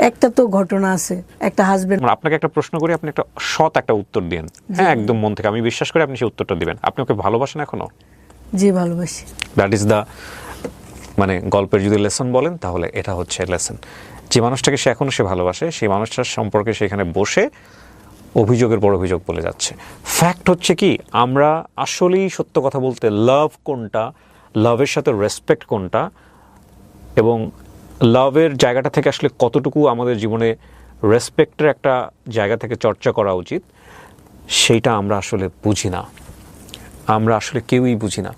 একটা তো ঘটনা আছে, একটা হাজবেন্ড। আপনাকে একটা প্রশ্ন করি, আপনি একটা সৎ একটা উত্তর দিন। হ্যাঁ, একদম মন থেকে আমি বিশ্বাস করি আপনি সেই উত্তরটা দিবেন। আপনি ওকে ভালোবাসেন এখনো? জি, ভালোবাসি। দ্যাট ইজ দ্য, মানে গল্পের যদি লেসন বলেন তাহলে এটা হচ্ছে লেসন। যে মানুষটাকে সে এখনো সে ভালোবাসে, সেই মানুষটার সম্পর্কে সেখানে বসে অভিযোগের পর অভিযোগ বলে যাচ্ছে। ফ্যাক্ট হচ্ছে কি, আমরা আসলেই সত্য কথা বলতে লাভ কোনটা, লাভের সাথে রেসপেক্ট কোনটা, এবং লাভের জায়গাটা থেকে আসলে কতটুকু আমাদের জীবনে রেসপেক্টের একটা জায়গা থেকে চর্চা করা উচিত, সেইটা আমরা আসলে বুঝি না। আমরা আসলে কেউই বুঝি না।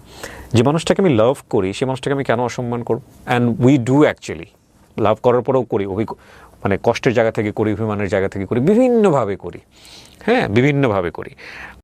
যে মানুষটাকে আমি লাভ করি সেই মানুষটাকে আমি কেন অসম্মান করব? অ্যান্ড উই ডু অ্যাকচুয়ালি লাভ করার পরেও করি, মানে কষ্টের জায়গা থেকে করি, অভিমানের জায়গা থেকে করি, বিভিন্নভাবে করি, হ্যাঁ, বিভিন্নভাবে করি।